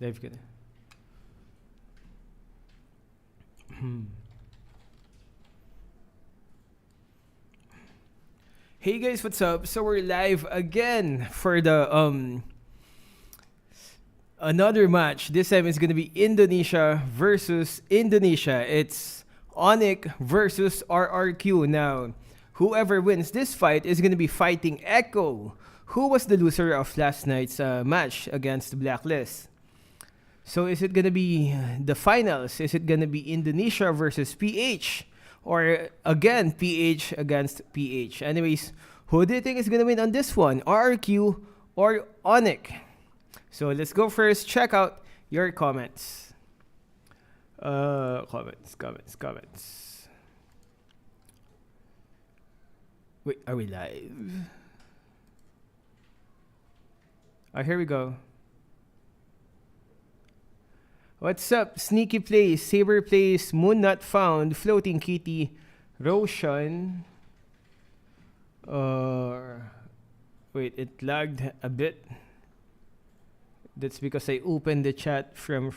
Live ka na. Hey guys, what's up? So we're live again for the another match. This time it's gonna be Indonesia versus Indonesia. It's Onic versus RRQ. Now, whoever wins this fight is gonna be fighting Echo, who was the loser of last night's match against Blacklist. So is it gonna be the finals? Is it gonna be Indonesia versus PH? Or again, PH against PH? Anyways, who do you think is gonna win on this one? RRQ or Onic? So let's go first. Check out your comments. Comments. Wait, are we live? Oh, here we go. What's up? Sneaky Plays, Saber Plays, Moon Not Found, Floating Kitty, Roshan. Wait, it lagged a bit. That's because I opened the chat from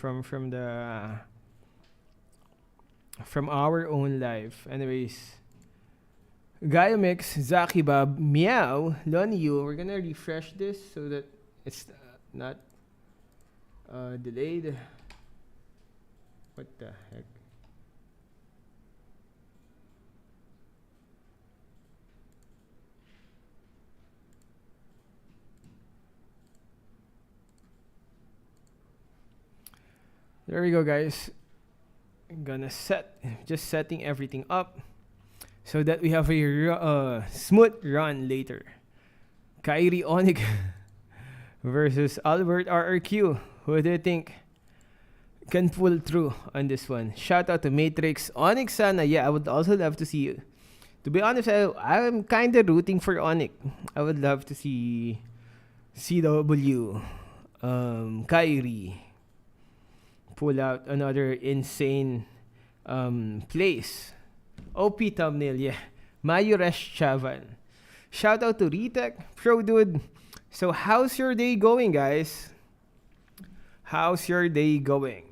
our own live. Anyways, Gaiamix, Zaki Bob, Meow, Lonyu. We're gonna refresh this so that it's not delayed. What the heck? There we go, guys. I'm gonna just setting everything up so that we have a smooth run later. Kyrie Onic versus Albert RRQ. Who do you think can pull through on this one? Shout out to Matrix. Onic sana. Yeah, I would also love to see you. To be honest, I'm kind of rooting for Onic. I would love to see CW, Kyrie pull out another insane place. OP thumbnail, yeah. Mayuresh Chavan. Shout out to Retech, Pro Dude. So how's your day going, guys? How's your day going?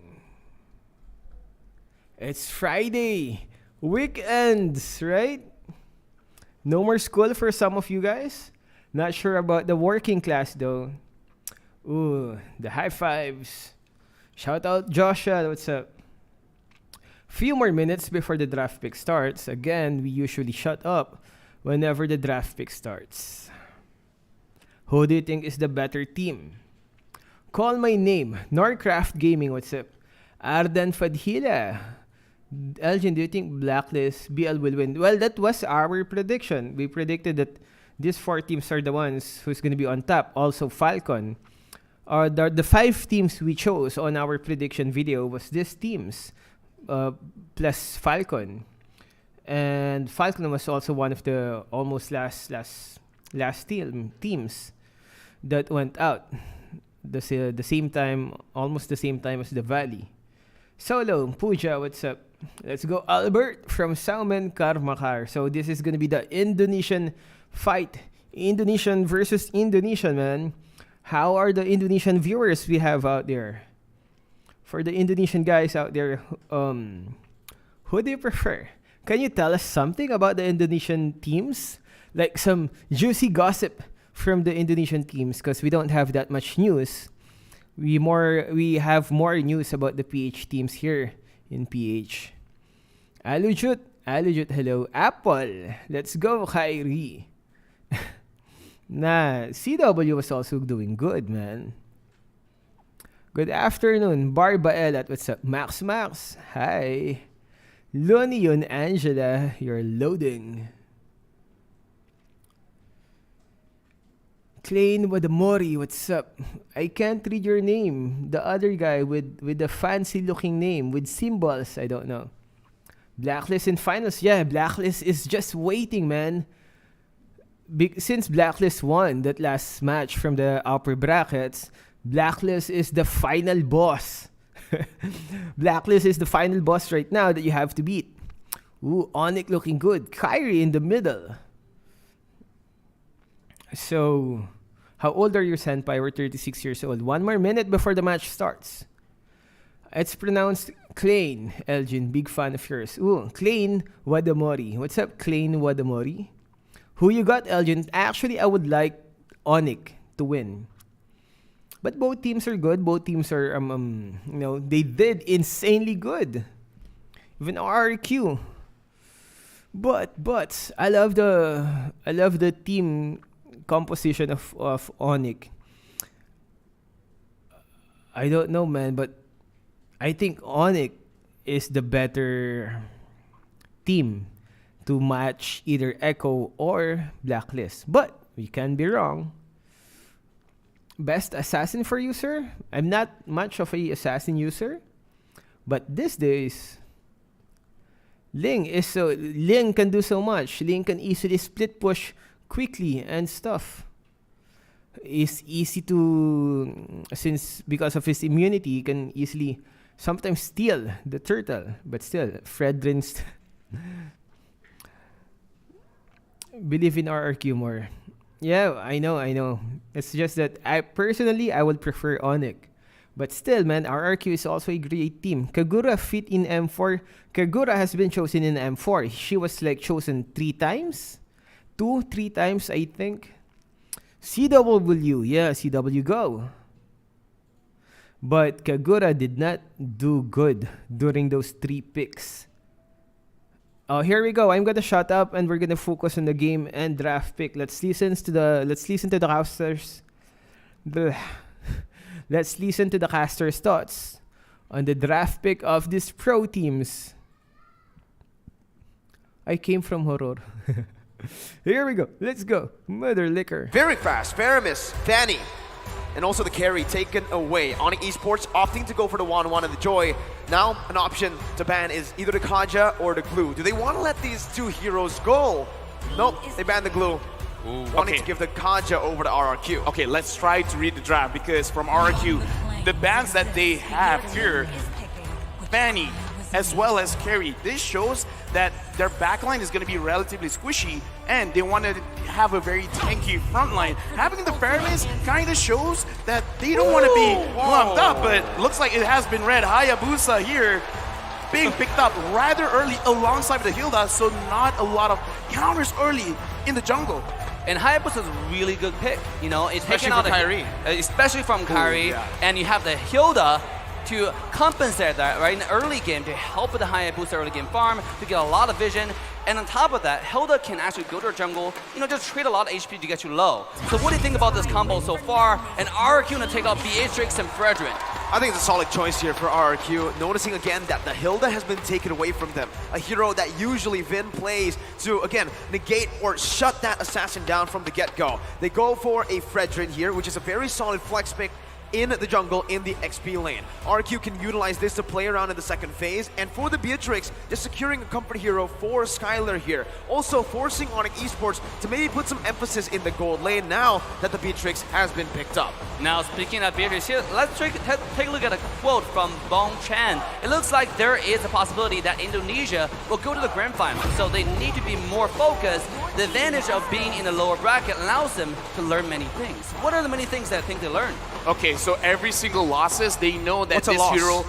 It's Friday. Weekends, right? No more school for some of you guys. Not sure about the working class though. Ooh, the high fives. Shout out Joshua, what's up? Few more minutes before the draft pick starts. Again, we usually shut up whenever the draft pick starts. Who do you think is the better team? Call my name. Norcraft Gaming, what's up? Ardan Fadhila. Elgin, do you think Blacklist BL will win? Well, that was our prediction. We predicted that these 4 teams are the ones who's going to be on top. Also, Falcon. The 5 teams we chose on our prediction video was these teams plus Falcon. And Falcon was also one of the almost last teams that went out. The same time, almost the same time as the Valley. Solo, Puja, what's up? Let's go, Albert from Salman Karmakar. So this is gonna be the Indonesian fight. Indonesian versus Indonesian, man. How are the Indonesian viewers we have out there? For the Indonesian guys out there, who do you prefer? Can you tell us something about the Indonesian teams? Like some juicy gossip from the Indonesian teams, because we don't have that much news. We have more news about the PH teams here in PH. Alujut, hello. Apple, let's go, Kyrie. Nah, CW was also doing good, man. Good afternoon, Barbaelat, what's up? Max, hi. Lonion Angela, you're loading. Klein Wadamori, what's up? I can't read your name. The other guy with the fancy looking name with symbols, I don't know. Blacklist in finals. Yeah, Blacklist is just waiting, man. Since Blacklist won that last match from the upper brackets, Blacklist is the final boss. Blacklist is the final boss right now that you have to beat. Ooh, Onic looking good. Kyrie in the middle. So, How old are you, Senpai? We're 36 years old. 1 more minute before the match starts. It's pronounced Klein, Elgin. Big fan of yours. Ooh, Klein Wadamori. What's up, Klein Wadamori? Who you got, Elgin? Actually, I would like Onic to win. But both teams are good. Both teams are, they did insanely good. Even RRQ. But I love the team composition of Onic. I don't know, man, but I think Onic is the better team to match either Echo or Blacklist. But we can be wrong. Best assassin for you, sir? I'm not much of a assassin user, but these days, Ling can do so much. Ling can easily split push quickly and stuff. It's easy to, because of his immunity, he can easily sometimes steal the turtle. But still, Fredrin's believe in RRQ more. Yeah, I know. It's just that I would prefer Onic. But still, man, RRQ is also a great team. Kagura fit in M4. Kagura has been chosen in M4. She was chosen 3 times? 3 times, I think. CW, yeah, CW go. But Kagura did not do good during those 3 picks. Oh, here we go. I'm gonna shut up and we're gonna focus on the game and draft pick. Let's listen to the casters. Let's listen to the casters' thoughts on the draft pick of these pro teams. I came from horror. Here we go. Let's go. Mother liquor. Very fast. Faramis, Fanny, and also the carry taken away. Onic Esports opting to go for the 1-1 and the Joy. Now, an option to ban is either the Kaja or the Glue. Do they want to let these 2 heroes go? Nope, they banned the Glue. Ooh, wanting to give the Kaja over to RRQ. Okay, let's try to read the draft, because from RRQ, the bans that they have here, Fanny as well as Carry, this shows that their backline is going to be relatively squishy and they want to have a very tanky front line. Having the Faramis kind of shows that they don't want to be lumped up, but looks like it has been read. Hayabusa here being picked up rather early alongside the Hilda, so not a lot of counters early in the jungle. And Hayabusa is a really good pick, you know, Especially from Kyrie. Especially from Kyrie, yeah. And you have the Hilda to compensate that right in the early game to help with the Hayabusa early game farm to get a lot of vision. And on top of that, Hilda can actually go to her jungle, you know, just trade a lot of HP to get you low. So what do you think about this combo so far? And RRQ gonna take out Beatrix and Fredrin. I think it's a solid choice here for RRQ, noticing again that the Hilda has been taken away from them. A hero that usually Vin plays to, again, negate or shut that assassin down from the get-go. They go for a Fredrin here, which is a very solid flex pick in the jungle in the XP lane. RQ can utilize this to play around in the second phase, and for the Beatrix, just securing a comfort hero for Skylar here. Also forcing Onic Esports to maybe put some emphasis in the gold lane now that the Beatrix has been picked up. Now speaking of Beatrix here, let's take a look at a quote from Bong Chan. It looks like there is a possibility that Indonesia will go to the grand final, so they need to be more focused. The advantage of being in the lower bracket allows them to learn many things. What are the many things that I think they learn? Okay, so every single losses, they know that What's a loss?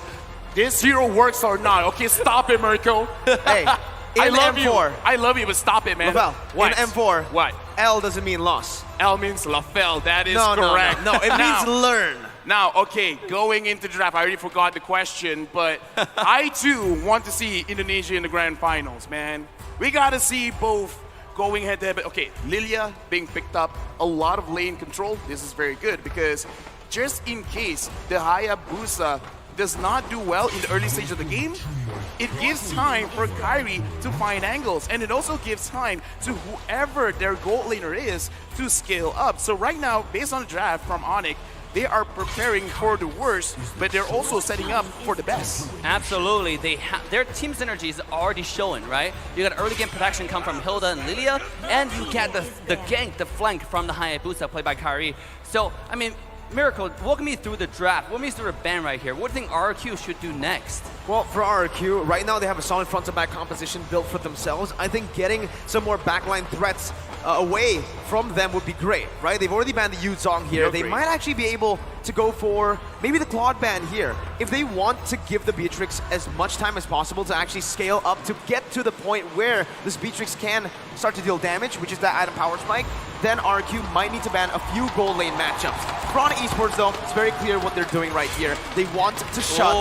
this hero works or not. Okay, stop it, Mirko. Hey, I in love M4, you. I love you, but stop it, man. Lavelle, What? in M4, What? L doesn't mean loss. L means Lafell. That is No, correct. no, it means learn. Now, okay, going into the draft, I already forgot the question, but I too want to see Indonesia in the grand finals, man. We gotta see both going head to head. Okay, Lilia being picked up, a lot of lane control. This is very good because just in case the Hayabusa does not do well in the early stage of the game, it gives time for Kyrie to find angles, and it also gives time to whoever their gold laner is to scale up. So right now, based on the draft from Onic, they are preparing for the worst, but they're also setting up for the best. Absolutely, their team synergy is already showing, right? You got early game protection come from Hilda and Lilia, and you get the gank, the flank from the Hayabusa played by Kyrie. So, I mean, Miracle, walk me through the draft. Walk me through the ban right here. What do you think RRQ should do next? Well, for RRQ, right now they have a solid front-to-back composition built for themselves. I think getting some more backline threats away from them would be great, right? They've already banned the Yu Zhong here. They might actually be able to go for maybe the Claude ban here. If they want to give the Beatrix as much time as possible to actually scale up to get to the point where this Beatrix can start to deal damage, which is that item power spike, then RRQ might need to ban a few gold lane matchups. For Onic Esports though, it's very clear what they're doing right here. They want to shut...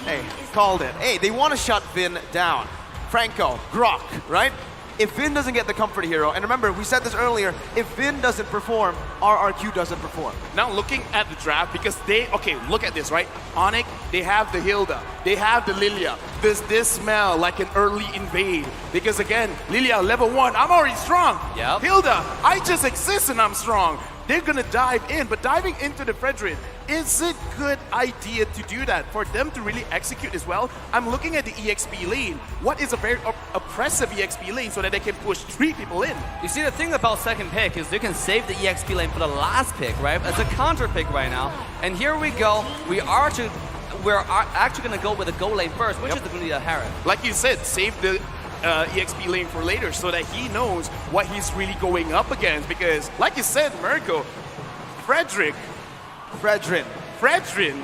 Hey, called it. Hey, they want to shut Vin down. Franco, Grok, right? If Vin doesn't get the comfort hero, and remember, we said this earlier, if Vin doesn't perform, RRQ doesn't perform. Now looking at the draft, because okay, look at this, right? Onic, they have the Hilda, they have the Lilia. Does this smell like an early invade? Because again, Lilia, level 1, I'm already strong. Yep. Hilda, I just exist and I'm strong. They're gonna dive in, but diving into the Fredrin, is it a good idea to do that? For them to really execute as well? I'm looking at the EXP lane. What is a very oppressive EXP lane so that they can push 3 people in? You see, the thing about second pick is you can save the EXP lane for the last pick, right? As a counter pick right now. And here we go. We're actually going to go with the gold lane first, which is going to be a Harris. Like you said, save the EXP lane for later so that he knows what he's really going up against. Because, like you said, Mirko, Fredrin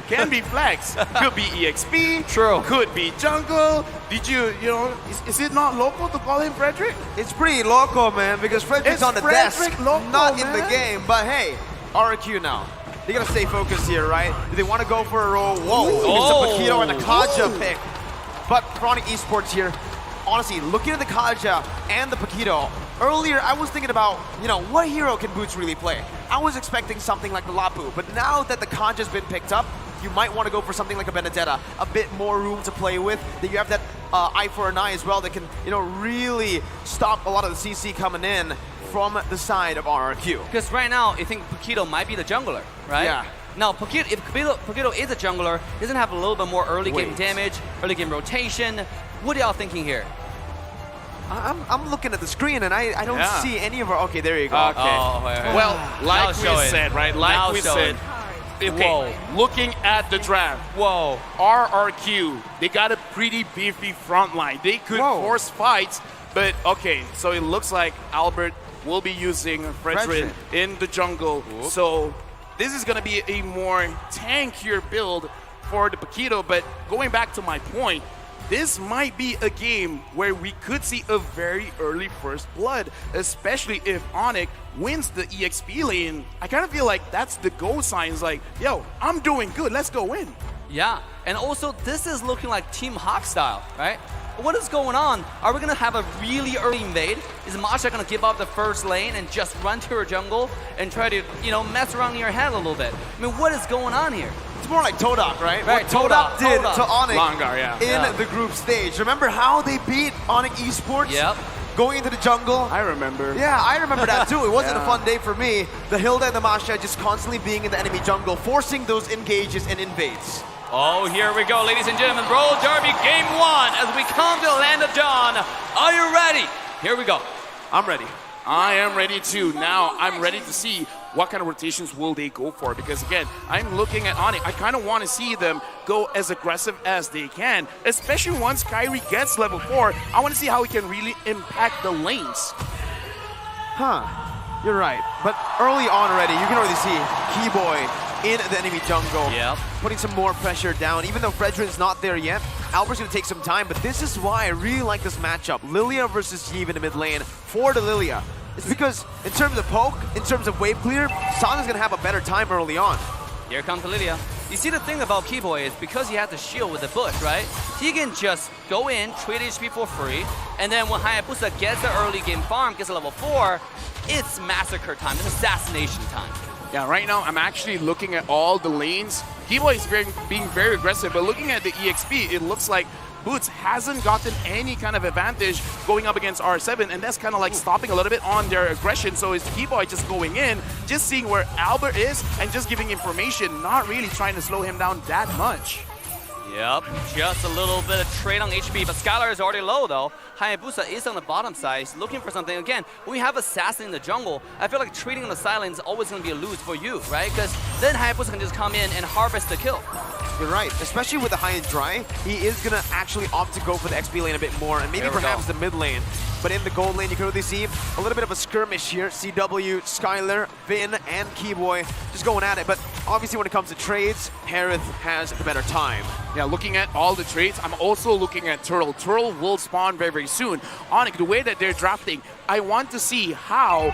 can be flex. Could be EXP. True. Could be jungle. Did you know, is it not local to call him Fredrin? It's pretty local, man, because Frederick's on the desk, local, not in man. the game. But hey, RRQ now. They gotta stay focused here, right? Do they want to go for a roll? Whoa, it's a Paquito and a Kaja pick. But Onic Esports here, honestly, looking at the Kaja and the Paquito, earlier I was thinking about, you know, what hero can Boots really play? I was expecting something like the Lapu, but now that the Kaja's been picked up, you might want to go for something like a Benedetta, a bit more room to play with. Then you have that eye for an eye as well that can, you know, really stop a lot of the CC coming in from the side of RRQ. Because right now, I think Paquito might be the jungler, right? Yeah. Now, Paquito, if Paquito is a jungler, doesn't have a little bit more early game damage, early game rotation. What are y'all thinking here? I'm looking at the screen and I don't see any of our... Okay, there you go. Okay. Well, Now like we show it. said, right? Now Like we show said. it. Okay, Whoa. looking at the draft. Whoa. RRQ, they got a pretty beefy front line. They could force fights, but okay, so it looks like Albert will be using Fredrin in the jungle. Whoop. So this is going to be a more tankier build for the Paquito, but going back to my point, this might be a game where we could see a very early first blood, especially if Onic wins the EXP lane. I kind of feel like that's the go sign. It's like, yo, I'm doing good, let's go in. Yeah, and also this is looking like Team Hawk style, right? What is going on? Are we gonna have a really early invade? Is Masha gonna give up the first lane and just run to her jungle and try to, you know, mess around in your head a little bit? I mean, what is going on here? It's more like Todak, right? Right, What Todak did Todak. to Onic Longar, in the group stage. Remember how they beat Onic Esports? Yep. Going into the jungle? I remember. Yeah, I remember that too. It wasn't a fun day for me. The Hilda and the Masha just constantly being in the enemy jungle, forcing those engages and invades. Oh, here we go, ladies and gentlemen. Roll Derby Game 1 as we come to the land of Dawn. Are you ready? Here we go. I'm ready. I am ready too. Now I'm ready to see what kind of rotations will they go for, because again, I'm looking at Onic. I kind of want to see them go as aggressive as they can, especially once Kyrie gets level 4. I want to see how he can really impact the lanes. You're right. But early on already, you can already see Keyboy in the enemy jungle, putting some more pressure down. Even though Fredrin's not there yet, Albert's going to take some time, but this is why I really like this matchup. Lilia versus Yves in the mid lane for the Lilia. It's because in terms of poke, in terms of wave clear, Sana's going to have a better time early on. Here comes Lilia. You see, the thing about Keyboy is because he has the shield with the bush, right? He can just go in, trade HP for free, and then when Hayabusa gets the early game farm, gets a level 4, it's massacre time, it's assassination time. Yeah, right now I'm actually looking at all the lanes. Keyboy is being very aggressive, but looking at the EXP, it looks like Boots hasn't gotten any kind of advantage going up against R7, and that's kind of like stopping a little bit on their aggression. So it's Keyboy just going in, just seeing where Albert is, and just giving information, not really trying to slow him down that much. Yep, just a little bit of trade on HP, but Skylar is already low though. Hayabusa is on the bottom side, he's looking for something. Again, when we have Assassin in the jungle, I feel like trading on the side lane is always going to be a lose for you, right? Because then Hayabusa can just come in and harvest the kill. You're right. Especially with the high and dry, he is going to actually opt to go for the XP lane a bit more, and maybe perhaps the mid lane. But in the gold lane, you can really see a little bit of a skirmish here. CW, Skylar, Vin, and Keyboy just going at it. But obviously when it comes to trades, Harith has the better time. Yeah, looking at all the trades, I'm also looking at Turtle. Turtle will spawn very, very soon. Onic, the way that they're drafting, I want to see how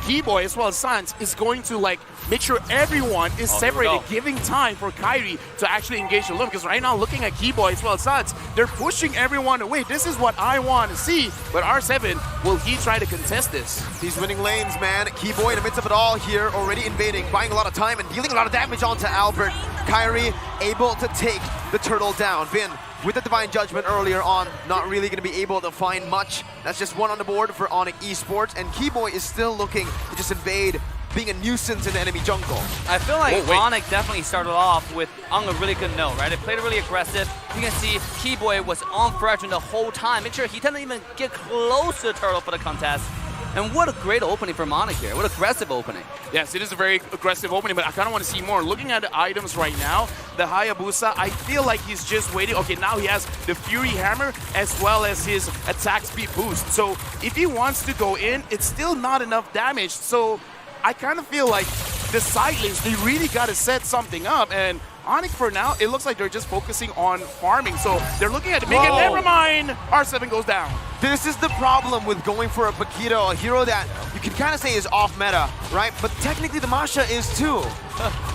Keyboy as well as Sans is going to like make sure everyone is separated, giving time for Kyrie to actually engage alone. Because right now, looking at Keyboy as well as Sans, they're pushing everyone away. This is what I want to see. But R7, will he try to contest this? He's winning lanes, man. Keyboy in the midst of it all here, already invading, buying a lot of time and dealing a lot of damage onto Albert. Kyrie able to take the turtle down. Vin with the Divine Judgment earlier on, not really going to be able to find much. That's just one on the board for Onic Esports, and Keyboy is still looking to just invade, being a nuisance in the enemy jungle. I feel like Onic definitely started off with on a really good note, right? They played really aggressive. You can see Keyboy was on Fracture the whole time. Make sure he didn't even get close to the turtle for the contest. And what a great opening from Onic here. What aggressive opening. Yes, it is a very aggressive opening, but I kind of want to see more. Looking at the items right now, the Hayabusa, I feel like he's just waiting. Okay, now he has the Fury Hammer as well as his attack speed boost. So if he wants to go in, it's still not enough damage. So I kind of feel like the side lanes, they really got to set something up. And Onic, for now, it looks like they're just focusing on farming. So they're looking at the make it. Never mind. R7 goes down. This is the problem with going for a Paquito, a hero that you can kind of say is off meta, right? But technically the Masha is too.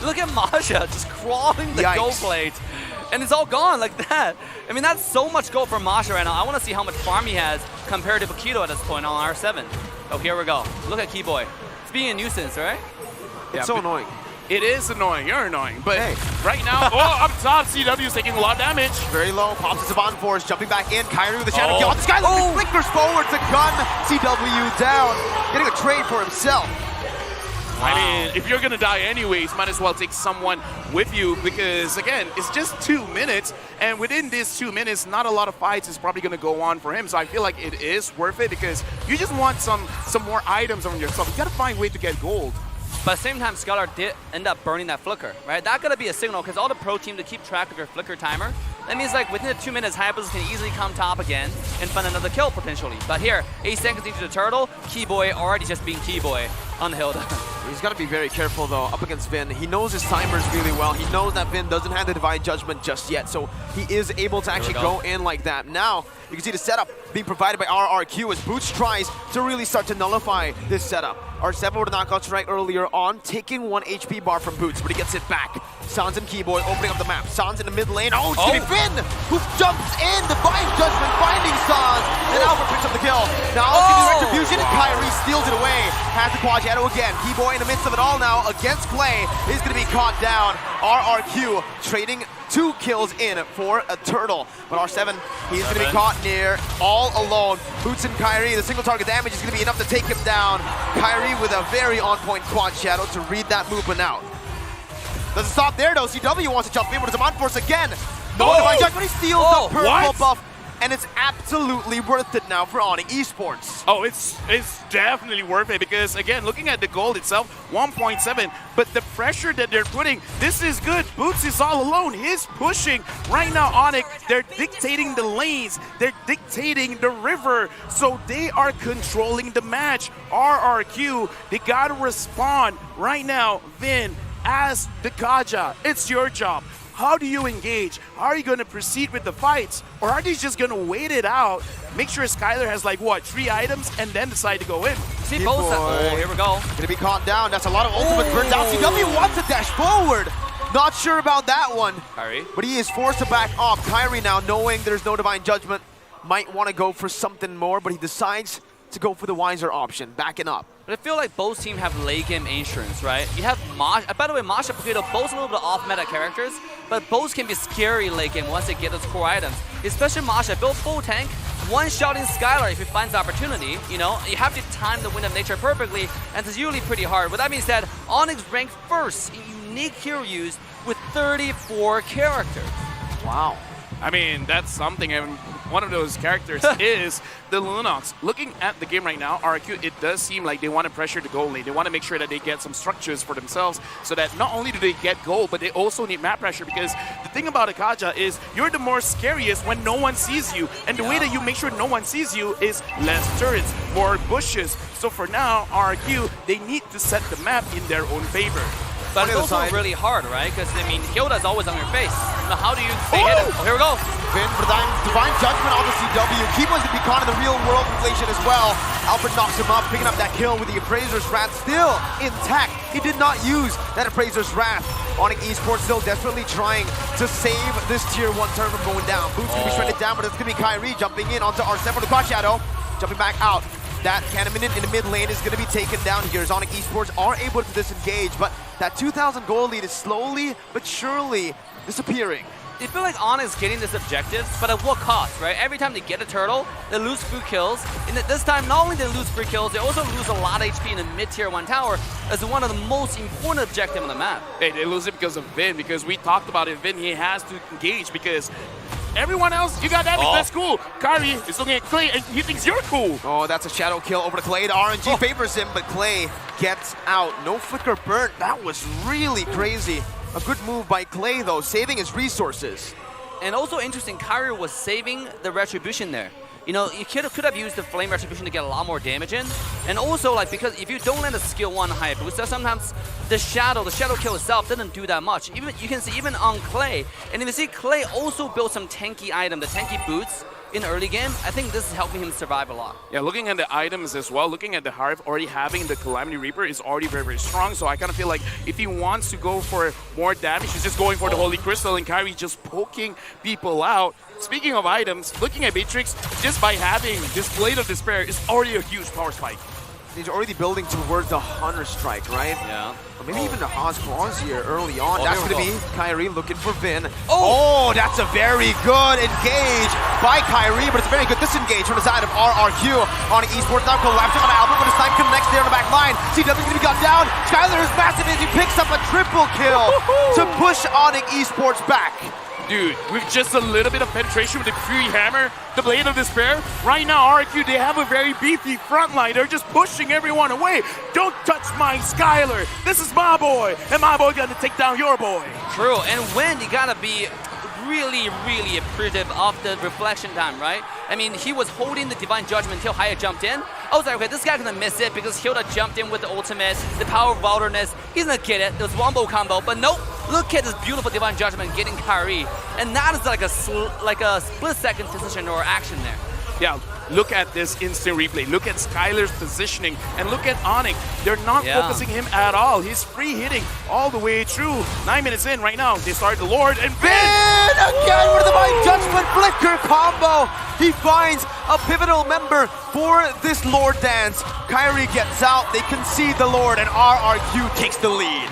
Look at Masha just crawling the gold plate. And it's all gone like that. I mean, that's so much gold for Masha right now. I want to see how much farm he has compared to Paquito at this point on R7. Oh, here we go. Look at Keyboy. It's being a nuisance, right? It's so annoying. It is annoying. You're annoying. But right now, up top, CW is taking a lot of damage. Very low. Pops into Savant Force. Jumping back in. Kyrie with the shadow kill. Skylar flickers forward to gun CW down. Getting a trade for himself. I mean, if you're going to die anyways, might as well take someone with you because, again, it's just 2 minutes. And within these 2 minutes, not a lot of fights is probably going to go on for him. So I feel like it is worth it because you just want some more items on yourself. You got to find a way to get gold. But at the same time, Skylar did end up burning that flicker, right? That gotta be a signal because all the pro team to keep track of your flicker timer. That means like within the 2 minutes, Hayabusa can easily come top again and find another kill potentially. But here, 8 seconds into the turtle, Keyboy already just being Keyboy on the hill. He's got to be very careful though up against Vin. He knows his timers really well. He knows that Vin doesn't have the Divine Judgment just yet, so he is able to actually go in like that. Now, you can see the setup being provided by RRQ as Boots tries to really start to nullify this setup. R7 with a knockout strike earlier on, taking 1 HP bar from Boots, but he gets it back. Sans and Keyboy opening up the map. Sans in the mid lane. Oh, it's gonna be Vin who jumps in. Divine Judgment finding Sans, and Albert picks up the kill. Now Retribution, and Kyrie steals it away. Has the quad shadow again. Keyboy in the midst of it all now against Clay is gonna be caught down. RRQ trading 2 kills in for a turtle. But R7, he's going to be caught near all alone. Boots and Kyrie, the single target damage is going to be enough to take him down. Kyrie with a very on-point quad shadow to read that movement out. Doesn't stop there though. CW wants to jump in, but it's a Force again. No Divine Judgment, he steals the purple buff. And it's absolutely worth it now for Onic Esports. Oh, it's definitely worth it because, again, looking at the gold itself, 1.7, but the pressure that they're putting, this is good. Boots is all alone. He's pushing. Right now, Onic, they're dictating the lanes. They're dictating the river. So they are controlling the match. RRQ, they got to respond. Right now, Vin, as the Gaja, it's your job. How do you engage? How are you going to proceed with the fights? Or are they just going to wait it out, make sure Skylar has like, what, 3 items, and then decide to go in? See, both. Oh, here we go. Gonna be caught down. That's a lot of ultimate burns out. CW wants to dash forward. Not sure about that one. Kyrie. But he is forced to back off. Kyrie now, knowing there's no Divine Judgment, might want to go for something more, but he decides to go for the wiser option, backing up. But I feel like both teams have late game insurance, right? You have Masha, by the way, Masha and Paquito, both a little bit off-meta characters, but both can be scary late game once they get those core items. Especially Masha, build full tank, one-shotting Skylar if he finds the opportunity. You know, you have to time the Wind of Nature perfectly, and it's usually pretty hard. With that being said, Onyx ranked first in unique hero use with 34 characters. Wow. I mean, that's something. And one of those characters is the Lunox. Looking at the game right now, RRQ, it does seem like they want to pressure the goal lane. They want to make sure that they get some structures for themselves so that not only do they get goal, but they also need map pressure, because the thing about Akaja is you're the more scariest when no one sees you. And the way that you make sure no one sees you is less turrets, more bushes. So for now, RRQ, they need to set the map in their own favor. But it's also really hard, right? Because, I mean, Hilda's always on your face. Now, how do you stay hidden? Oh, here we go. Vin for the Divine Judgment on the CW. Keyboy's gonna be caught in the real world inflation as well. Albert knocks him up, picking up that kill with the Appraiser's Wrath still intact. He did not use that Appraiser's Wrath. Onic Esports still desperately trying to save this tier 1 turn from going down. Boots gonna be shredded down, but it's gonna be Kyrie jumping in onto R7 for the Quad Shadow. Jumping back out. That cannon in the mid lane is going to be taken down here as Onic Esports are able to disengage, but that 2,000 gold lead is slowly but surely disappearing. They feel like Onyx getting this objective, but at what cost, right? Every time they get a turtle, they lose free kills. And this time, not only they lose free kills, they also lose a lot of HP in the mid-tier 1 tower as one of the most important objectives on the map. Hey, they lose it because of Vin, because we talked about it. Vin, he has to engage because everyone else, you got that, that's cool. Kyrie is looking at Clay and he thinks you're cool. Oh, that's a shadow kill over to Clay. The RNG favors him, but Clay gets out. No flicker burnt. That was really crazy. A good move by Clay, though, saving his resources. And also interesting, Kyrie was saving the Retribution there. You know, you could have used the Flame Retribution to get a lot more damage in. And also, like, because if you don't land a skill 1 Hayabusa, sometimes the shadow kill itself doesn't do that much. Even you can see even on Clay. And if you see Clay also built some tanky item, the tanky boots in early game, I think this is helping him survive a lot. Yeah, looking at the items as well, looking at the Harv already having the Calamity Reaper is already very, very strong. So I kind of feel like if he wants to go for more damage, he's just going for the Holy Crystal, and Kyrie just poking people out. Speaking of items, looking at Matrix, just by having this Blade of Despair is already a huge power spike. He's already building towards the Hunter Strike, right? Yeah. Or maybe even the Haas Claws here early on. That's going to be Kyrie looking for Vin. Oh, that's a very good engage by Kyrie, but it's a very good disengage from the side of RRQ. Onic Esports now collapsing on Albert, but his time connects there in the back line. CW's going to be got down. Skylar is massive as he picks up a triple kill to push Onic Esports back. Dude, with just a little bit of penetration with the Fury Hammer, the Blade of Despair, right now RRQ, they have a very beefy front line. They're just pushing everyone away. Don't touch my Skylar. This is my boy, and my boy gonna take down your boy. True, and when you gotta be really, really appreciative of the reflection time, right? I mean, he was holding the Divine Judgment until Haya jumped in. I was like, okay, this guy's gonna miss it because Hilda jumped in with the ultimate, the power of wilderness. He's gonna get it. It was wombo combo, but nope. Look at this beautiful Divine Judgment getting Kyrie, and that is like a split-second decision or action there. Yeah, look at this instant replay. Look at Skylar's positioning, and look at Onic. They're not focusing him at all. He's free hitting all the way through. 9 minutes in right now. They start the Lord, and Vin again with the Divine Judgment flicker combo. He finds a pivotal member for this Lord dance. Kyrie gets out. They concede the Lord, and RRQ takes the lead.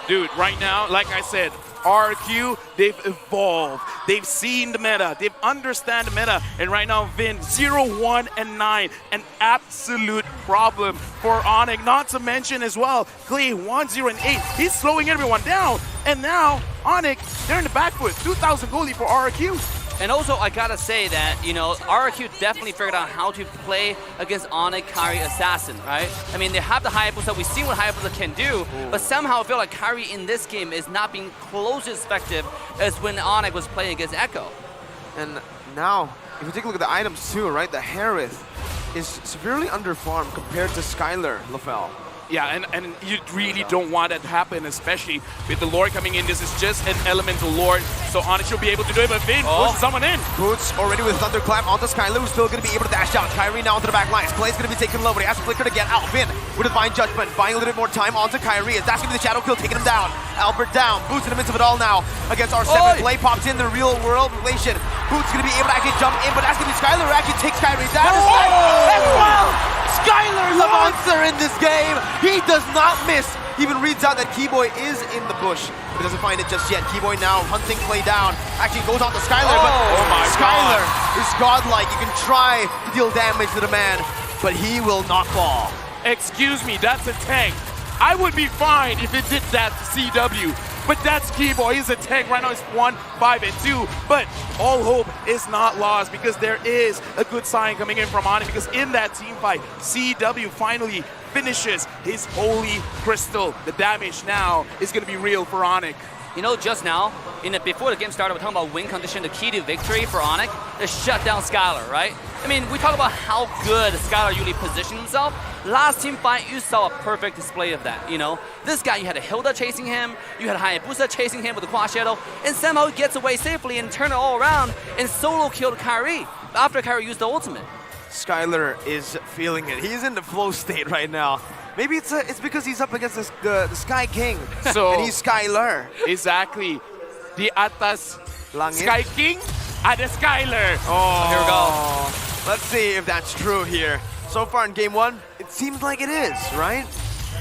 Dude, right now, like I said, RRQ, they've evolved. They've seen the meta. They've understand the meta. And right now, Vin, 0, 1, and 9. An absolute problem for Onic. Not to mention as well, Clay, 1, 0, and 8. He's slowing everyone down. And now, Onic, they're in the back foot. 2,000 goalie for RRQ. And also, I gotta say that, you know, RRQ definitely figured out how to play against Onic, Kyrie, Assassin, right? I mean, they have the Hayabusa. We've seen what Hayabusa can do, but somehow I feel like Kyrie in this game is not being close as effective as when Onic was playing against Echo. And now, if you take a look at the items too, right? The Harith is severely underfarmed compared to Skylar LaFell. Yeah, and you really don't want that to happen, especially with the Lord coming in. This is just an elemental Lord, so Onic should be able to do it, but Vin pushes someone in. Boots already with Thunderclap onto Skylar, who's still going to be able to dash out. Kyrie now onto the back lines. Clay's going to be taken low, but he has to flicker to get out. Vin with Divine Judgment, buying a little bit more time onto Kyrie, as that's going to be the shadow kill, taking him down. Albert down, Boots in the midst of it all now against R7. Clay pops in the real world relation. Boots going to be able to actually jump in, but that's going to be Skylar who actually takes Kyrie down as well. Skylar's a monster in this game. He does not miss. He even reads out that Keyboy is in the bush, but doesn't find it just yet. Keyboy now hunting Clay down. Actually goes on to Skylar, but Skylar is godlike. You can try to deal damage to the man, but he will not fall. Excuse me, that's a tank. I would be fine if it did that to CW. but that's Keyboy. He's a tank. Right now it's 1-5-2, but all hope is not lost because there is a good sign coming in from Onic, because in that team fight, CW finally finishes his Holy Crystal. The damage now is going to be real for Onic. You know, just now, before the game started, we're talking about win condition, the key to victory for Onic is shut down Skylar, right? I mean, we talk about how good Skylar usually positions himself. Last team fight, you saw a perfect display of that, you know? This guy, you had a Hilda chasing him, you had Hayabusa chasing him with the Quad Shadow, and somehow he gets away safely and turn it all around and solo killed Kyrie after Kyrie used the ultimate. Skylar is feeling it. He's in the flow state right now. Maybe it's because he's up against the Sky King, So, and he's Skylar. Exactly. The atas Langit. Sky King, ada Skylar. Oh, Here we go. Let's see if that's true here. So far in game one, it seems like it is, right?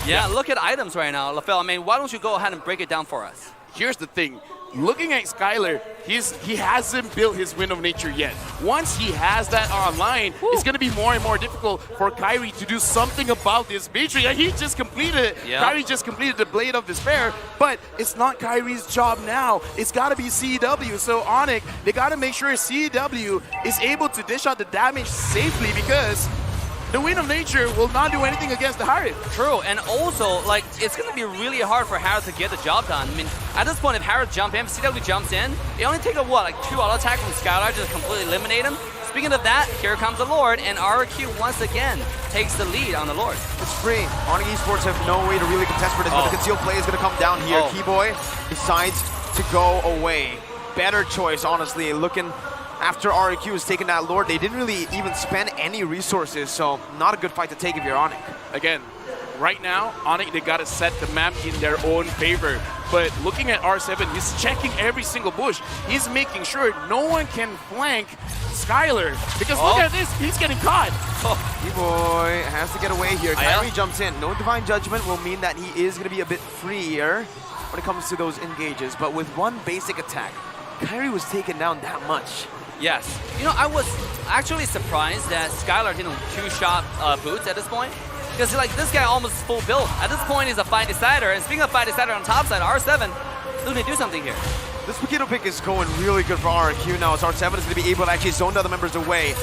Yeah, look at items right now, LaFell. I mean, why don't you go ahead and break it down for us? Here's the thing. Looking at Skylar, he hasn't built his Wind of Nature yet. Once he has that online, it's going to be more and more difficult for Kyrie to do something about this Beatrix. And he just completed it. Yeah. Kyrie just completed the Blade of Despair, but it's not Kyrie's job now. It's got to be CW. So Onic, they got to make sure CW is able to dish out the damage safely, because the Wind of Nature will not do anything against the Harith. True, and also, like, it's going to be really hard for Harith to get the job done. I mean, at this point, if Harith jumps in, CW jumps in, it only takes like 2 auto attack from Skylar to completely eliminate him. Speaking of that, here comes the Lord, and RRQ once again takes the lead on the Lord. It's free. Onic Esports have no way to really contest for this, but the concealed play is going to come down here. Keyboy decides to go away. Better choice, honestly, looking after RRQ has taken that Lord. They didn't really even spend any resources, so not a good fight to take if you're Onic. Again, right now, Onic, they got to set the map in their own favor. But looking at R7, he's checking every single bush. He's making sure no one can flank Skylar, because look at this, he's getting caught. Keyboy has to get away here. Yeah. Kyrie jumps in. No Divine Judgment will mean that he is going to be a bit freer when it comes to those engages, but with one basic attack, Kyrie was taken down that much. Yes. You know, I was actually surprised that Skylar didn't two-shot boots at this point. Because, like, this guy almost full build. At this point, he's a fight decider. And speaking of fight decider on top side, R7 looking to do something here. This Mosquito pick is going really good for RRQ now, as R7 is going to be able to actually zone the other members away.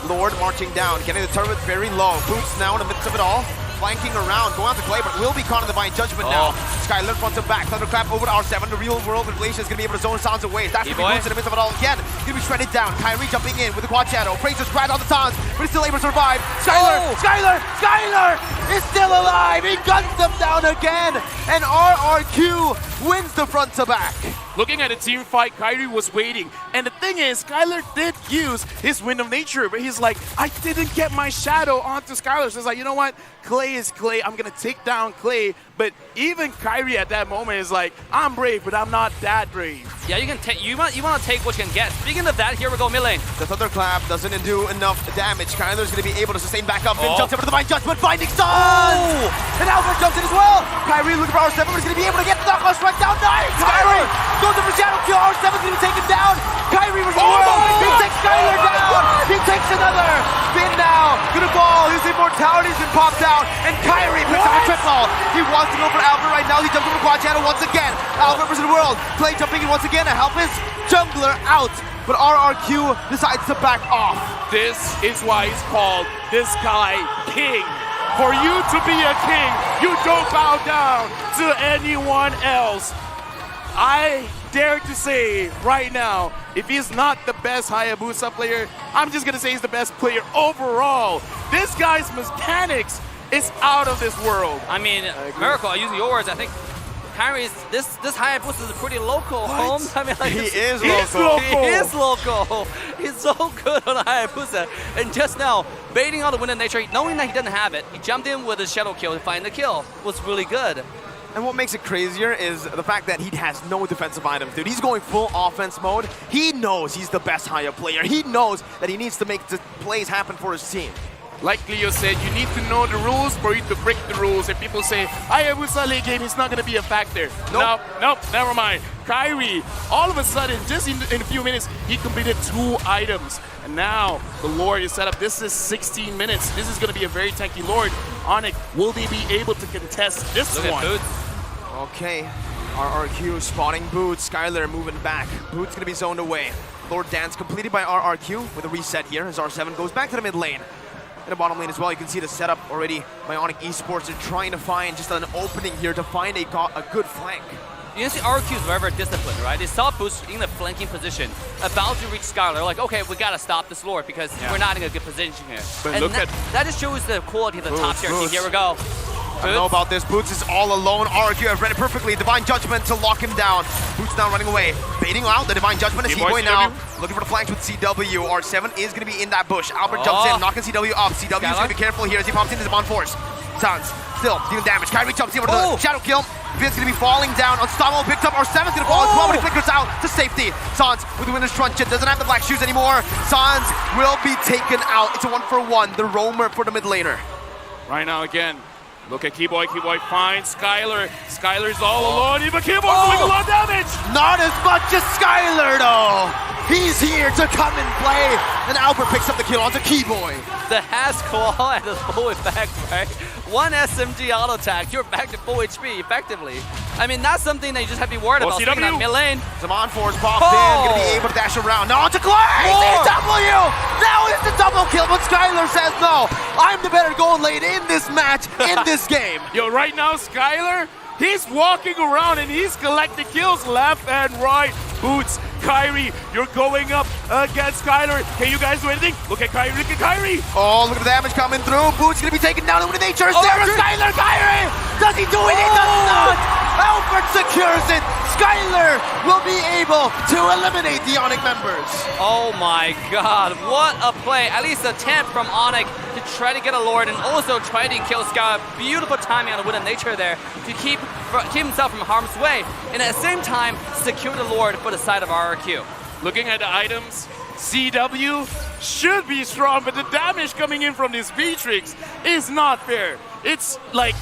Lord marching down, getting the turret very low. Boots now in the midst of it all. Flanking around, going out to play, but will be caught in Divine Judgment now. Skylar fronts him back, Thunderclap over to R7. The real world inflation is going to be able to zone sounds away. That's going to be Boots in the midst of it all again. Going to be shredded down. Kyrie jumping in with the Quad Shadow. Fraser's grad on the taunts, but he's still able to survive. Skylar is still alive. He guns them down again. And RRQ wins the front to back. Looking at the team fight, Kyrie was waiting. And the thing is, Skylar did use his Wind of Nature, but he's like, I didn't get my shadow onto Skylar. So it's like, you know what? Clay is Clay. I'm going to take down Clay. But even Kyrie at that moment is like, I'm brave, but I'm not that brave. Yeah, you can take. You want to take what you can get. Speaking of that, here we go, mid lane. The Thunderclap doesn't do enough damage. Kyler's going to be able to sustain back up. Finn jumps over to the Divine Judgment, finding stuns! And Albert jumps in as well. Kyrie looking for R7, but he's going to be able to get the knockout strike down. Nice! Kyrie goes over Shadow Kill. R7's going to be taken down. Kyrie versus the world. He takes Skylar down. He takes another. Finn now going to fall. His immortality's been popped out. And Kyrie picks up a triple. He wants to go for Albert right now. He jumps over Quad Shadow once again. Albert versus the world. Clay jumping in once again to help his jungler out. But RRQ decides to back off. This is why he's called this guy King. For you to be a king, you don't bow down to anyone else. I dare to say right now, if he's not the best Hayabusa player, I'm just going to say he's the best player overall. This guy's mechanics is out of this world. I mean, Miracle, using your words, I think Kyrie's, this Hayabusa is a pretty local home. I mean, like, He is local. He is local. He's so good on Hayabusa. And just now, baiting on the Wind of Nature, knowing that he didn't have it, he jumped in with a Shadow Kill to find the kill. Was really good. And what makes it crazier is the fact that he has no defensive items, dude. He's going full offense mode. He knows he's the best Haya player. He knows that he needs to make the plays happen for his team. Like Leo said, you need to know the rules for you to break the rules. If people say, Hayabusa late game, it's not going to be a factor. Nope, never mind. Kyrie, all of a sudden, just in a few minutes, he completed 2 items. And now the Lord is set up. This is 16 minutes. This is going to be a very tanky Lord. Onic, will they be able to contest this Look one? at Boots. Okay, RRQ spotting Boots. Skylar moving back. Boots gonna be zoned away. Lord Dance completed by RRQ with a reset here as R7 goes back to the mid lane. In the bottom lane as well, you can see the setup already by Onic Esports. They're trying to find just an opening here to find a good flank. You can see RQ is very, very disciplined, right? They saw Boost in the flanking position, about to reach Skylar. Like, okay, we gotta stop this Lord because we're not in a good position here. But and look at that just shows the quality of the top tier team. Boots. Here we go. I don't know about this. Boots is all alone. RRQ have read it perfectly. Divine Judgment to lock him down. Boots now running away. Baiting out the Divine Judgment is Boy, Boy now. CW. Looking for the flanks with CW. R7 is going to be in that bush. Albert jumps in, knocking CW up. CW is going to be careful here as he pops into the Bond Force. Sans still dealing damage. Kyrie jumps in for the Shadow Kill. Vin's going to be falling down. Unstoppable picked up. R7's going to fall as well, but he flickers out to safety. Sans with the Winner's Truncheon doesn't have the black shoes anymore. Sans will be taken out. It's a 1-for-1. The roamer for the mid laner. right now again. Look at Keyboy. Keyboy finds Skylar. Skylar's all alone. Even Keyboy's doing a lot of damage. Not as much as Skylar though. He's here to come and play. And Albert picks up the kill onto Keyboy. The Has Claw at his full effect, right? One SMG auto attack, you're back to full HP effectively. I mean, that's something that you just have to be worried about. Speaking of mid lane. Zaman Force popped in, gonna be able to dash around. Now onto Clay! CW! Now is the double kill, but Skylar says no. I'm the better goal lane in this match, in this game. Yo, right now, Skylar, he's walking around and he's collecting kills left and right. Boots, Kyrie, you're going up against Skylar. Can you guys do anything? Look at Kyrie, look at Kyrie. Oh, look at the damage coming through. Boots gonna be taken down with nature. Sarah, Skylar, Kyrie! Does he do it? He does not! Albert secures it. Skylar will be able to eliminate the Onic members. Oh my god, what a play. At least attempt from Onic to try to get a Lord and also try to kill Skylar. Beautiful timing on the Wind of Nature there to keep himself from harm's way. And at the same time, secure the Lord for the side of RRQ. Looking at the items, CW should be strong, but the damage coming in from this Beatrix is not fair. It's like,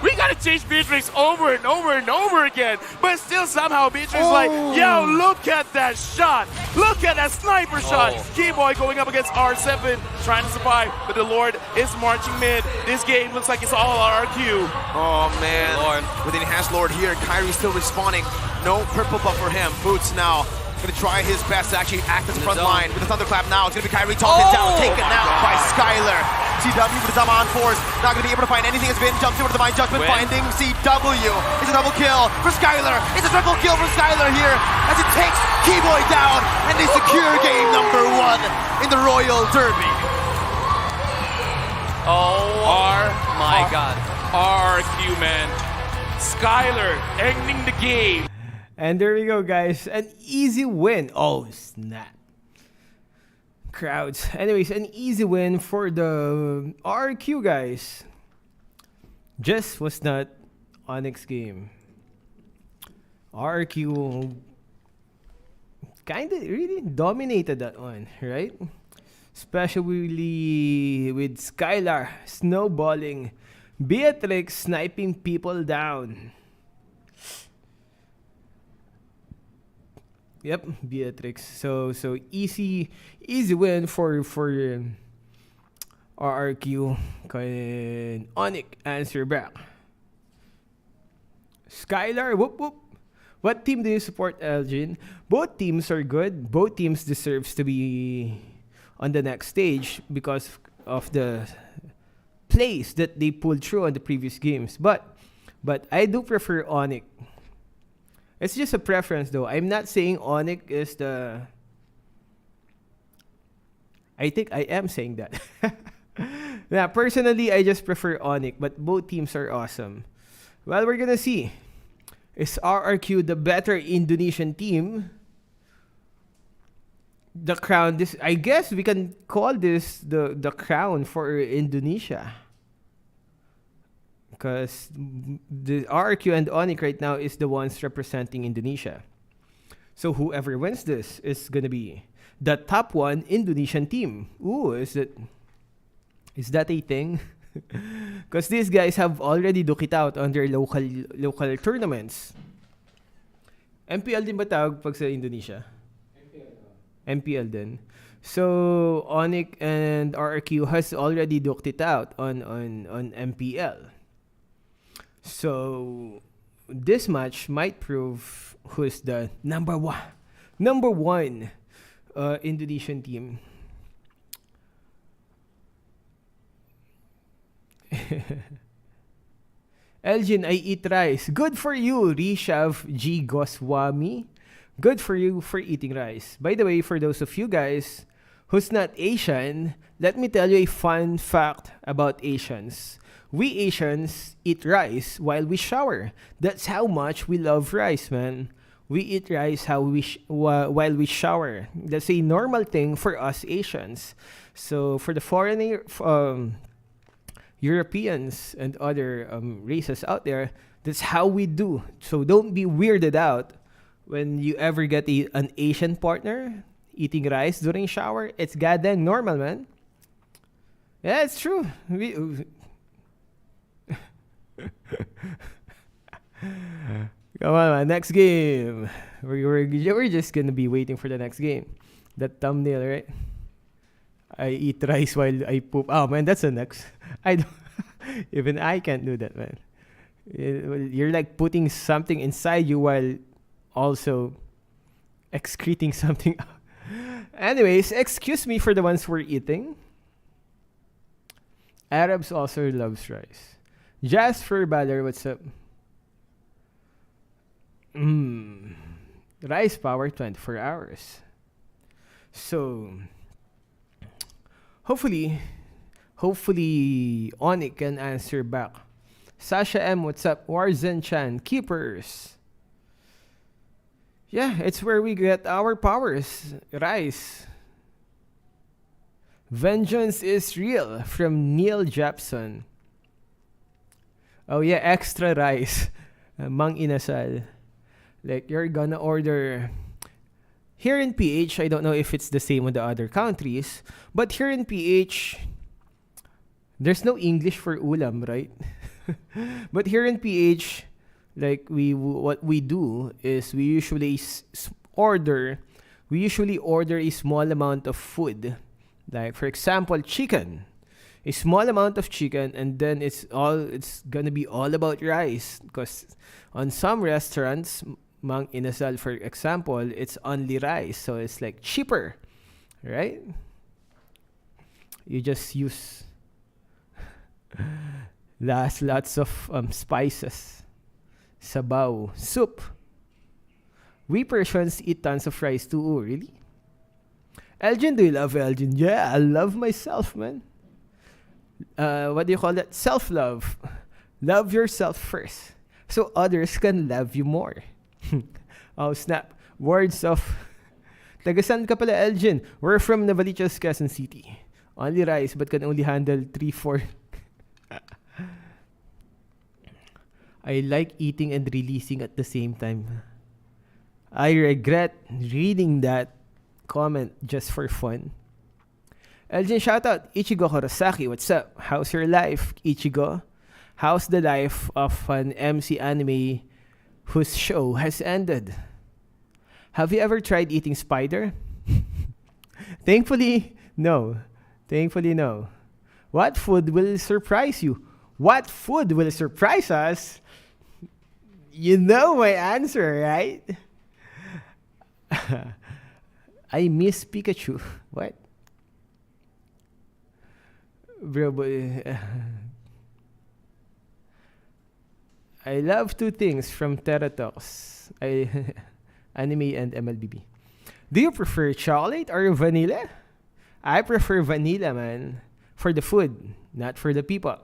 we gotta change Beatrix over and over and over again, but still somehow Beatrix is like, yo, look at that shot. Look at that sniper shot. Keyboy going up against R7, trying to survive, but the Lord is marching mid. This game looks like it's all RQ. Oh man, Lord. With the enhanced Lord here, Kyrie still respawning. No purple buff for him. Boots now gonna try his best to actually act as a front line. With the Thunderclap now, it's gonna be Kyrie talking down, taken out by Skylar. CW with the Zaman Force, not gonna be able to find anything as Vin jumps in with the Divine Judgment, finding CW. It's a double kill for Skylar. It's a triple kill for Skylar here as it takes Keyboy down, and they secure game number 1 in the Royal Derby. Oh my god. RQ, man. Skylar ending the game. And there we go, guys. An easy win. Oh, snap. Crowds. Anyways, an easy win for the RQ, guys. Just was not Onyx game. RQ kind of really dominated that one, right? Especially with Skylar snowballing, Beatrix sniping people down. Yep, Beatrix. So easy win for RRQ. Can Onic answer back? Skylar, whoop whoop. What team do you support, Elgin? Both teams are good. Both teams deserves to be on the next stage because of the plays that they pulled through on the previous games. But I do prefer Onic. It's just a preference though. I'm not saying Onic is the... I think I am saying that. Yeah, personally, I just prefer Onic, but both teams are awesome. Well, we're gonna see. Is RRQ the better Indonesian team? The crown, this, I guess we can call this the crown for Indonesia. Because the RRQ and Onic right now is the ones representing Indonesia. So whoever wins this is going to be the top 1 Indonesian team. Ooh, is that a thing? Because these guys have already duked it out on their local tournaments. MPL din ba tawag pag sa Indonesia? MPL din. So Onic and RRQ has already duked it out on MPL. So this match might prove who's the number one Indonesian team. Elgin, I eat rice. Good for you, Rishav G. Goswami. Good for you for eating rice. By the way, for those of you guys who's not Asian, let me tell you a fun fact about Asians. We Asians eat rice while we shower. That's how much we love rice, man. We eat rice while we shower. That's a normal thing for us Asians. So for the foreigner, Europeans and other races out there, that's how we do. So don't be weirded out when you ever get an Asian partner eating rice during shower. It's goddamn normal, man. Yeah, it's true. Come on, man. Next game. We're just gonna be waiting for the next game. That thumbnail, right? I eat rice while I poop. Oh man, that's the next. I don't. Even I can't do that, man. You're like putting something inside you while also excreting something. Anyways, excuse me for the ones who are eating. Arabs also loves rice. Jasper Baller, what's up? Rice power 24 hours. So hopefully Onic can answer back. Sasha M, what's up? Warzen Chan, keepers. Yeah, it's where we get our powers. Rice. Vengeance is real from Neil Japson. Oh yeah, extra rice. Mang inasal. Like you're gonna order. Here in PH, I don't know if it's the same in the other countries, but here in PH, there's no English for ulam, right? But here in PH, like what we do is we usually order a small amount of food. Like for example, chicken. A small amount of chicken, and then it's gonna be all about rice. Because on some restaurants, Mang Inasal, for example, it's only rice, so it's like cheaper, right? You just use lots of spices. Sabaw, soup. We Persians eat tons of rice too. Oh, really? Elgin, do you love Elgin? Yeah, I love myself, man. What do you call that? Self-love. Love yourself first, so others can love you more. Oh, snap. Words of... Tagasan ka pala, Elgin. We're from Navaliches, Quezon City. Only rice, but can only handle 3-4. I like eating and releasing at the same time. I regret reading that comment just for fun. Elgin, shoutout. Ichigo Horosaki, what's up? How's your life, Ichigo? How's the life of an MC anime whose show has ended? Have you ever tried eating spider? Thankfully, no. What food will surprise you? What food will surprise us? You know my answer, right? I miss Pikachu. What? Bro, I love two things from Teratox. Anime and MLBB. Do you prefer chocolate or vanilla? I prefer vanilla, man. For the food, not for the people.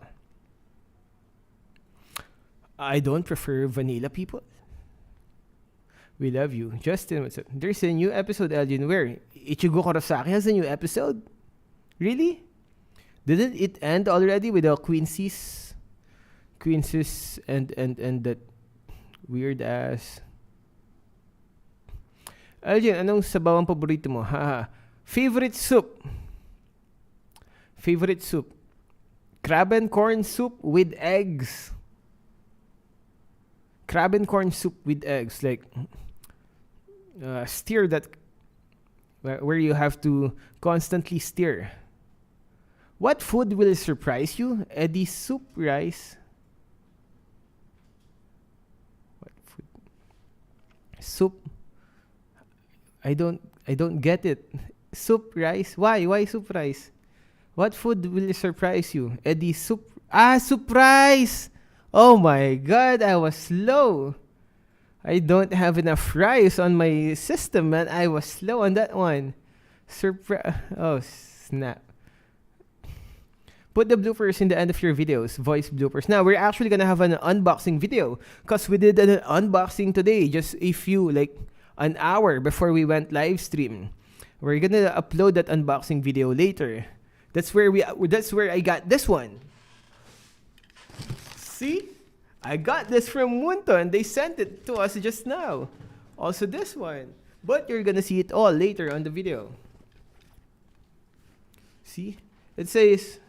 I don't prefer vanilla people. We love you. Justin, what's up? There's a new episode, Elgin, where Ichigo Kurosaki has a new episode? Really? Didn't it end already with the Quincy's and that weird ass? Elgin, anong sabaw ang paborito mo? Haha. Favorite soup. Crab and corn soup with eggs. Crab and corn soup with eggs. Like, stir that, where you have to constantly stir. What food will surprise you? Eddie soup rice. Soup. I don't get it. Soup rice. Why? Why soup rice? What food will surprise you? Eddie soup. Ah, soup rice. Oh my God, I was slow. I don't have enough rice on my system, man. I was slow on that one. Oh, snap. Put the bloopers in the end of your videos. Voice bloopers. Now, we're actually gonna have an unboxing video. Because we did an unboxing today. Just a few, like, an hour before we went live stream. We're gonna upload that unboxing video later. That's where I got this one. See? I got this from Munto and they sent it to us just now. Also this one. But you're gonna see it all later on the video. See? It says...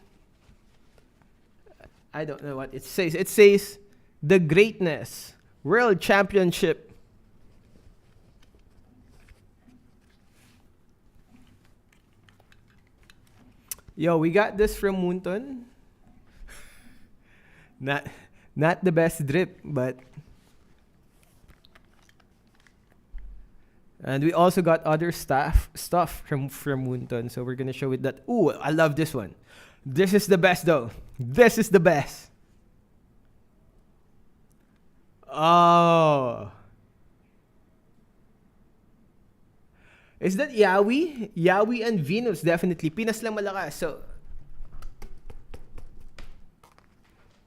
I don't know what it says. It says, The Greatness World Championship. Yo, we got this from Munton. Not the best drip, but... And we also got other stuff from Munton. So we're gonna show it that... Ooh, I love this one. This is the best though. This is the best. Oh. Is that Yawi? Yawi and Venus, definitely. Pinas lang malakas, so...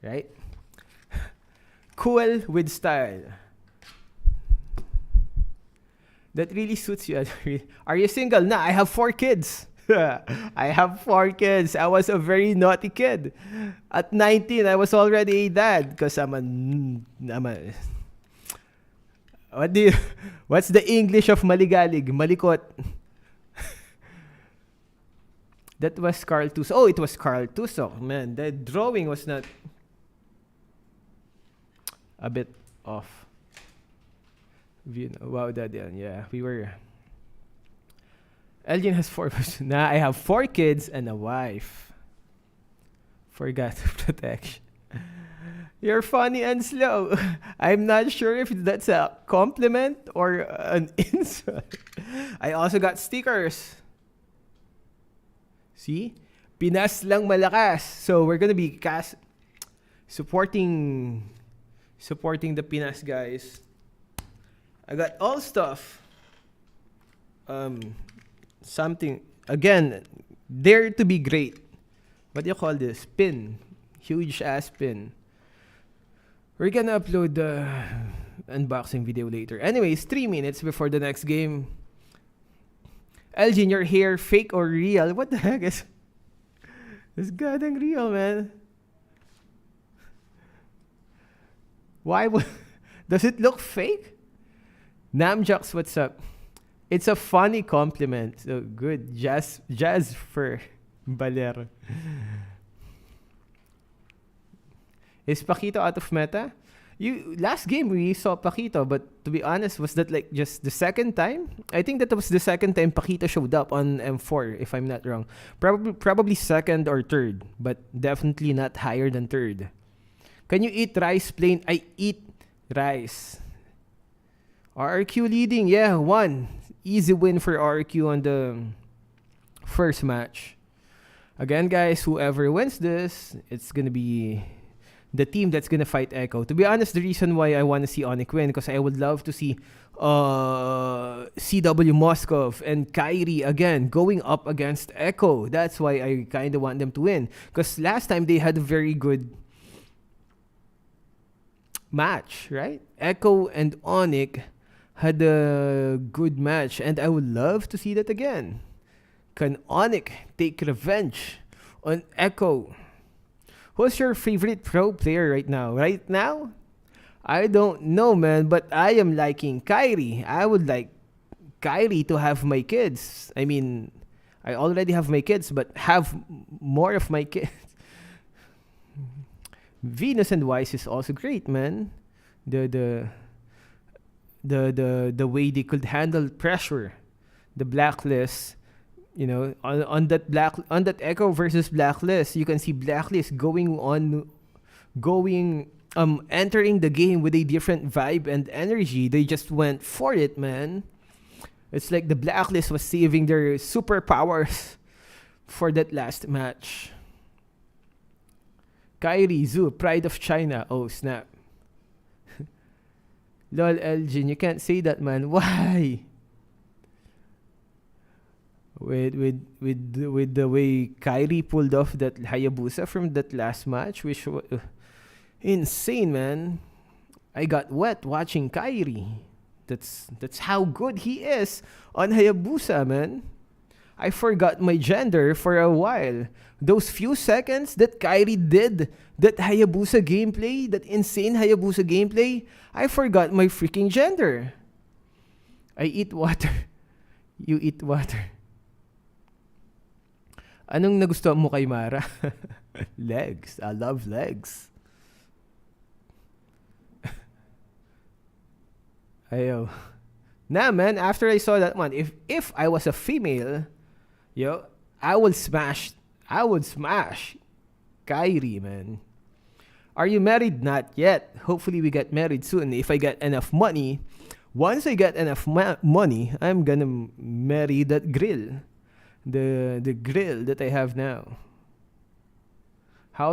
Right? Cool with style. That really suits you. Are you single? Nah, I have 4 kids. I have 4 kids. I was a very naughty kid. At 19, I was already a dad because I'm a what's the English of maligalig? Malikot. That was Carl Tusok. Oh, it was Carl Tusok. Man, the drawing was not a bit off. Wow, that yeah, we were. Elgin has 4. Nah, I have 4 kids and a wife. Forgot protection. You're funny and slow. I'm not sure if that's a compliment or an insult. I also got stickers. See? Pinas lang malakas. So we're gonna be supporting the Pinas guys. I got all stuff. Something again, dare to be great. What do you call this? Pin. Huge ass pin. We're gonna upload the unboxing video later. Anyways, 3 minutes before the next game. Elgin, your hair fake or real? What the heck is it's goddamn real, man. Why would does it look fake? Namjox, what's up? It's a funny compliment. So good. Jazz for Balero. Is Paquito out of meta? Last game we saw Paquito, but to be honest, was that like just the second time? I think that was the second time Paquito showed up on M4, if I'm not wrong. Probably second or third, but definitely not higher than third. Can you eat rice plain? I eat rice. RRQ leading, yeah, 1. Easy win for RRQ on the first match. Again, guys, whoever wins this, it's gonna be the team that's gonna fight Echo. To be honest, the reason why I want to see Onic win, because I would love to see CW Moskov and Kyrie again going up against Echo. That's why I kind of want them to win. Because last time they had a very good match, right? Echo and Onic had a good match, and I would love to see that again. Can Onic take revenge on Echo? Who's your favorite pro player right now? Right now? I don't know, man, but I am liking Kyrie. I would like Kyrie to have my kids. I mean, I already have my kids, but have more of my kids. Venus and Wise is also great, man. The way they could handle pressure, the blacklist, you know, on that Echo versus blacklist, you can see blacklist going entering the game with a different vibe and energy. They just went for it, man. It's like the Blacklist was saving their superpowers for that last match. Kairi Zhu, pride of China. Oh snap. Lol, Elgin, you can't say that, man. Why? With the way Kairi pulled off that Hayabusa from that last match, which was insane, man. I got wet watching Kairi. That's how good he is on Hayabusa, man. I forgot my gender for a while. Those few seconds that Kairi did that Hayabusa gameplay, that insane Hayabusa gameplay, I forgot my freaking gender. I eat water. You eat water. Anong nagustuhan mo kay Mara? Legs. I love legs. Ayo. Nah, man, after I saw that one, if I was a female, I would smash Kairi, man. Are you married? Not yet. Hopefully we get married soon. If I get enough money, once I get enough money, I'm gonna marry that grill. The grill that I have now. How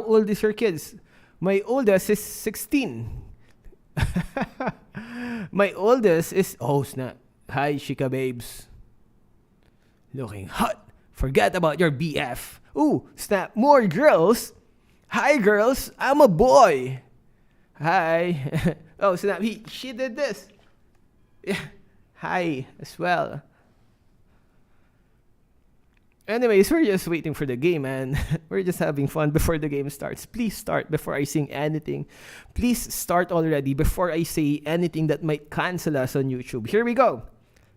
old is your kids? My oldest is 16. My oldest is... Oh, snap. Hi, Shika babes. Looking hot. Forget about your BF. Ooh, snap. More girls. Hi, girls. I'm a boy. Hi. Oh, snap. She did this. Yeah. Hi, as well. Anyways, we're just waiting for the game, man. We're just having fun before the game starts. Please start before I sing anything. Please start already before I say anything that might cancel us on YouTube. Here we go.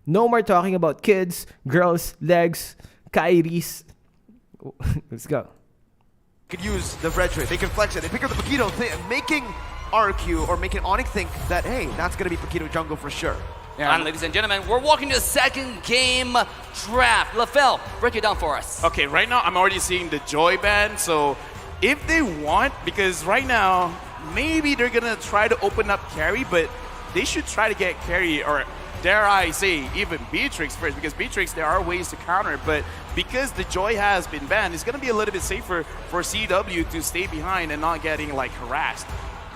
No more talking about kids, girls, legs, Kairis. Let's go. Could use the rhetoric. They can flex it. They pick up the Paquito, making RRQ or making Onic think that, hey, that's going to be Paquito jungle for sure. Yeah. And ladies and gentlemen, we're walking to the second game draft. LaFell, break it down for us. Okay, right now I'm already seeing the Joy ban, so if they want, because right now, maybe they're gonna try to open up Carry, but they should try to get Carry, or dare I say, even Beatrix first, because Beatrix, there are ways to counter, but because the Joy has been banned, it's gonna be a little bit safer for CW to stay behind and not getting like harassed.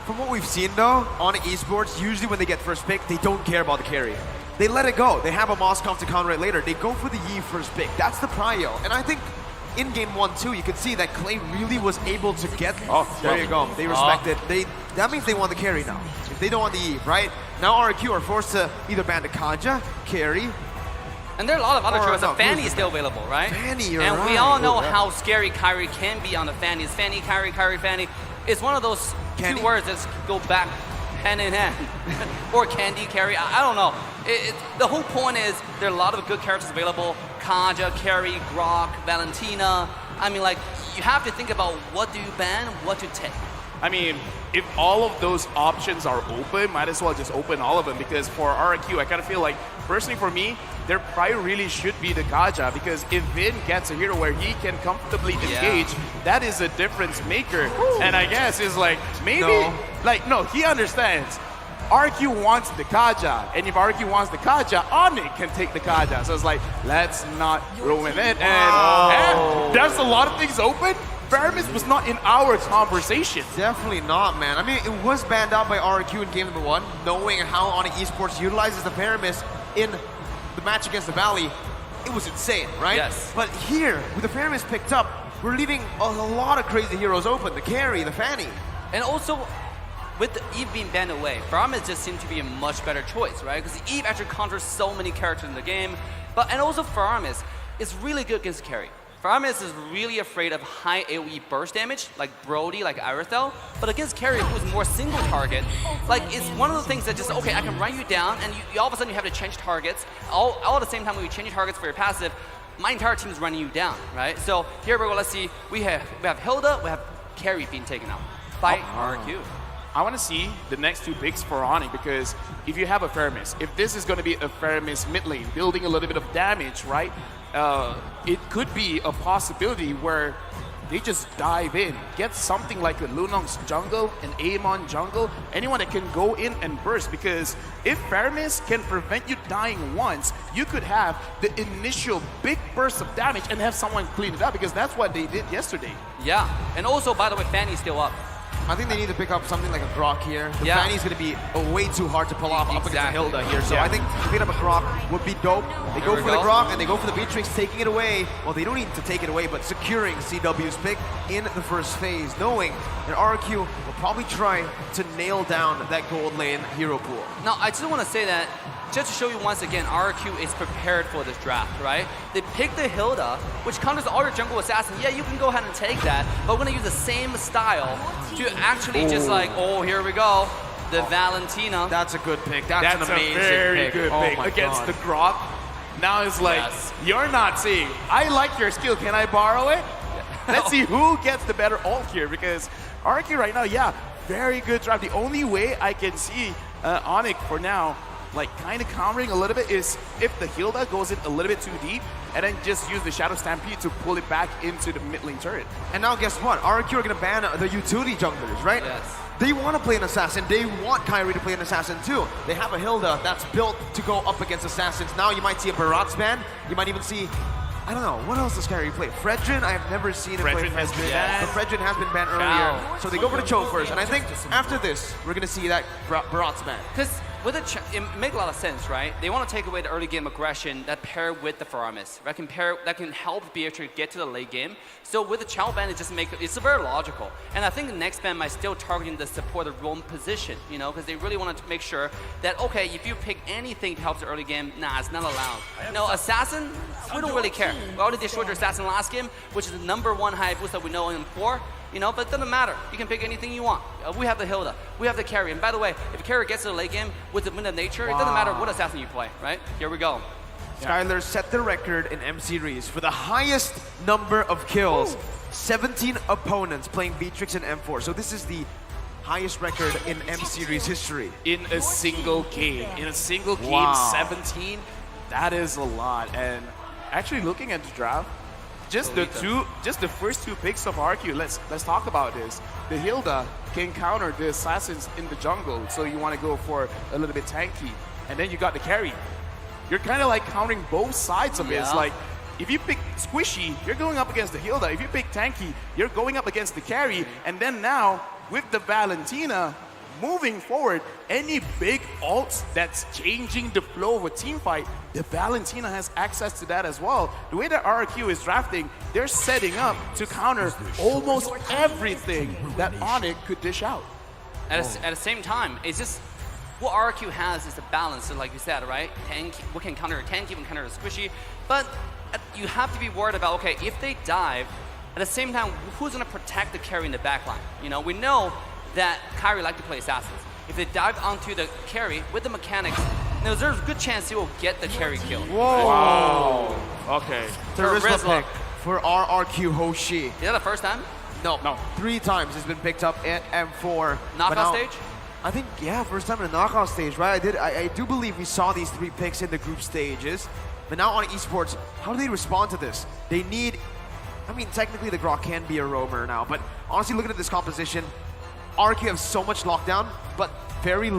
From what we've seen though, Onic Esports, usually when they get first pick, they don't care about the carry. They let it go. They have a Moscow to counter it later. They go for the Yi first pick. That's the prio. And I think in game 1-2, you can see that Clay really was able to get... Oh, there you go. They respect it. That means they want the carry now. If they don't want the Yi, right? Now RRQ are forced to either ban the Kaja, carry... And there are a lot of other choices. Fanny is still available, right? Fanny, you're and right. we all know how scary Kairi can be on the Fanny. It's Fanny, Kairi, Kairi, Fanny. It's one of those two words that go back hand in hand. Or Candy, Carry, I don't know. The whole point is there are a lot of good characters available. Kaja, Carry, Grok, Valentina. I mean, like, you have to think about what do you ban, what to take. I mean, if all of those options are open, might as well just open all of them, because for RRQ, I kind of feel like, personally for me, their prior really should be the Kaja, because if Vin gets a hero where he can comfortably engage, that is a difference maker. Ooh. And I guess it's like, maybe, no, he understands. RQ wants the Kaja, and if RQ wants the Kaja, Onic can take the Kaja. So it's like, let's not ruin it. And there's a lot of things open. Faramis was not in our conversation. Definitely not, man. I mean, it was banned out by RRQ in game number 1, knowing how Onic Esports utilizes the Faramis in the match against the Valley. It was insane, right? Yes. But here, with the Faramis picked up, we're leaving a lot of crazy heroes open. The Carry, the Fanny. And also, with the Eve being banned away, Faramis just seemed to be a much better choice, right? Because Eve actually counters so many characters in the game. And also Faramis is really good against Carry. Faramis is really afraid of high AoE burst damage, like Brody, like Irithel. But against Carry, who's more single target, like, it's one of the things that just, okay, I can run you down, and you all of a sudden you have to change targets. All at the same time when you change targets for your passive, my entire team is running you down, right? So here we go, let's see. We have Hilda, we have Carry being taken out by RRQ. I want to see the next two picks for Onic, because if you have a Faramis, if this is going to be a Faramis mid lane, building a little bit of damage, right? It could be a possibility where they just dive in. Get something like a Lunong's jungle, an Amon jungle, anyone that can go in and burst, because if Faramis can prevent you dying once, you could have the initial big burst of damage and have someone clean it up, because that's what they did yesterday. Yeah, and also, by the way, Fanny's still up. I think they need to pick up something like a Grok here. The Yeah. Fanny's going to be way too hard to pull off up against Exactly. Hilda here. So Yeah. I think picking up a Grok would be dope. They Here go we for the go. Grok and they go for the Beatrix, taking it away. Well, they don't need to take it away, but securing CW's pick in the first phase, knowing that RRQ will probably try to nail down that gold lane hero pool. Now, I just want to say that, just to show you once again, RRQ is prepared for this draft, right? They picked the Hilda, which counters all your jungle assassin. Yeah, you can go ahead and take that, but we're going to use the same style to actually just like, oh, here we go, the Valentina. That's a good pick. That's an That's amazing a very pick. good Oh pick my against God. the Grok. Now it's like, Yes. you're not seeing, I like your skill, can I borrow it? Let's see who gets the better ult here, because RRQ right now, yeah, very good draft. The only way I can see Onic for now, like kind of countering a little bit, is if the Hilda goes in a little bit too deep and then just use the Shadow Stampede to pull it back into the mid lane turret. And now guess what? RRQ are going to ban the utility junglers, right? Yes. They want to play an assassin. They want Kyrie to play an assassin too. They have a Hilda that's built to go up against assassins. Now you might see a Barat's ban. You might even see, I don't know, what else does Kyrie play? Fredrin? I have never seen him play Fredrin has Fredrin. been banned. But Fredrin has been banned Chow. earlier. So they go for the Cho first. And I think after this, we're going to see that Barat's ban. Because with it makes a lot of sense, right? They want to take away the early game aggression that pair with the Faramis, that can help Beatrix get to the late game. So with the Chow ban, it's very logical. And I think the next ban might still targeting the support the roam position, you know, because they really want to make sure that, okay, if you pick anything to help the early game, nah, it's not allowed. No, assassin, we don't really care. We already destroyed your assassin last game, which is the #1 high boost that we know in 4. You know, but it doesn't matter. You can pick anything you want. We have the Hilda. We have the carry. And by the way, if a carry gets to the late game with the Wind of Nature, it doesn't matter what assassin you play, right? Here we go. Skylar set the record in M Series for the highest number of kills. 17 opponents playing Beatrix and M4. So this is the highest record in M Series history. In a single game. In a single game, Wow. 17, that is a lot. And actually looking at the draft, just the first two picks of RQ, let's talk about this. The Hilda can counter the assassins in the jungle, so you want to go for a little bit tanky. And then you got the carry. You're kind of like countering both sides of it. It's Yeah. like, if you pick Squishy, you're going up against the Hilda. If you pick Tanky, you're going up against the carry. And then now, with the Valentina, moving forward, any big ults that's changing the flow of a team fight, the Valentina has access to that as well. The way that RRQ is drafting, they're setting up to counter almost everything that Onic could dish out. At the same time, it's just what RRQ has is the balance, so like you said, right? We can counter a tanky, we can counter a squishy, but you have to be worried about, okay, if they dive, at the same time, who's going to protect the carry in the backline? You know, we know that Kyrie like to play assassins. If they dive onto the carry with the mechanics, there's a good chance he will get the carry kill. Wow. Okay. Charisma Charisma. pick for RRQ Hoshi. Is that the first time? No, No. 3 times it's been picked up at M4. Knockout But now- stage? I think, yeah, first time in the knockout stage, right? I do believe we saw these 3 picks in the group stages. But now on esports, how do they respond to this? They need, I mean, technically the Grok can be a roamer now, but honestly, looking at this composition, RRQ have so much lockdown, but very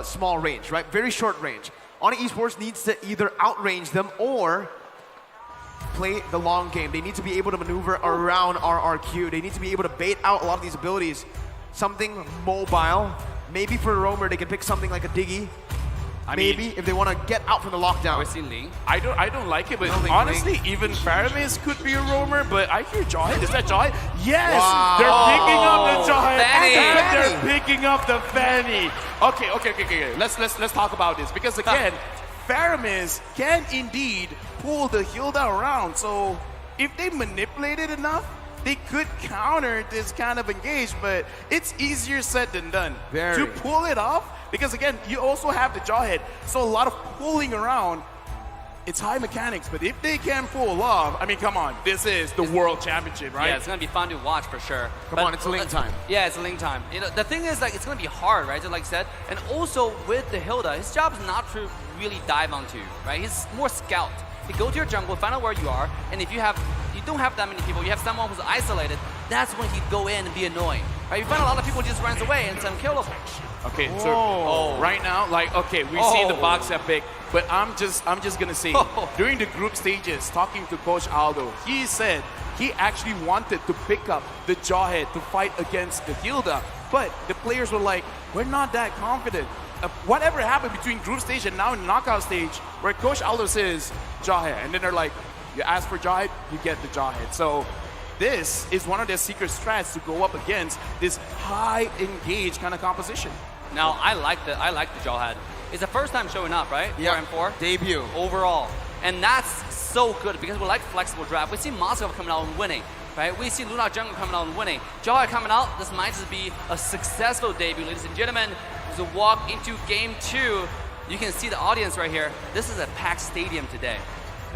small range, right? Very short range. Onic Esports needs to either outrange them or play the long game. They need to be able to maneuver around RRQ. They need to be able to bait out a lot of these abilities. Something mobile. Maybe for a roamer, they can pick something like a Diggy. Maybe if they want to get out from the lockdown. We're seeing Lee. I don't like it, but I don't think honestly, even Faramis could be a roamer, but I hear Jawhead. Is that Jawhead? Yes! Wow. They're picking up the Jawhead Fanny. and they're picking up the Fanny. Okay. Let's talk about this, because again, Faramis can indeed pull the Hilda around. So if they manipulate it enough, they could counter this kind of engage, but it's easier said than done. Very. To pull it off, because again, you also have the Jawhead, so a lot of pulling around. It's high mechanics, but if they can pull off, I mean, come on, this is the World Championship, right? Yeah, it's gonna be fun to watch for sure. Come on, it's lane time. Yeah, it's lane time. You know, the thing is, like, it's gonna be hard, right? Just like I said, and also with the Hilda, his job is not to really dive onto, right? He's more scout. He go to your jungle, find out where you are, and if you have, you don't have that many people, you have someone who's isolated, that's when he'd go in and be annoying. Right? You find a lot of people just runs away and it's unkillable. Okay, so right now, like, okay, we've seen the box epic, but I'm just gonna say, during the group stages, talking to Coach Aldo, he said he actually wanted to pick up the Jawhead to fight against the Hilda, but the players were like, we're not that confident. Whatever happened between group stage and now in knockout stage, where Coach Aldo says Jawhead, and then they're like, you ask for Jawhead, you get the Jawhead. So this is one of their secret strats to go up against this high engaged kind of composition. Now, I like the Jawhead. It's the first time showing up, right? Yeah, 4-4. debut. Overall. And that's so good because we like flexible draft. We see Moskov coming out and winning, right? We see Luna Jungle coming out and winning. Jawhead coming out, this might just be a successful debut, ladies and gentlemen. As we walk into game 2, you can see the audience right here. This is a packed stadium today.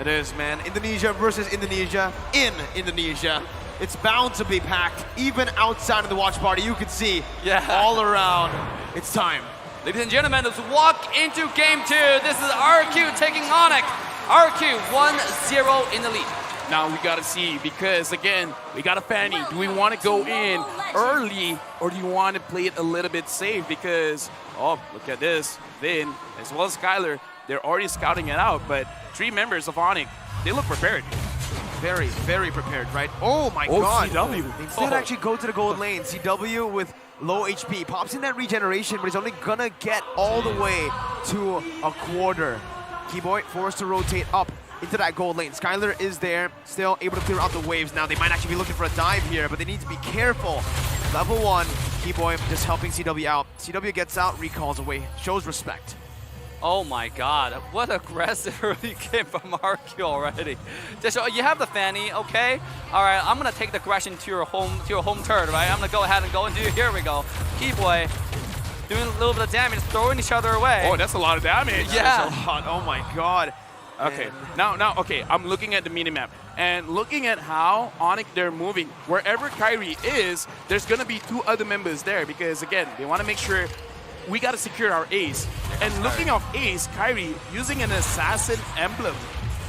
It is, man. Indonesia versus Indonesia in Indonesia. It's bound to be packed. Even outside of the watch party, you can see all around. It's time. Ladies and gentlemen, let's walk into game 2. This is RRQ taking Onic. RRQ 1-0 in the lead. Now we gotta see, because again, we got a Fanny. Do we want to go in early, or do you want to play it a little bit safe? Because, oh, look at this. Vin, as well as Skylar, they're already scouting it out, but 3 members of Onic, they look prepared. Very, very prepared, right? Oh my god. CW. They did actually go to the gold lane. CW with low HP. Pops in that regeneration, but he's only gonna get all the way to a quarter. Keyboy forced to rotate up into that gold lane. Skylar is there, still able to clear out the waves. Now they might actually be looking for a dive here, but they need to be careful. Level 1, Keyboy just helping CW out. CW gets out, recalls away, shows respect. Oh my god, what aggressive early game from RRQ already. Just, you have the Fanny, okay? Alright, I'm gonna take the aggression to your home turn, right? I'm gonna go ahead and go and do, here we go. Keyboy doing a little bit of damage, throwing each other away. Oh, that's a lot of damage. Yeah. That's a lot. Oh my god. Okay, now, okay, I'm looking at the minimap and looking at how Onic they're moving. Wherever Kyrie is, there's gonna be 2 other members there because again, they wanna make sure we gotta secure our ace. And looking off ace, Kyrie using an assassin emblem,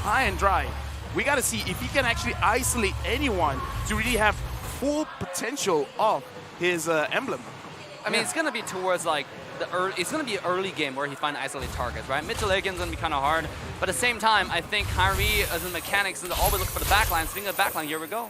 high and dry. We gotta see if he can actually isolate anyone to really have full potential of his emblem. I mean, it's gonna be towards like it's gonna be an early game where he finds isolated targets, right? Mid to late game's gonna be kind of hard, but at the same time, I think Kyrie as in mechanics is always looking for the backline. Speaking of backline, here we go.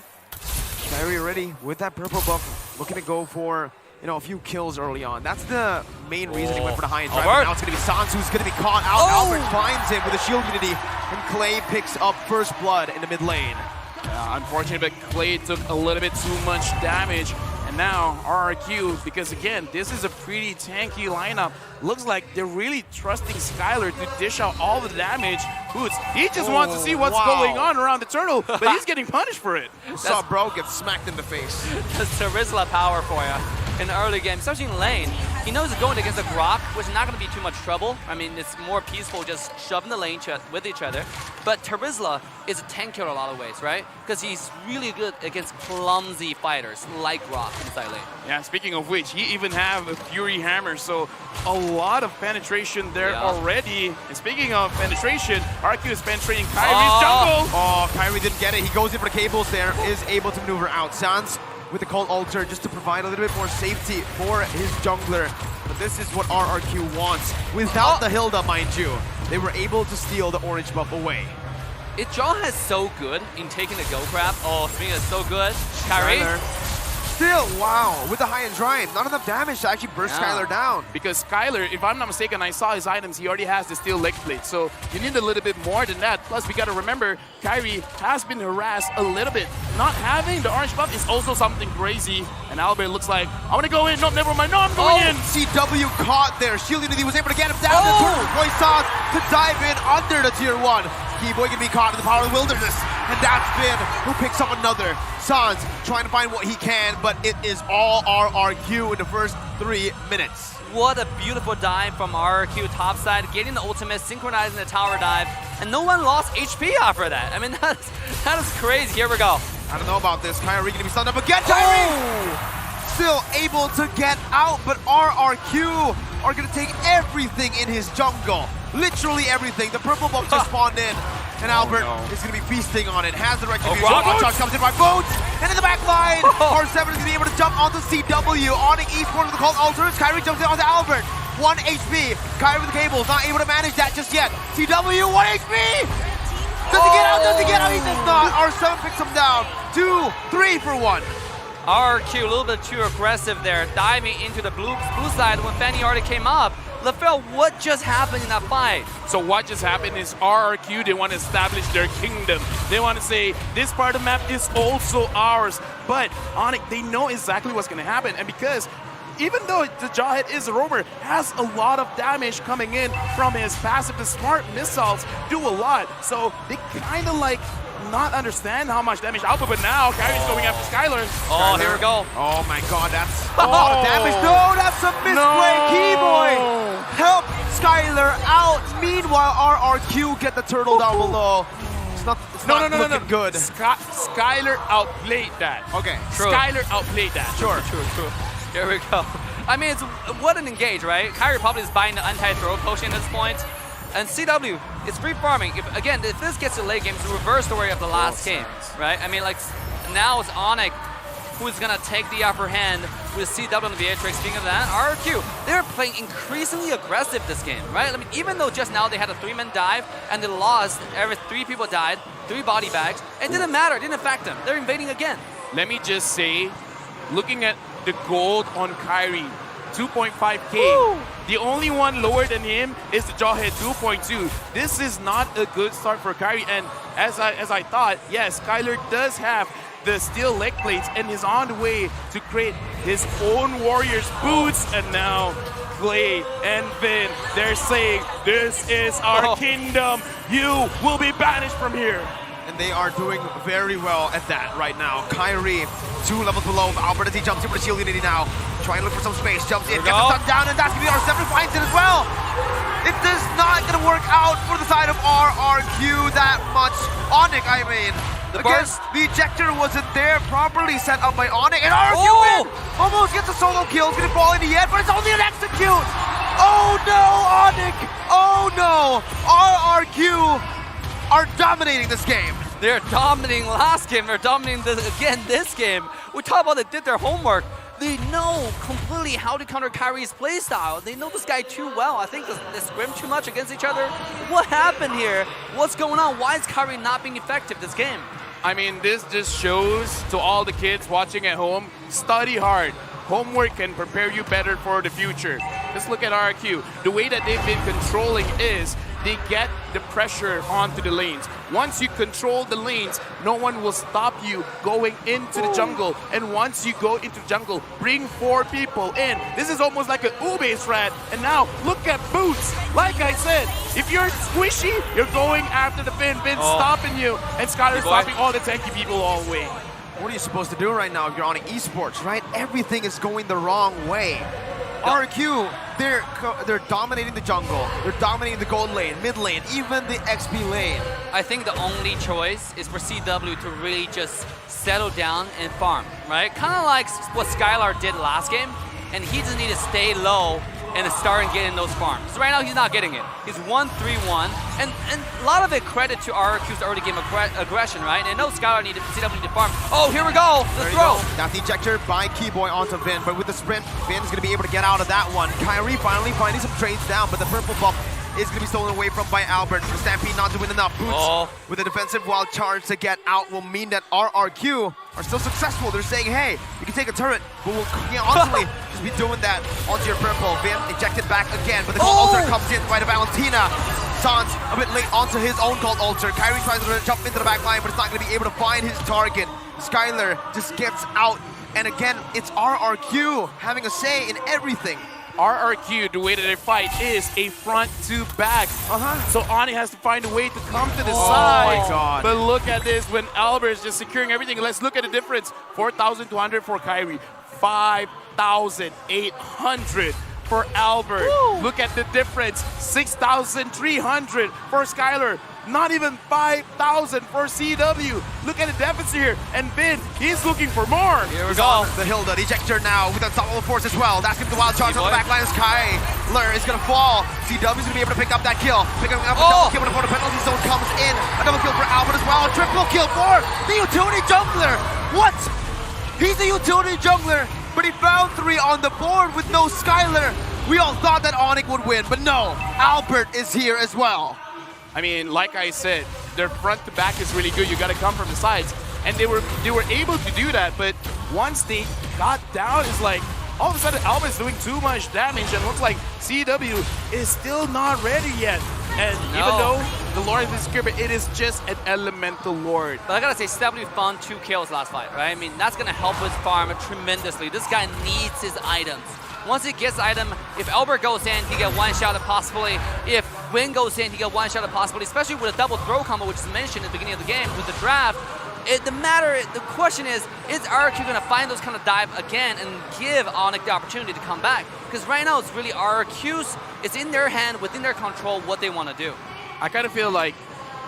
Kyrie ready with that purple buff, looking to go for a few kills early on. That's the main reason he went for the high and drive. Now it's gonna be Sans who's gonna be caught out. Albert finds him with a shield unity, and Clay picks up first blood in the mid lane. Unfortunate, but Clay took a little bit too much damage. And now RRQ, because again, this is a pretty tanky lineup. Looks like they're really trusting Skylar to dish out all the damage. He just wants to see what's going on around the turtle, but he's getting punished for it. Saw bro get smacked in the face. That's Terizla power for you in the early game, especially in lane. He knows he's going against a Grok, which is not going to be too much trouble. I mean, it's more peaceful just shoving the lane with each other. But Terizla is a tank killer in a lot of ways, right? Because he's really good against clumsy fighters like Grok inside lane. Yeah, speaking of which, he even have a Fury Hammer, so a lot of penetration there already. And speaking of penetration, RQ is penetrating Kyrie's jungle. Oh, Kyrie didn't get it. He goes in for the cables there, is able to maneuver out. Sans with the Cold Altar just to provide a little bit more safety for his jungler. But this is what RRQ wants. Without the Hilda, mind you, they were able to steal the orange buff away. Jawhead is so good in taking the go grab. Oh, Swing is so good. Kyrie. Still, wow, with the high and dry, not enough damage to actually burst Skylar down. Because Skylar, if I'm not mistaken, I saw his items, he already has the steel leg plate, so you need a little bit more than that. Plus, we gotta remember, Kyrie has been harassed a little bit. Not having the orange buff is also something crazy, and Albert looks like, I wanna go in, no, never mind, no, I'm going in! CW caught there, Shield Unity was able to get him down, and Croissant to dive in under the tier 1. Keyboy can be caught in the power of the wilderness, and that's Vin who picks up another. Sans trying to find what he can, but it is all RRQ in the first 3 minutes. What a beautiful dive from RRQ topside, getting the ultimate, synchronizing the tower dive, and no one lost HP after that. I mean, that is crazy. Here we go. I don't know about this. Kyrie gonna be stunned up again. Kyrie still able to get out, but RRQ are gonna take everything in his jungle. Literally everything. The purple buff just spawned in. and Albert no. is going to be feasting on it. Has the retribution. Rock One-shot comes in by Boots, and in the back line, R7 is going to be able to jump onto CW. Onic Esports with the called alters. Kyrie jumps in onto Albert. 1 HP. Kyrie with the cables, not able to manage that just yet. CW, 1 HP! Does he get out? Does he get out? He does not. R7 picks him down. 2, 3 for 1. RRQ a little bit too aggressive there, diving into the blue side when Fanny already came up. LaFell, what just happened in that fight? So what just happened is RRQ, they want to establish their kingdom. They want to say, this part of the map is also ours. But Onic, they know exactly what's going to happen. And because even though the Jawhead is a roamer, has a lot of damage coming in from his passive, the smart missiles do a lot. So they kind of like not understand how much damage output, but now Kyrie's going after Skylar. Oh, here we go. Oh my god, that's a lot of damage. No, that's a misplay. Keyboy help Skylar out. Meanwhile, RRQ get the turtle down below. It's not looking good. Skylar outplayed that. Okay, True. Skylar outplayed that. sure. True. Here we go. I mean, it's what an engage, right? Kyrie probably is buying the anti-throw potion at this point. And CW, it's free farming. If this gets to late game, it's the reverse story of the last game, right? I mean, like, now it's Onic who's gonna take the upper hand with CW on the Beatrix. Speaking of that, RRQ, they're playing increasingly aggressive this game, right? I mean, even though just now they had a 3-man dive and they lost, every 3 people died, 3 body bags, it didn't matter, it didn't affect them. They're invading again. Let me just say, looking at the gold on Kyrie, 2.5K. The only one lower than him is the Jawhead 2.2. This is not a good start for Kyrie. And as I thought, yes, Skylar does have the steel leg plates and is on the way to create his own Warriors boots. And now Clay and Vin, they're saying, this is our kingdom. You will be banished from here. And they are doing very well at that right now. Kyrie, 2 levels below Albert as he jumps in for the shield unity now. Trying to look for some space, jumps in, gets the stun down, and that's gonna be R7 finds it as well. It is not gonna work out for the side of RRQ that much. Onic, I mean. The ejector wasn't there, properly set up by Onic, and RRQ win! Almost gets a solo kill, it's gonna fall in the end, but it's only an execute! Oh no, Onic! Oh no! RRQ are dominating this game. They're dominating last game, they're dominating this game. We talk about they did their homework. They know completely how to counter Kyrie's playstyle. They know this guy too well. I think they scrim too much against each other. What happened here? What's going on? Why is Kyrie not being effective this game? I mean, this just shows to all the kids watching at home, study hard. Homework can prepare you better for the future. Just look at RRQ. The way that they've been controlling is they get the pressure onto the lanes. Once you control the lanes, no one will stop you going into the jungle. And once you go into the jungle, bring 4 people in. This is almost like an Ube strat. And now, look at Boots. Like I said, if you're squishy, you're going after the Finn. Finn's stopping you. And Skylar's stopping all the tanky people all the way. What are you supposed to do right now if you're on esports, right? Everything is going the wrong way. RRQ, they're dominating the jungle. They're dominating the gold lane, mid lane, even the XP lane. I think the only choice is for CW to really just settle down and farm, right? Kind of like what Skylar did last game, and he just need to stay low and start and get in those farms. So right now he's not getting it. He's 1-3-1, and a lot of it credit to RRQ's early game aggression, right? And I know Skylar needed CW to farm. Oh, here we go, the throw. That's the ejector by Keyboy onto Vin, but with the sprint, Vin's gonna be able to get out of that one. Kyrie finally finding some trades down, but the purple bump is going to be stolen away from by Albert. The Stampede not doing enough. Boots with a defensive wild charge to get out will mean that RRQ are still successful. They're saying, hey, you can take a turret, but we'll constantly just be doing that onto your purple. Vin ejected back again, but the gold altar comes in by the Valentina. Sans a bit late onto his own gold altar. Kyrie tries to jump into the back line, but it's not going to be able to find his target. Skylar just gets out, and again, it's RRQ having a say in everything. RRQ, the way that they fight is a front to back. So Onic has to find a way to come to the side. My God. But look at this when Albert is just securing everything. Let's look at the difference. 4,200 for Kyrie. 5,800 for Albert. Look at the difference. 6,300 for Skylar. Not even 5,000 for CW. Look at the deficit here. And Vin, he's looking for more. Here we go. The Hilda, the ejector now with unstoppable force as well. That's going to the wild charge on the back line. Skyler is going to fall. CW's going to be able to pick up that kill. Picking up a double kill before the penalty zone comes in. A double kill for Albert as well. A triple kill for the utility jungler. What? He's a utility jungler, but he found 3 on the board with no Skyler. We all thought that Onic would win, but no. Albert is here as well. I mean, like I said, their front to back is really good. You got to come from the sides, and they were able to do that. But once they got down, it's like all of a sudden Albert's doing too much damage, and looks like CW is still not ready yet. And even though the Lord is good, it is just an elemental Lord. But I gotta say, CW found 2 kills last fight, right? I mean, that's gonna help his farm tremendously. This guy needs his items. Once he gets the item, if Albert goes in, he get one shot at possibly. If Win goes in, he get one shot at possibly, especially with a double throw combo, which is mentioned at the beginning of the game with the draft. The question is RRQ going to find those kind of dive again and give Onic the opportunity to come back? Because right now it's really RRQ's, it's in their hand, within their control, what they want to do. I kind of feel like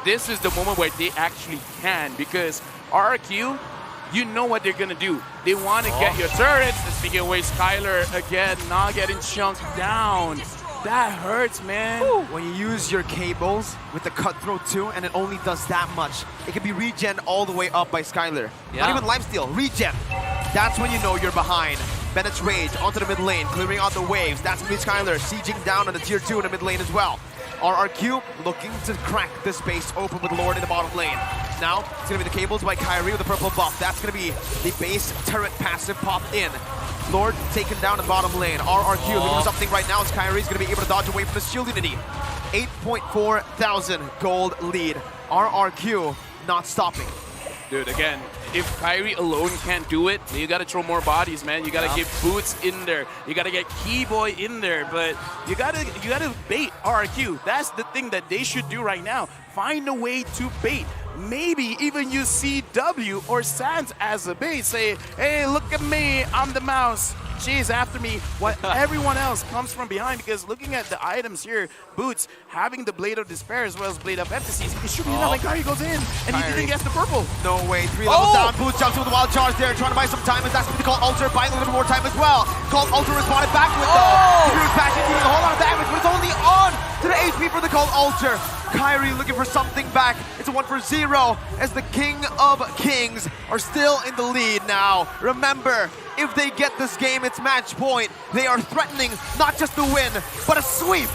this is the moment where they actually can, because RRQ, you know what they're going to do. They want to get your turrets. And speaking of which, Skyler again not getting chunked down. That hurts, man. Woo. When you use your cables with the cutthroat too, and it only does that much, it can be regen all the way up by Skyler. Not even lifesteal, regen. That's when you know you're behind. Bennett's Rage onto the mid lane, clearing out the waves. That's going to be Skyler sieging down on the tier 2 in the mid lane as well. RRQ looking to crack the space open with Lord in the bottom lane. Now, it's going to be the cables by Kyrie with the purple buff. That's going to be the base turret passive pop in. Lord taken down in the bottom lane. RRQ looking for something right now as Kyrie's going to be able to dodge away from the shield unity. 8.4 thousand gold lead. RRQ not stopping. Dude, again, if Kyrie alone can't do it, you got to throw more bodies, man. You got to get Boots in there. You got to get Keyboy in there, but you got to bait RRQ. That's the thing that they should do right now. Find a way to bait. Maybe even use CW or Sans as a bait. Say, hey, look at me, I'm the mouse. Chase after me, while everyone else comes from behind. Because looking at the items here, Boots having the Blade of Despair as well as Blade of Emphasis, it should be enough. And Kyrie goes in, and he didn't get the purple. No way, 3 levels down. Boots jumps with the wild charge there, trying to buy some time, and that's going to call Ultra, buying a little more time as well. Called Ultra responded back with the Root Passion, doing a whole lot of damage, but it's only on to the HP for the Called Ultra. Kyrie looking for something back. It's a 1-for-0 as the King of Kings are still in the lead now. Remember, if they get this game, it's match point. They are threatening not just the win, but a sweep.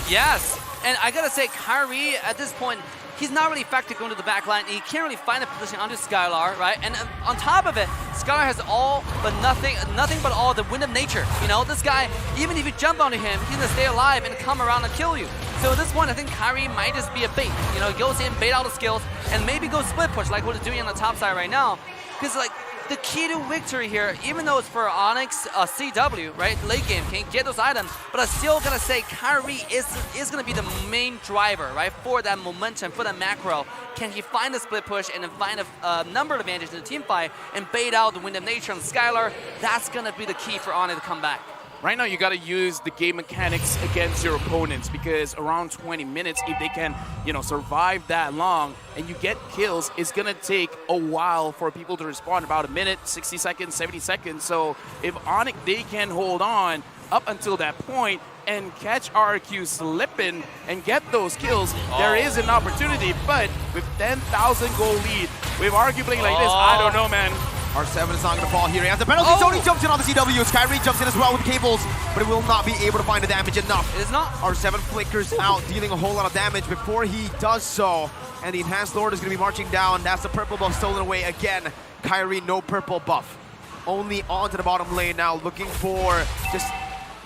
Yes, and I gotta say, Kyrie at this point, he's not really effective going to the back line. He can't really find a position onto Skylar, right? And on top of it, Skylar has all but nothing but all the wind of nature. You know, this guy, even if you jump onto him, he's gonna stay alive and come around and kill you. So at this point, I think Kyrie might just be a bait. You know, he goes in, bait out the skills, and maybe go split push like what he's doing on the top side right now. Because like, the key to victory here, even though it's for Onyx CW, right? Late game can't get those items, but I'm still gonna say Kyrie is gonna be the main driver, right? For that momentum, for that macro. Can he find a split push and then find a number advantage in the team fight and bait out the Wind of Nature on Skylar? That's gonna be the key for Onyx to come back. Right now, you got to use the game mechanics against your opponents, because around 20 minutes, if they can, you know, survive that long and you get kills, it's going to take a while for people to respond, about a minute, 60 seconds, 70 seconds. So if Onic, they can hold on up until that point and catch RRQ slipping and get those kills, there is an opportunity. But with 10,000 goal lead, with RRQ playing like this, I don't know, man. R7 is not going to fall here. He has the penalty zone. He jumps in on the CW. Kyrie jumps in as well with cables, but it will not be able to find the damage enough. It is not. R7 flickers out, dealing a whole lot of damage before he does so. And the Enhanced Lord is going to be marching down. That's the purple buff stolen away again. Kyrie, no purple buff. Only onto the bottom lane now, looking for just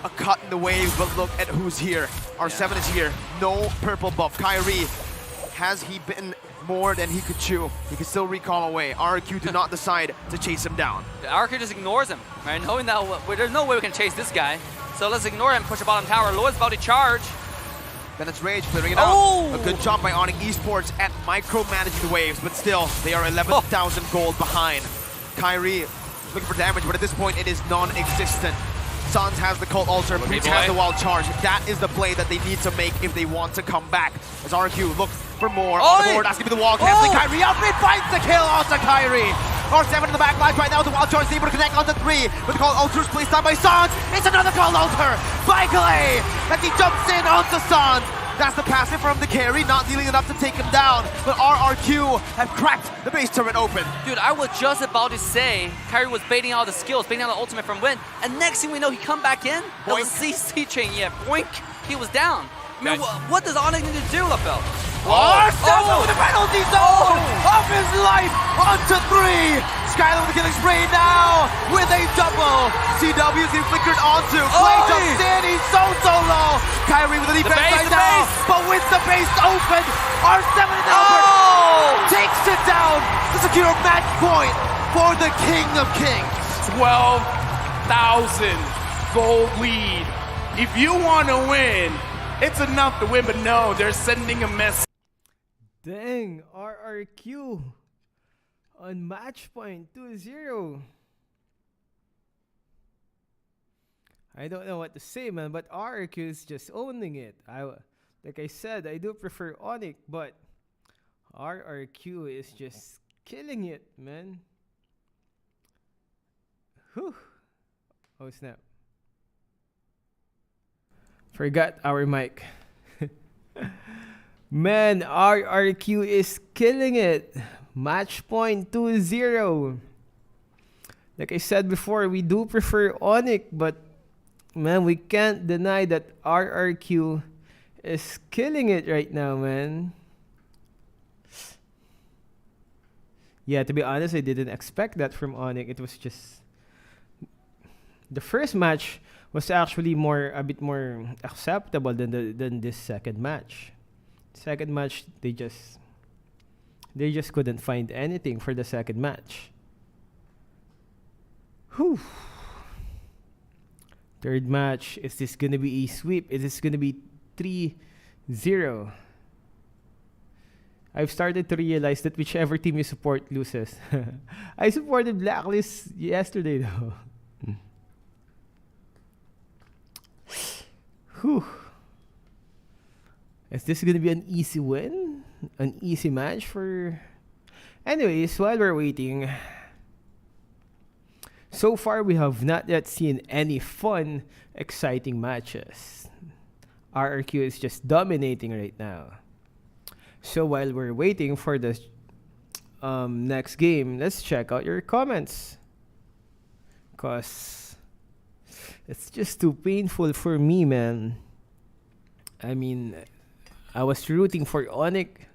a cut in the waves, but look at who's here. R7 is here. No purple buff. Kyrie, has he been more than he could chew? He can still recall away. RRQ did not decide to chase him down. RRQ just ignores him, right? Knowing that there's no way we can chase this guy. So let's ignore him, push the bottom tower. Lord's about to charge. Bennett's Rage clearing it out. A good job by Onic Esports at micromanaging the waves, but still, they are 11,000 gold behind. Kyrie looking for damage, but at this point, it is non-existent. Sans has the Cult Ultra, Breach has the Wild Charge. That is the play that they need to make if they want to come back. As RRQ, look, for more. Oh, On the board, asking for the wall, canceling oh. Kyrie out, mid finds the kill onto Kyrie. R7 in the back line right now, the wild choice able to connect onto 3. With the call Ultra's placed down by Sans. It's another call Ultra by Clay as he jumps in onto Sans. That's the passive from the carry, not dealing enough to take him down. But RRQ have cracked the base turret open. Dude, I was just about to say Kyrie was baiting out the skills, baiting out the ultimate from Win, and next thing we know, he come back in. That was CC chain, yeah, boink. He was down. I mean, what does Onic need to do, LaFell? R7 with the penalty zone of his life onto 3. Skyler with the killing spree now with a double. CW's been flickered onto. Clay jumps in, he's so low. Kyrie with the defense right now, but with the base open, R7 and Albert takes it down to secure match point for the King of Kings. 12,000 gold lead. If you want to win, it's enough to win, but no, they're sending a message. Dang, RRQ on match point 2-0. I don't know what to say, man, but RRQ is just owning it. Like I said, I do prefer Onic, but RRQ is just killing it, man. Whew. Oh, snap. Forgot our mic. Man, RRQ is killing it. Match point 2-0. Like I said before, we do prefer Onic, but man, we can't deny that RRQ is killing it right now, man. Yeah, to be honest, I didn't expect that from Onic. It was just the first match was actually a bit more acceptable than this second match. Second match, they just couldn't find anything for the second match. Whew. Third match, is this gonna be a sweep? Is this gonna be 3-0? I've started to realize that whichever team you support loses. I supported Blacklist yesterday though. Whew. Is this gonna be an easy win? An easy match for... Anyways, while we're waiting, so far we have not yet seen any fun, exciting matches. RRQ is just dominating right now. So while we're waiting for the next game, let's check out your comments. Cause it's just too painful for me, man. I mean, I was rooting for Onic.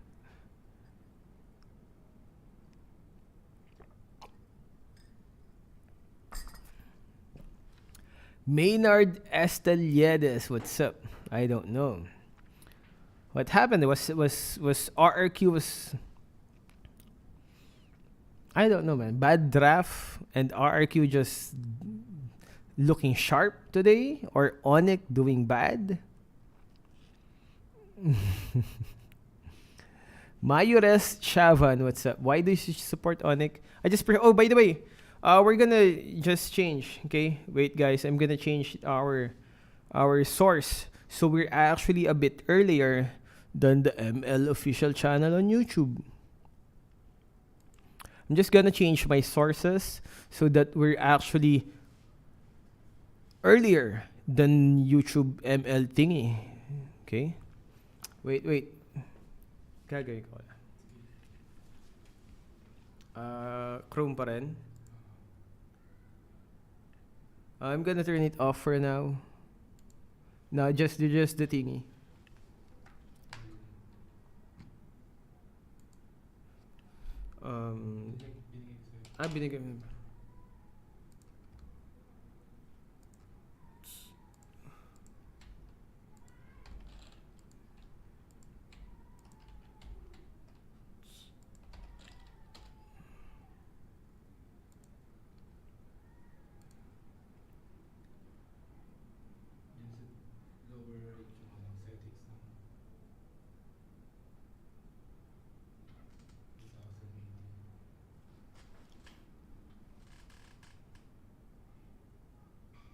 Maynard Estaliedes, what's up? I don't know. What happened was RRQ was... I don't know, man. Bad draft and RRQ just looking sharp today, or Onic doing bad. Mayures Chavan, what's up? Why do you support Onic? Oh, by the way, we're gonna just change. Okay, wait, guys. I'm gonna change our source, so we're actually a bit earlier than the ML official channel on YouTube. I'm just gonna change my sources so that we're actually earlier than YouTube ML thingy. Okay. Wait. Gagawin ko. Chrome pa rin. I'm gonna turn it off for now. No, just the thingy. Binigay mo.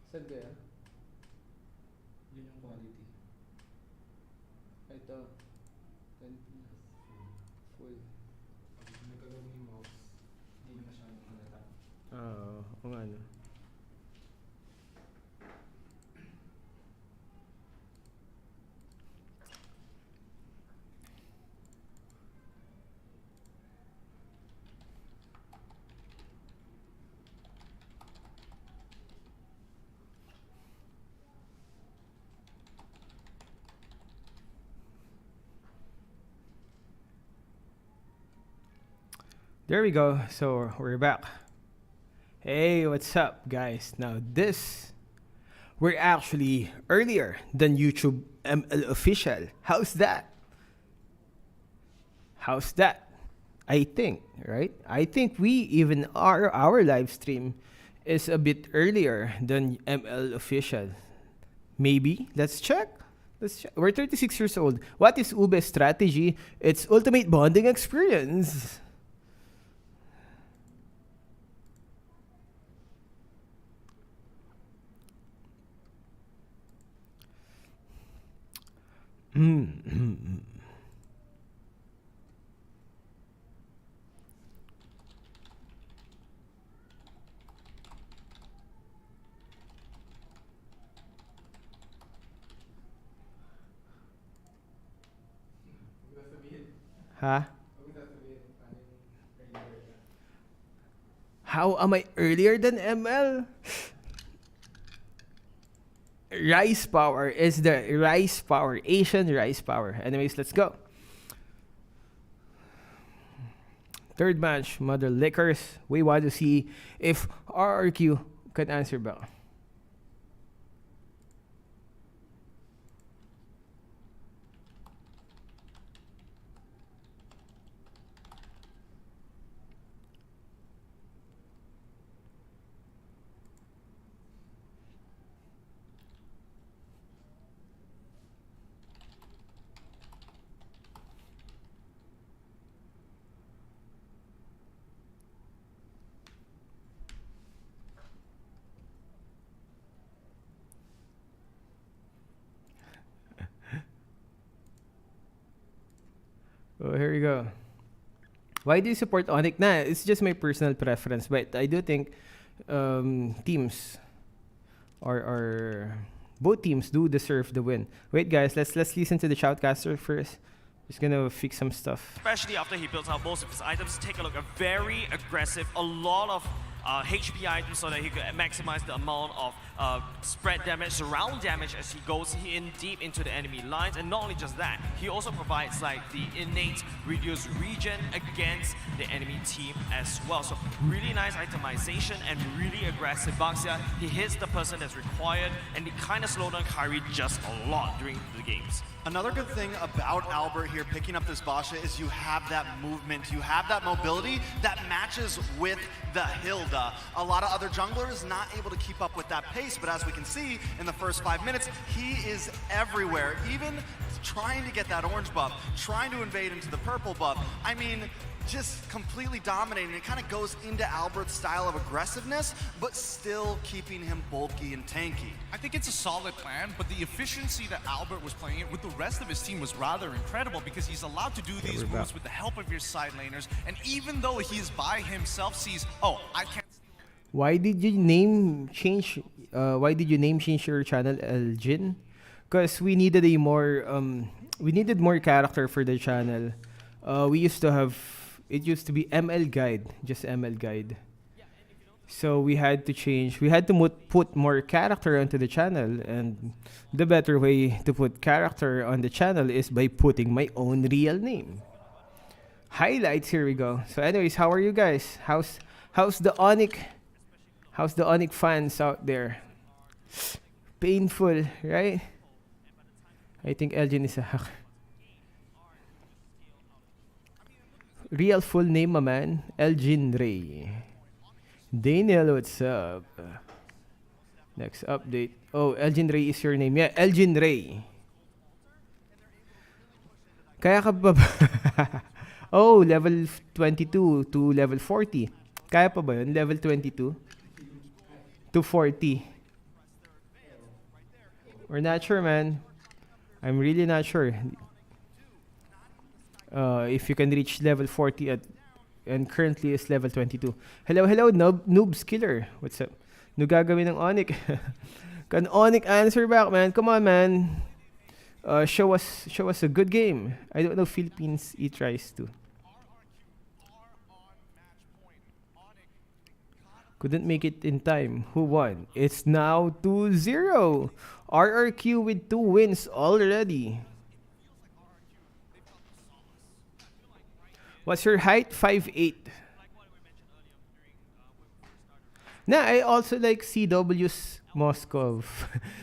Saan kaya? Yun yung quality. Ito. 10 plus. kung ano. There we go. So we're back. Hey, what's up, guys? Now we're actually earlier than YouTube ML official. How's that? How's that? I think, right? I think we even our live stream is a bit earlier than ML official. Maybe. Let's check. We're 36 years old. What is Ube's strategy? It's ultimate bonding experience. Huh? How am I earlier than ML? Rice power is the rice power, Asian rice power. Anyways, let's go. Third match, Mother Liquors. We want to see if RRQ can answer back. Oh, here we go. Why do you support Onic? Nah, it's just my personal preference, but I do think teams or both teams do deserve the win. Wait, guys, let's listen to the shoutcaster first. Just gonna fix some stuff. Especially after he builds out most of his items, take a look, a very aggressive, a lot of HP items so that he could maximize the amount of spread damage, surround damage as he goes in deep into the enemy lines. And not only just that, he also provides like the innate reduced regen against the enemy team as well. So really nice itemization and really aggressive Baxia. He hits the person that's required and he kind of slow down Kyrie just a lot during the games. Another good thing about Albert here picking up this Basha is you have that movement, you have that mobility that matches with the Hilda. A lot of other junglers not able to keep up with that pace, but as we can see in the first 5 minutes, he is everywhere, even trying to get that orange buff, trying to invade into the purple buff. I mean, just completely dominating. It kind of goes into Albert's style of aggressiveness, but still keeping him bulky and tanky. I think it's a solid plan, but the efficiency that Albert was playing it with the rest of his team was rather incredible because he's allowed to do these moves with the help of your side laners, and even though he is by himself, sees, oh, I can't. Why did you name change? Why did you name change your channel Elgin? Because we needed a more we needed more character for the channel. We used to have. It used to be ML Guide, just ML Guide. So we had to change. We had to put more character onto the channel, and the better way to put character on the channel is by putting my own real name. Highlights, here we go. So anyways, how are you guys? How's the Onic fans out there? Painful, right? I think Elgin is a hack. Real full name, my man. Elgin Ray. Daniel, what's up? Next update. Oh, Elgin Ray is your name. Yeah, Elgin Ray. Kaya ka ba? Oh, level 22 to level 40. Kaya pa ba yun? Level 22 to 40. We're not sure, man. I'm really not sure. If you can reach level 40 at and currently is level 22. Hello, hello, Noobs Killer. What's up? No gagawin ng Onic? Can Onic answer back, man? Come on, man. Show us a good game. I don't know Philippines tries to. Couldn't make it in time. Who won? It's now 2-0. RRQ with 2 wins already. What's your height? 5'8". Nah, I also like CW's Moscow.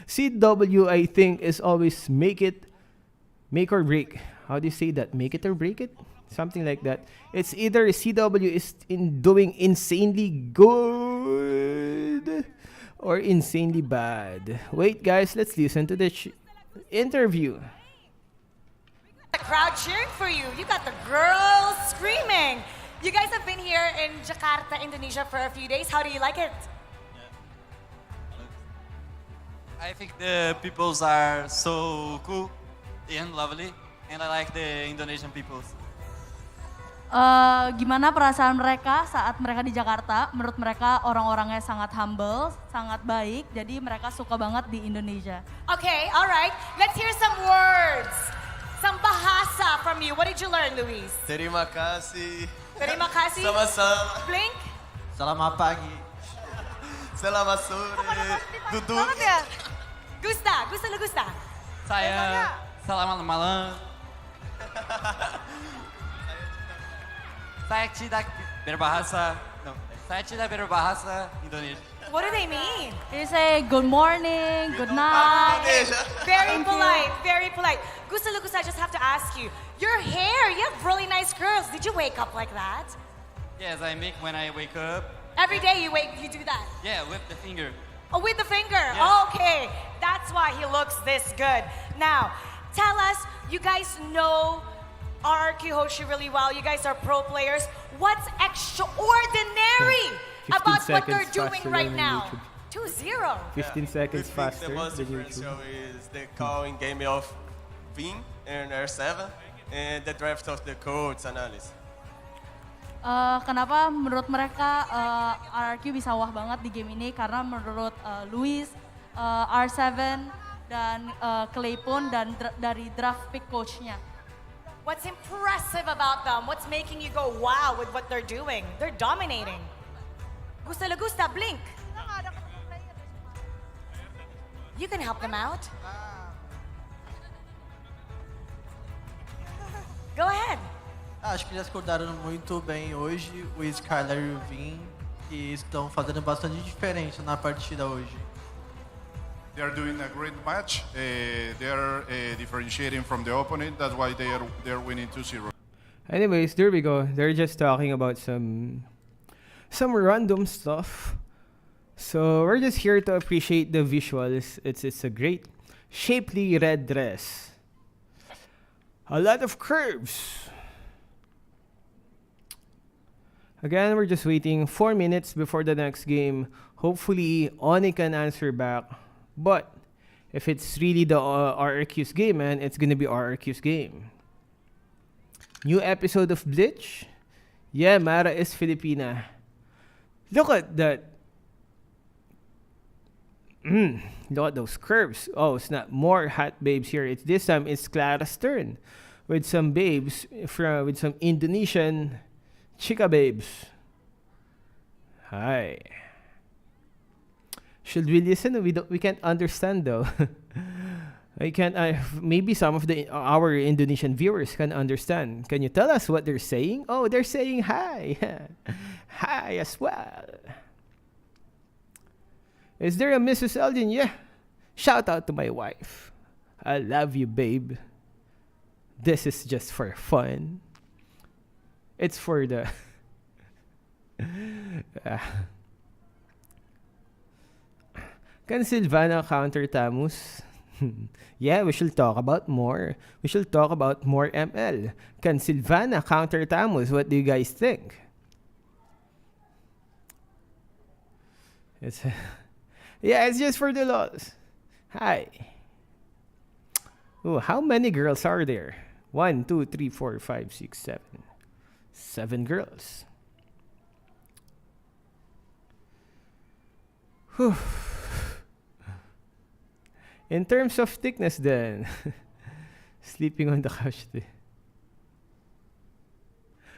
CW, I think, is always make or break. How do you say that? Make it or break it? Something like that. It's either CW is doing insanely good or insanely bad. Wait, guys, let's listen to the interview. The crowd cheering for you. You got the girls screaming. You guys have been here in Jakarta, Indonesia for a few days. How do you like it? I think the peoples are so cool and lovely, and I like the Indonesian peoples. Gimana perasaan mereka saat mereka di Jakarta? Menurut mereka orang-orangnya sangat humble, sangat baik, jadi mereka suka banget di Indonesia. Okay, all right. Let's hear some words. Some bahasa from you. What did you learn, Luis? Terima kasih. Terima kasih. Sama-sama. Blink. Selamat pagi. Selamat sore. Duduk. Banget ya? Gusta. Saya selamat malam. Saya tidak berbahasa Indonesia. What do they mean? They say good morning, good night. Very polite, very polite. Gusta, I just have to ask you. Your hair, you have really nice curls. Did you wake up like that? Yes, I make when I wake up. Every day you do that? Yeah, with the finger. Oh, with the finger. Yes. Okay, that's why he looks this good. Now, tell us, you guys know RRQ Hoshi really well. You guys are pro players. What's extraordinary about what they're doing right now? 2-0. 15 seconds The faster most than YouTube. differential is the calling game of Vin and R7 and the draft of the codes analysis. Kenapa menurut mereka RRQ bisa wah banget di game ini? Karena menurut Luis, R7 dan Clay pun dan dari draft pick coachnya. What's impressive about them? What's making you go wow with what they're doing? They're dominating. Gusta, blink. You can help them out. Go ahead. Acho que eles acordaram muito bem hoje, o Skylar e o Vin, e estão fazendo bastante diferença na partida hoje. They are doing a great match. They are differentiating from the opponent. That's why they are winning 2-0. Anyways, there we go. They're just talking about some random stuff. So we're just here to appreciate the visuals. It's a great shapely red dress. A lot of curves. Again, we're just waiting 4 minutes before the next game. Hopefully, Onic can answer back. But if it's really the RRQ's game, man, it's gonna be RRQ's game. New episode of Bleach? Yeah, Mara is Filipina. Look at that. Look at those curves. Oh, it's not more hot babes here. This time it's Clara's turn with some babes with some Indonesian chica babes. Hi. Should we listen? We can't understand though. I can't. Maybe some of our Indonesian viewers can understand. Can you tell us what they're saying? Oh, they're saying hi. Hi as well. Is there a Mrs. Elgin? Yeah. Shout out to my wife. I love you, babe. This is just for fun. It's for the... Can Silvana counter Tamus? Yeah, we shall talk about more. We shall talk about more ML. Can Silvana counter Tamus? What do you guys think? It's just for the lols. Hi. Oh, how many girls are there? 1, 2, 3, 4, 5, 6, 7. 7 girls. Whew. In terms of thickness then, sleeping on the couch.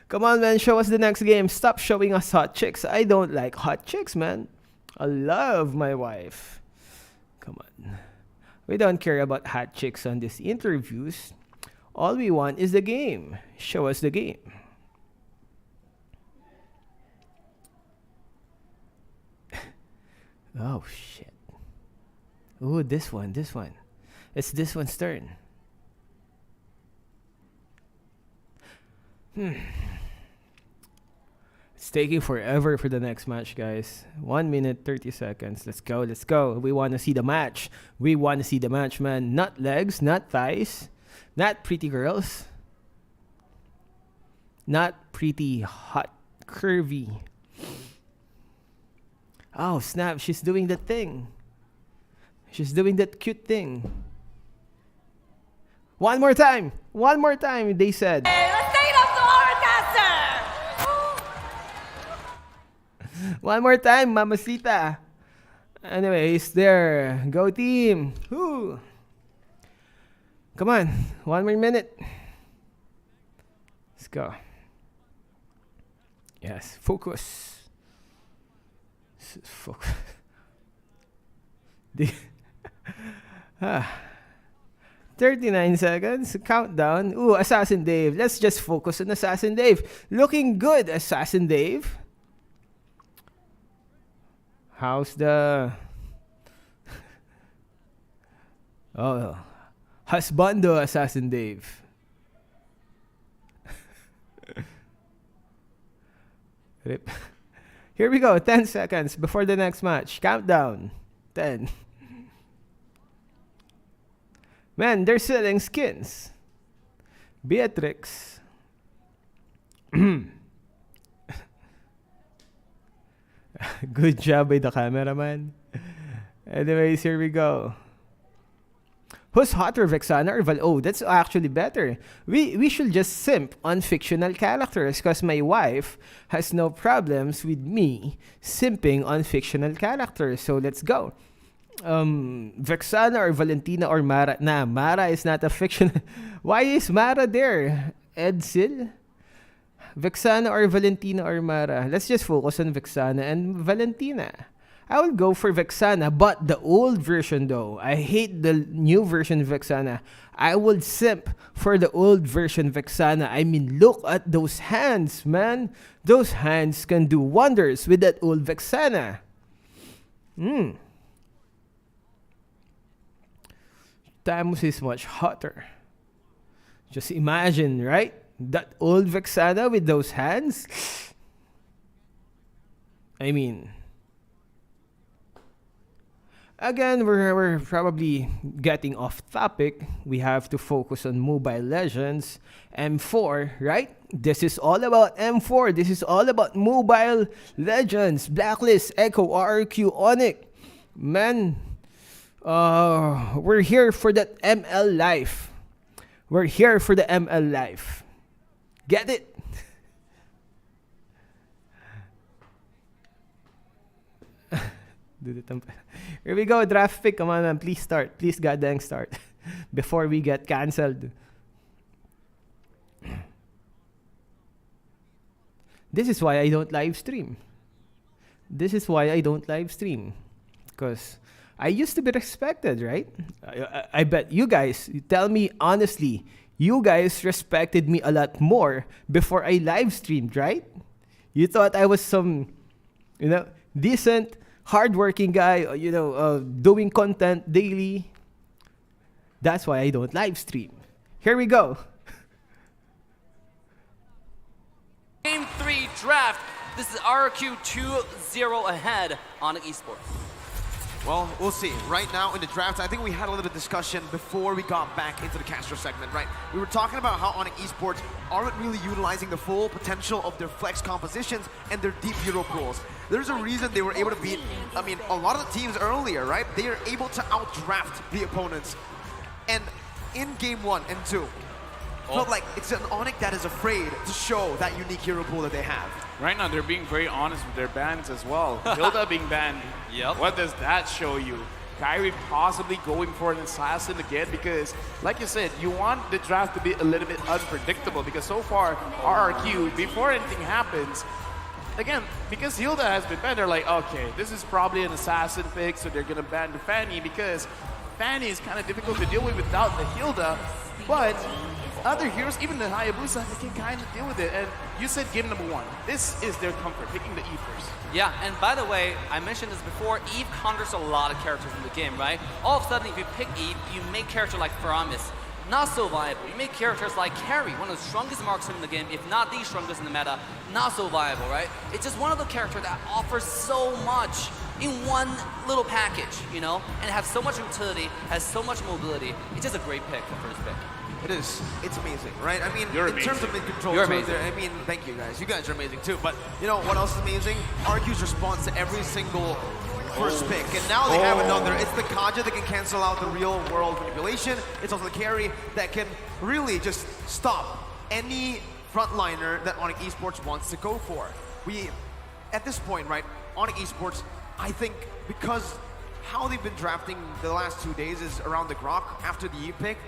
Come on, man, show us the next game. Stop showing us hot chicks. I don't like hot chicks, man. I love my wife. Come on. We don't care about hot chicks on these interviews. All we want is the game. Show us the game. Oh, shit. Ooh, this one. It's this one's turn. It's taking forever for the next match, guys. 1 minute, 30 seconds. Let's go. We want to see the match. Man. Not legs, not thighs, not pretty girls. Not pretty, hot, curvy. Oh, snap. She's doing that thing. She's doing that cute thing. One more time, they said. Hey, let's take it up to our caster. One more time, mamacita. Anyways, there. Go team. Woo. Come on. 1 more minute. Let's go. Yes, focus. Focus. 39 seconds. Countdown. Ooh, Assassin Dave. Let's just focus on Assassin Dave. Looking good, Assassin Dave. How's the... Oh, husbando, Assassin Dave. Rip. Here we go. 10 seconds before the next match. Countdown. 10. Man, they're selling skins. Beatrix. Good job by the cameraman. Anyways, here we go. Who's hotter, Vexana or Val? Oh, that's actually better. We should just simp on fictional characters because my wife has no problems with me simping on fictional characters. So let's go. Vexana or Valentina or Mara? Nah, Mara is not a fictional. Why is Mara there? Edsel? Vexana or Valentina or Mara? Let's just focus on Vexana and Valentina. I will go for Vexana, but the old version though. I hate the new version Vexana. I would simp for the old version Vexana. I mean, look at those hands, man. Those hands can do wonders with that old Vexana. Tamus is much hotter. Just imagine, right? That old Vexana with those hands. I mean... Again, we're probably getting off topic. We have to focus on Mobile Legends. M4, right? This is all about M4. This is all about Mobile Legends. Blacklist, Echo, RRQ, Onic. Man, we're here for that ML life. We're here for the ML life. Get it? Here we go, draft pick. Come on, man. Please start. Please goddamn start. Before we get cancelled. This is why I don't live stream. Because I used to be respected, right? I bet you guys, tell me honestly, you guys respected me a lot more before I live streamed, right? You thought I was some, decent, hardworking guy, doing content daily. That's why I don't live stream. Here we go. Game 3 draft. This is RRQ 2-0 ahead on Esports. Well, we'll see. Right now in the draft, I think we had a little bit of discussion before we got back into the caster segment, right? We were talking about how Onic Esports aren't really utilizing the full potential of their flex compositions and their deep hero pools. There's a reason they were able to beat, a lot of the teams earlier, right? They are able to outdraft the opponents. And in game 1 and 2, felt like it's an Onic that is afraid to show that unique hero pool that they have. Right now, they're being very honest with their bans as well. Hilda being banned. Yep. What does that show you? Kyrie possibly going for an assassin again because, like you said, you want the draft to be a little bit unpredictable because so far, RRQ, before anything happens, again, because Hilda has been banned, they're like, okay, this is probably an assassin pick, so they're going to ban the Fanny because Fanny is kind of difficult to deal with without the Hilda, but other heroes, even the Hayabusa, they can kind of deal with it. And you said game number 1. This is their comfort, picking the Eve first. Yeah, and by the way, I mentioned this before, Eve conquers a lot of characters in the game, right? All of a sudden, if you pick Eve, you make characters like Faramis, not so viable. You make characters like Carry, one of the strongest marksmen in the game, if not the strongest in the meta, not so viable, right? It's just one of the characters that offers so much in one little package, you know? And has so much utility, has so much mobility. It's just a great pick, the first pick. It is. It's amazing, right? I mean, You're in terms of amazing. mid-control, You're amazing. I mean, thank you guys. You guys are amazing too. But you know what else is amazing? RQ's response to every single first pick. And now they have another. It's the Kaja that can cancel out the real world manipulation. It's also the carry that can really just stop any frontliner that Onic Esports wants to go for. We, at this point, right, Onic Esports, I think because how they've been drafting the last 2 days is around the Grok after the Eve pick.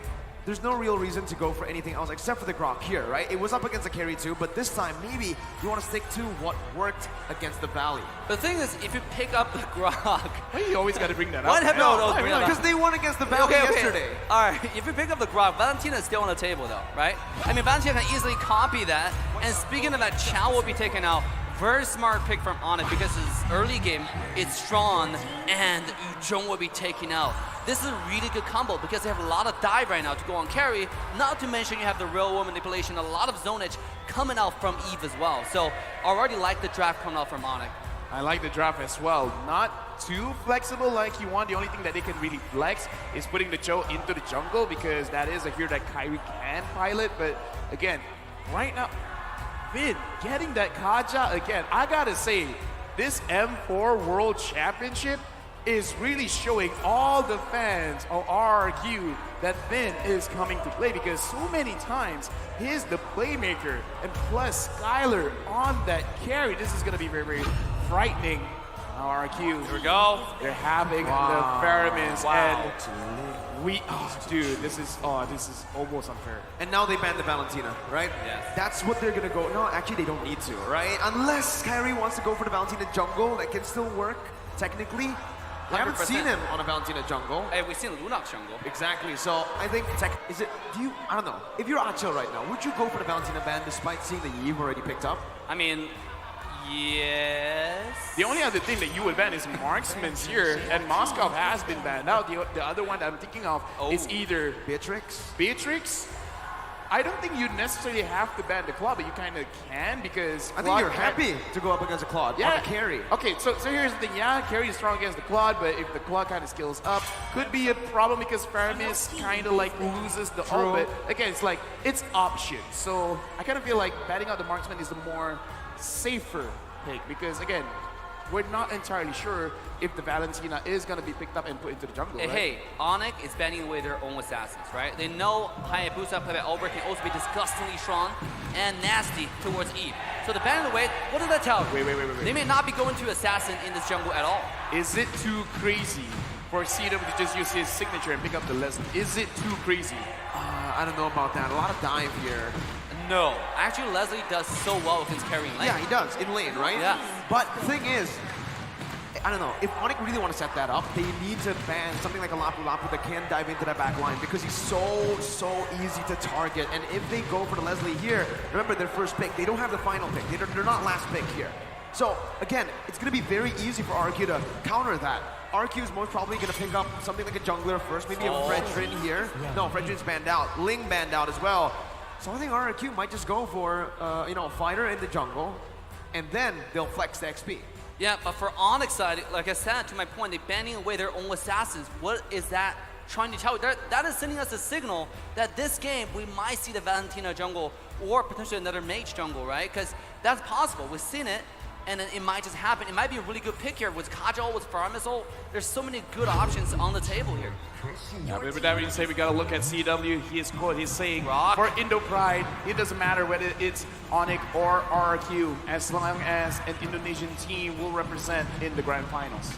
There's no real reason to go for anything else except for the Grok here, right? It was up against the carry too, but this time maybe you want to stick to what worked against the Valley. The thing is, if you pick up the Grok, Why you always got to bring that What up? happened? No, bring that up. Because they won against the Valley yesterday. All right, if you pick up the Grok, Valentina is still on the table though, right? I mean, Valentina can easily copy that. And speaking of that, Chow will be taken out. Very smart pick from Onic because his early game, it's strong and Jong will be taken out. This is a really good combo because they have a lot of dive right now to go on carry. Not to mention you have the real world manipulation, a lot of zonage coming out from Eve as well. So I already like the draft coming out from Onic. I like the draft as well. Not too flexible like you want. The only thing that they can really flex is putting the Joe into the jungle because that is a hero that Kyrie can pilot. But again, right now, Vin getting that Kaja again. I gotta say, this M4 World Championship is really showing all the fans of RRQ that Vin is coming to play because so many times he's the playmaker and plus Skylar on that carry. This is gonna be very, very frightening. RRQ, here we go. They're having the Faramis and dude, this is almost unfair. And now they banned the Valentina, right? Yes. That's what they're gonna go. No, actually they don't need to, right? Unless Kyrie wants to go for the Valentina jungle, that can still work, technically. I haven't 100%. seen him on a Valentina jungle. Hey, we've seen Lunok's jungle. Exactly, so I think, I don't know. If you're Achel right now, would you go for the Valentina ban despite seeing the Eve already picked up? I mean, yes. The only other thing that you would ban is marksman's here, and Moskov has been banned. Now, the other one that I'm thinking of is either Beatrix. I don't think you necessarily have to ban the Claw, but you kind of can because I think you're happy to go up against a Claude on a carry. Okay, so here's the thing. Yeah, carry is strong against the Claude, but if the Claude kind of skills up, could be a problem because Faramis kind of like loses the ult. But again, it's like, it's options. So I kind of feel like batting out the marksman is the more safer pick because again, we're not entirely sure if the Valentina is going to be picked up and put into the jungle, right? Hey, Onic is banning away their own assassins, right? They know Hayabusa played by Albert can also be disgustingly strong and nasty towards Eve. So the banning away, what does that tell you? Wait. They may not be going to assassin in this jungle at all. Is it too crazy for CW to just use his signature and pick up the Leslie? Is it too crazy? I don't know about that. A lot of dive here. No. Actually, Leslie does so well against carrying lane. Yeah, he does, in lane, right? Yeah. But the thing is, I don't know, if Onic really want to set that up, they need to ban something like a Lapu Lapu that can dive into that back line because he's so easy to target. And if they go for the Leslie here, remember their first pick, they don't have the final pick. They're not last pick here. So again, it's going to be very easy for RQ to counter that. RQ is most probably going to pick up something like a jungler first, maybe a Fredrin here. No, Fredrin's banned out. Ling banned out as well. So I think RRQ might just go for, a fighter in the jungle, and then they'll flex the XP. Yeah, but for Onyx side, like I said, to my point, they're banning away their own assassins. What is that trying to tell you? That is sending us a signal that this game, we might see the Valentina jungle or potentially another mage jungle, right? Because that's possible. We've seen it. and then it might just happen. It might be a really good pick here with Kajal, with Farmazol. There's so many good options on the table here. Yeah, but with that being said, we gotta look at CW. He is quote. He's saying for Indo Pride, it doesn't matter whether it's Onic or RRQ, as long as an Indonesian team will represent in the grand finals.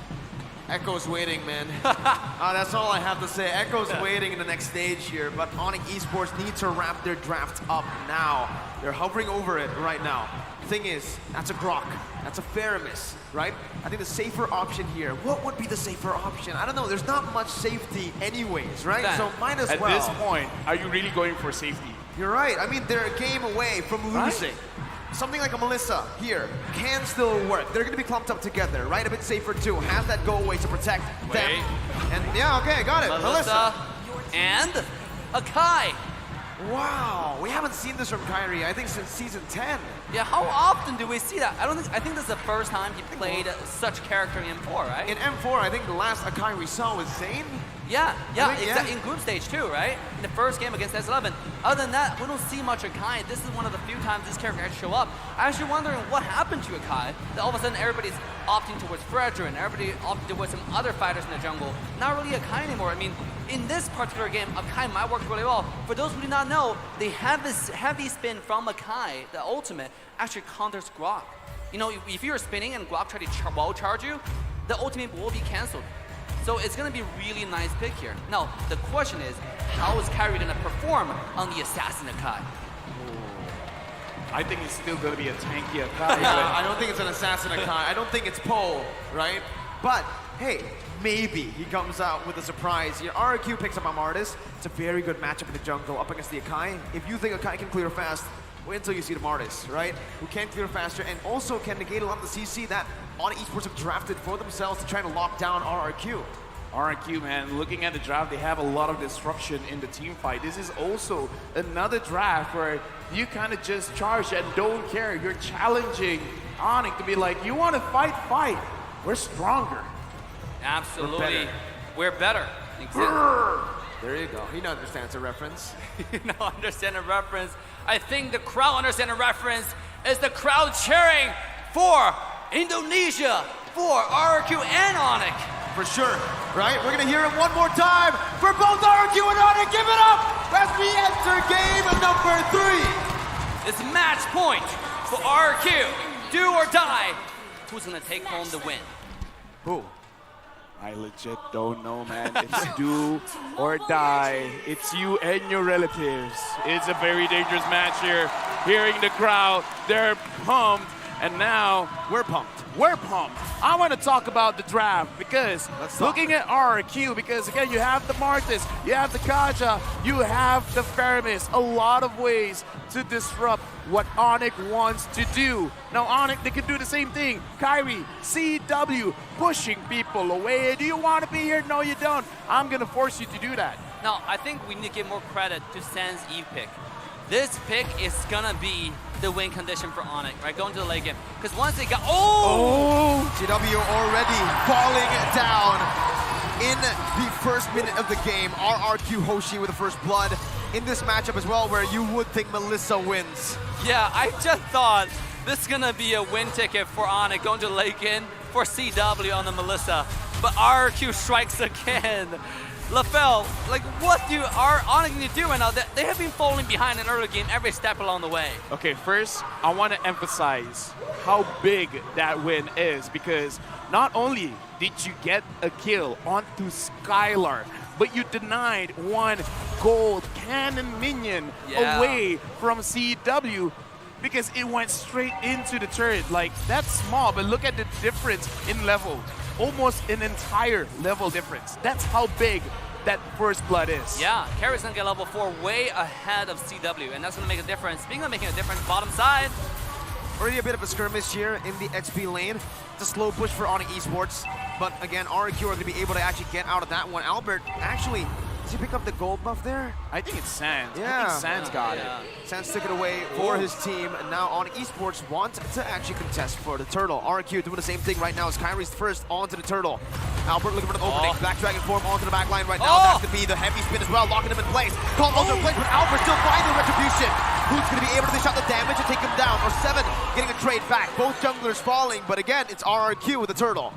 Echo's waiting, man. That's all I have to say. Echo's waiting in the next stage here, but Onic Esports need to wrap their draft up now. They're hovering over it right now. Thing is, that's a Grok. That's a Faramis, right? I think the safer option here, what would be the safer option? I don't know. There's not much safety anyways, right? So might as well. At this point, are you really going for safety? You're right. I mean, they're a game away from losing. Something like a Melissa here can still work. They're going to be clumped up together, right? A bit safer too. Has that go away to protect them. And yeah, okay, got it. Melissa. And Akai. Wow, we haven't seen this from Kyrie, I think, since season 10. Yeah, how often do we see that? I think this is the first time he played such character in M4, right? In M4, I think the last Akai we saw was Zane. Yeah, in group stage too, right? In the first game against S11. Other than that, we don't see much Akai. This is one of the few times this character actually show up. I'm actually wondering what happened to Akai, that all of a sudden everybody's opting towards Fredrin, and everybody opting towards some other fighters in the jungle. Not really Akai anymore. I mean, in this particular game, Akai might work really well. For those who do not know, they have this heavy spin from Akai, the ultimate, actually counters Grok. You know, if you're spinning and Grok try to wall charge you, the ultimate will be cancelled. So it's going to be a really nice pick here. Now, the question is, how is Kyrie going to perform on the Assassin Akai? I think it's still going to be a tanky Akai. I don't think it's an Assassin Akai. I don't think it's Poe, right? But, hey, maybe he comes out with a surprise here. RRQ picks up Amartys. It's a very good matchup in the jungle up against the Akai. If you think Akai can clear fast, wait until you see the Amartys, right? Who can clear faster and also can negate a lot of the CC that Onic Esports have drafted for themselves to try to lock down RRQ. RRQ, man, looking at the draft, they have a lot of disruption in the team fight. This is also another draft where you kind of just charge and don't care. You're challenging Onic to be like, you want to fight, fight. We're stronger. Absolutely. We're better. There you go. He understands the reference. You know, understand the reference. I think the crowd understands the reference. Is the crowd cheering for Indonesia, for RRQ and Onic? For sure, right? We're gonna hear it one more time for both RRQ and Onic. Give it up as we enter game number 3. It's match point for RRQ. Do or die. Who's gonna take home the win? Who? I legit don't know, man. It's do or die. It's you and your relatives. It's a very dangerous match here. Hearing the crowd, they're pumped. And now we're pumped. We're pumped. I want to talk about the draft because looking at RRQ, because again, you have the Martis, you have the Kaja, you have the Faramis, a lot of ways to disrupt what Onic wants to do. Now Onic, they can do the same thing. Kyrie, CW, pushing people away. Do you want to be here? No, you don't. I'm going to force you to do that. Now, I think we need to give more credit to Sans Eve pick. This pick is gonna be the win condition for Onic, right? Going to the late game. Because once they got, GW already falling down in the first minute of the game. RRQ Hoshi with the first blood in this matchup as well, where you would think Melissa wins. Yeah, I just thought this is gonna be a win ticket for Onic going to the late game for CW on the Melissa. But RRQ strikes again. LaFell, like what are Onic need to do right now? They have been falling behind in early game every step along the way. Okay, first, I want to emphasize how big that win is because not only did you get a kill onto Skylar, but you denied one gold cannon minion away from CW because it went straight into the turret. Like, that's small, but look at the difference in level. Almost an entire level difference. That's how big that first blood is. Yeah, Carrie's gonna get level 4 way ahead of CW, and that's gonna make a difference. Speaking of making a difference, bottom side. Already a bit of a skirmish here in the XP lane. It's a slow push for Onic Esports, but again, RRQ are gonna be able to actually get out of that one. Albert, actually, does he pick up the gold buff there? I think it's Sans. Yeah. I think Sans got it. Sans took it away for his team, and now Onic Esports want to actually contest for the turtle. RRQ doing the same thing right now as Kyrie's first onto the turtle. Albert looking for the opening. Black Dragon form onto the back line right now. That's going to be the heavy spin as well, locking him in place. Called also in place, but Albert still finding retribution. Boots going to be able to dish out the damage and take him down. Or 7 getting a trade back. Both junglers falling, but again, it's RRQ with the turtle.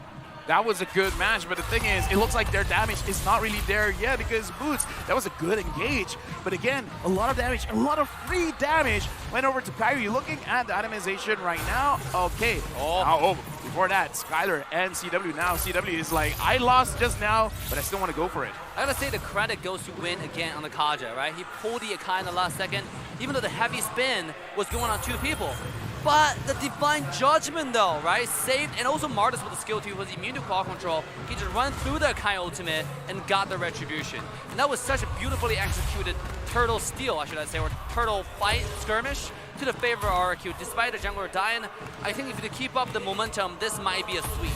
That was a good match, but the thing is, it looks like their damage is not really there yet because Boots, that was a good engage. But again, a lot of damage, a lot of free damage went over to Kyrie. Looking at the itemization right now, okay. Before that, Skylar and CW. Now CW is like, I lost just now, but I still want to go for it. I gotta say the credit goes to Win again on the Kaja, right? He pulled the Akai in the last second, even though the heavy spin was going on 2 people. But the Divine Judgment though, right? Saved, and also Martis with the skill too was immune to claw control. He just ran through the Akai ultimate and got the retribution. And that was such a beautifully executed turtle steal, I should say, or turtle fight skirmish to the favor of RRQ. Despite the jungler dying, I think if you keep up the momentum, this might be a sweep.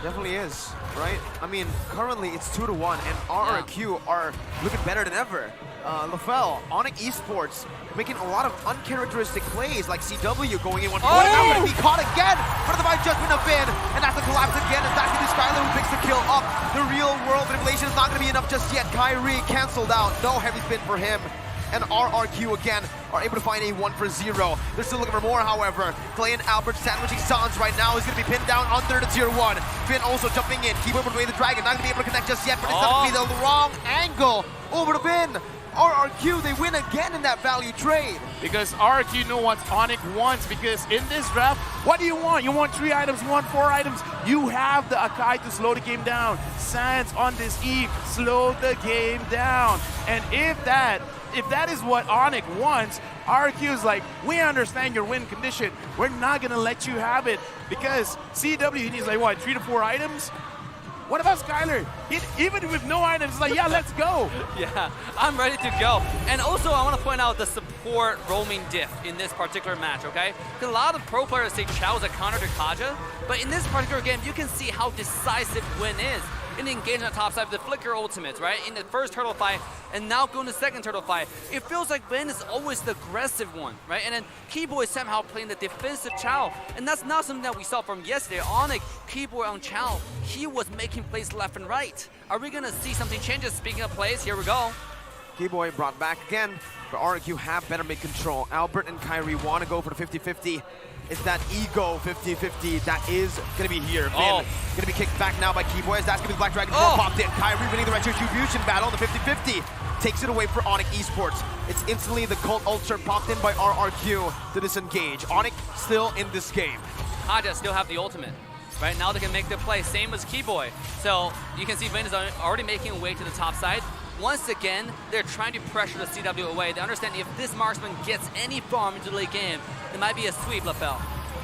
Definitely is, right? I mean, currently it's 2-1, and RRQ are looking better than ever. LaFell, Onic Esports, making a lot of uncharacteristic plays, like CW going in one point. Now going to be caught again for the Divine Judgment of Vin, and that's the collapse again, and that's going to be Skylar who picks the kill up. The real world manipulation is not going to be enough just yet. Kyrie canceled out, no heavy spin for him. And RRQ again are able to find a 1-0. They're still looking for more, however. Clay and Albert sandwiching Sans right now. He's going to be pinned down under the tier 1. Finn also jumping in. Keep away the dragon. Not going to be able to connect just yet, but it's going to be the wrong angle over to Finn. RRQ, they win again in that value trade. Because RRQ know what Onic wants, because in this draft, what do you want? You want 3 items, you want 4 items. You have the Akai to slow the game down. Sans on this Eve, slow the game down. And if that is what Onic wants, RRQ is like, we understand your win condition. We're not gonna let you have it, because CW needs like what, 3 to 4 items? What about Skylar? Even with no items, it's like, yeah, let's go. Yeah, I'm ready to go. And also, I want to point out the support roaming diff in this particular match, okay? Because a lot of pro players say Chao is a counter to Kaja, but in this particular game, you can see how decisive Win is. In the engagement on top side of the Flicker ultimates, right? In the first turtle fight, and now going to the second turtle fight. It feels like Vin is always the aggressive one, right? And then Keyboy is somehow playing the defensive Chao. And that's not something that we saw from yesterday. Onic, Keyboy on Chao, he was making plays left and right. Are we gonna see something changes? Speaking of plays, here we go. Keyboy brought back again, but RRQ have better mid-control. Albert and Kyrie want to go for the 50-50. It's that ego 50-50 that is going to be here. Finn going to be kicked back now by Keyboy, as that's going to be the Black Dragon popped in. Kyrie winning the retribution battle, the 50-50. Takes it away for Onic Esports. It's instantly the Cult Ulcer popped in by RRQ to disengage. Onic still in this game. Kaja still have the ultimate. Right now they can make the play, same as Keyboy. So you can see Vin is already making a way to the top side. Once again, they're trying to pressure the CW away. They understand if this marksman gets any farm into the late game, it might be a sweep, LaFell.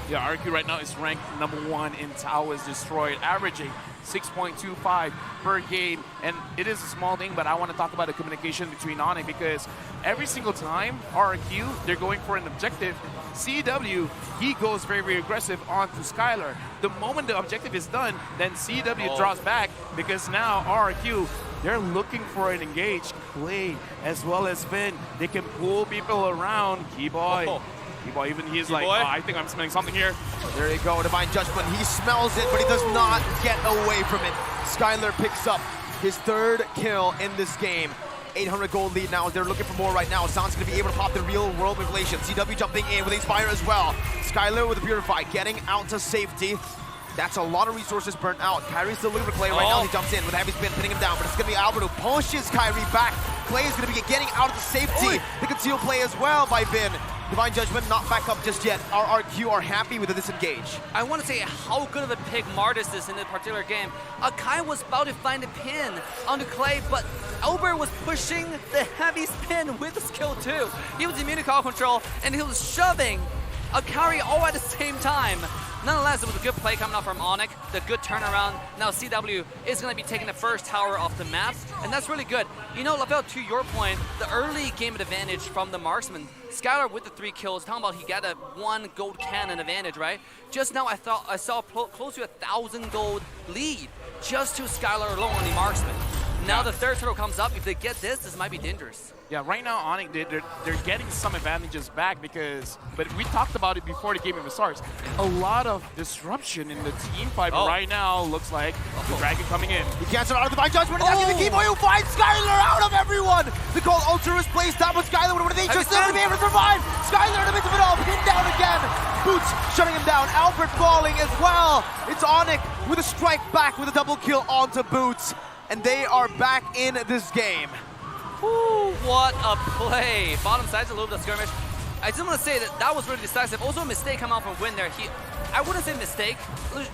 Yeah, RRQ right now is ranked #1 in Towers Destroyed, averaging 6.25 per game. And it is a small thing, but I want to talk about the communication between Onic, because every single time RRQ, they're going for an objective, CW, he goes very, very aggressive onto Skylar. The moment the objective is done, then CW draws back, because now RRQ, they're looking for an engaged Clay as well as Finn. They can pull people around. Keyboy. Keyboy, even he's like, I think I'm smelling something here. There you go, Divine Judgment. He smells it, but he does not get away from it. Skylar picks up his 3rd kill in this game. 800 gold lead now. They're looking for more right now. Sound's going to be able to pop the real world manipulation. CW jumping in with Inspire as well. Skylar with the Purify, getting out to safety. That's a lot of resources burnt out. Kyrie's still looking for Clay right now. He jumps in with a heavy spin, pinning him down, but it's going to be Albert who pushes Kyrie back. Clay is going to be getting out of the safety. The conceal play as well by Vin. Divine Judgment not back up just yet. RRQ are happy with the disengage. I want to say how good of a pick Martis is in this particular game. Akai was about to find a pin onto Clay, but Albert was pushing the heavy spin with the skill too. He was immune to call control, and he was shoving Akari all at the same time. Nonetheless, it was a good play coming out from Onic, the good turnaround. Now CW is going to be taking the first tower off the map, and that's really good. You know, LaFell, to your point, the early game advantage from the marksman. Skylar with the 3 kills, talking about he got a 1 gold cannon advantage, right? Just now I saw close to 1,000 gold lead just to Skylar alone on the marksman. Now the third turtle comes up. If they get this might be dangerous. Yeah, right now, Onic, they're getting some advantages back but we talked about it before the game even starts. A lot of disruption in the team fight, but right now looks like the Dragon coming in. He cancels out of the Divine Judgment, and that's the Keyboy who finds Skylar out of everyone! The cold Ultra is placed down, but Skylar would have been dangerous still to be able to survive! Skylar in the midst of it all, pinned down again! Boots shutting him down, Albert falling as well! It's Onic with a strike back with a double kill onto Boots, and they are back in this game. Ooh, what a play. Bottom side's a little bit of skirmish. I just want to say that was really decisive. Also a mistake come out from Win there. I wouldn't say mistake.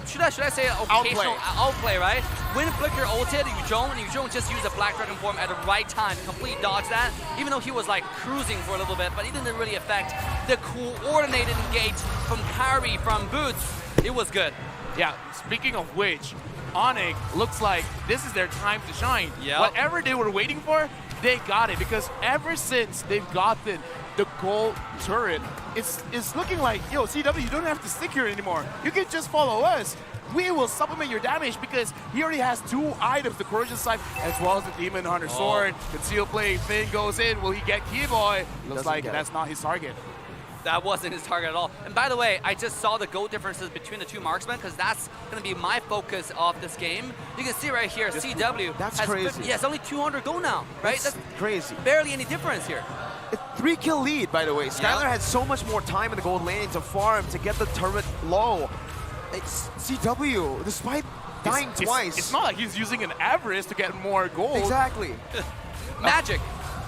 Should I say occasional outplay, right? Win flicker ulted Yuzhong just used a Black Dragon form at the right time to completely dodge that. Even though he was like cruising for a little bit, but it didn't really affect the coordinated engage from Kyrie, from Boots. It was good. Yeah, speaking of which, Onic looks like this is their time to shine. Yep. Whatever they were waiting for, they got it, because ever since they've gotten the gold turret, it's looking like, yo, CW, you don't have to stick here anymore. You can just follow us. We will supplement your damage, because he already has 2 items, the Corrosion Scythe as well as the Demon Hunter Sword. Conceal play, Finn goes in. Will he get Keyboy? Looks like that's not his target. That wasn't his target at all. And by the way, I just saw the goal differences between the 2 marksmen, because that's going to be my focus of this game. You can see right here, CW that's has crazy. Yeah, it's only 200 gold now, right? That's crazy. Barely any difference here. A 3-kill lead, by the way. Skylar had so much more time in the gold lane to farm, to get the turret low. It's CW, despite dying twice. It's not like he's using an avarice to get more gold. Exactly. Magic.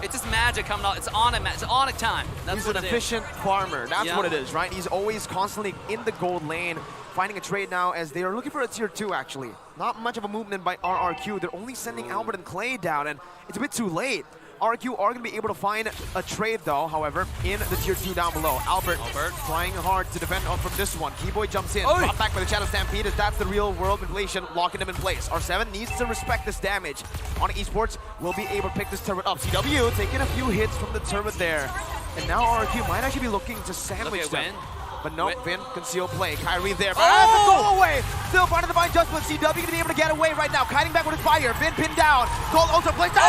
It's just magic coming out. It's Onic time. That's He's what an it is. efficient farmer. That's what it is, right? He's always constantly in the gold lane, finding a trade now as they are looking for a tier 2, actually. Not much of a movement by RRQ. They're only sending Albert and Clay down, and it's a bit too late. RRQ are going to be able to find a trade, though, however, in the tier 2 down below. Albert trying hard to defend from this one. Keyboy jumps in, brought back by the Shadow Stampede, as that's the real world manipulation, locking him in place. R7 needs to respect this damage. Onic Esports will be able to pick this turret up. CW taking a few hits from the turret there. And now RRQ might actually be looking to sandwich them. But no, Vin, conceal play. Kyrie there, but has to go away. Still part of the Divine Judgment. CW going to be able to get away right now. Kiting back with his fire. Vin pinned down. Gold also plays down.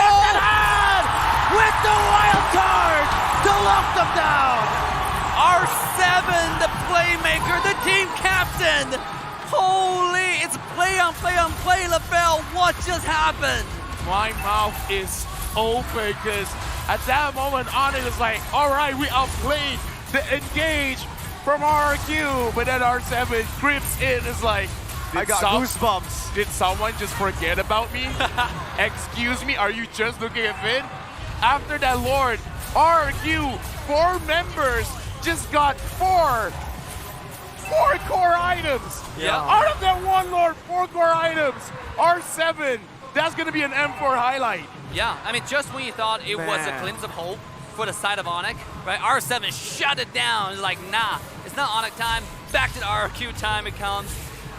With the wild card to lock them down. R7, the playmaker, the team captain. Holy, it's play on play on play, LaBelle. What just happened? My mouth is open, because at that moment, Onic is like, all right, we outplayed the engage from RRQ, but then R7 grips in, is like, I got goosebumps. Did someone just forget about me? Excuse me, are you just looking at Vin? After that Lord, RRQ, 4 members just got 4 core items. Yeah. Out of that 1 Lord, 4 core items. R7, that's gonna be an M4 highlight. Yeah, I mean, just when you thought it was a glimpse of hope for the side of Onic, right? R7 shut it down. It's like, nah, it's not Onic time. Back to the RRQ time it comes.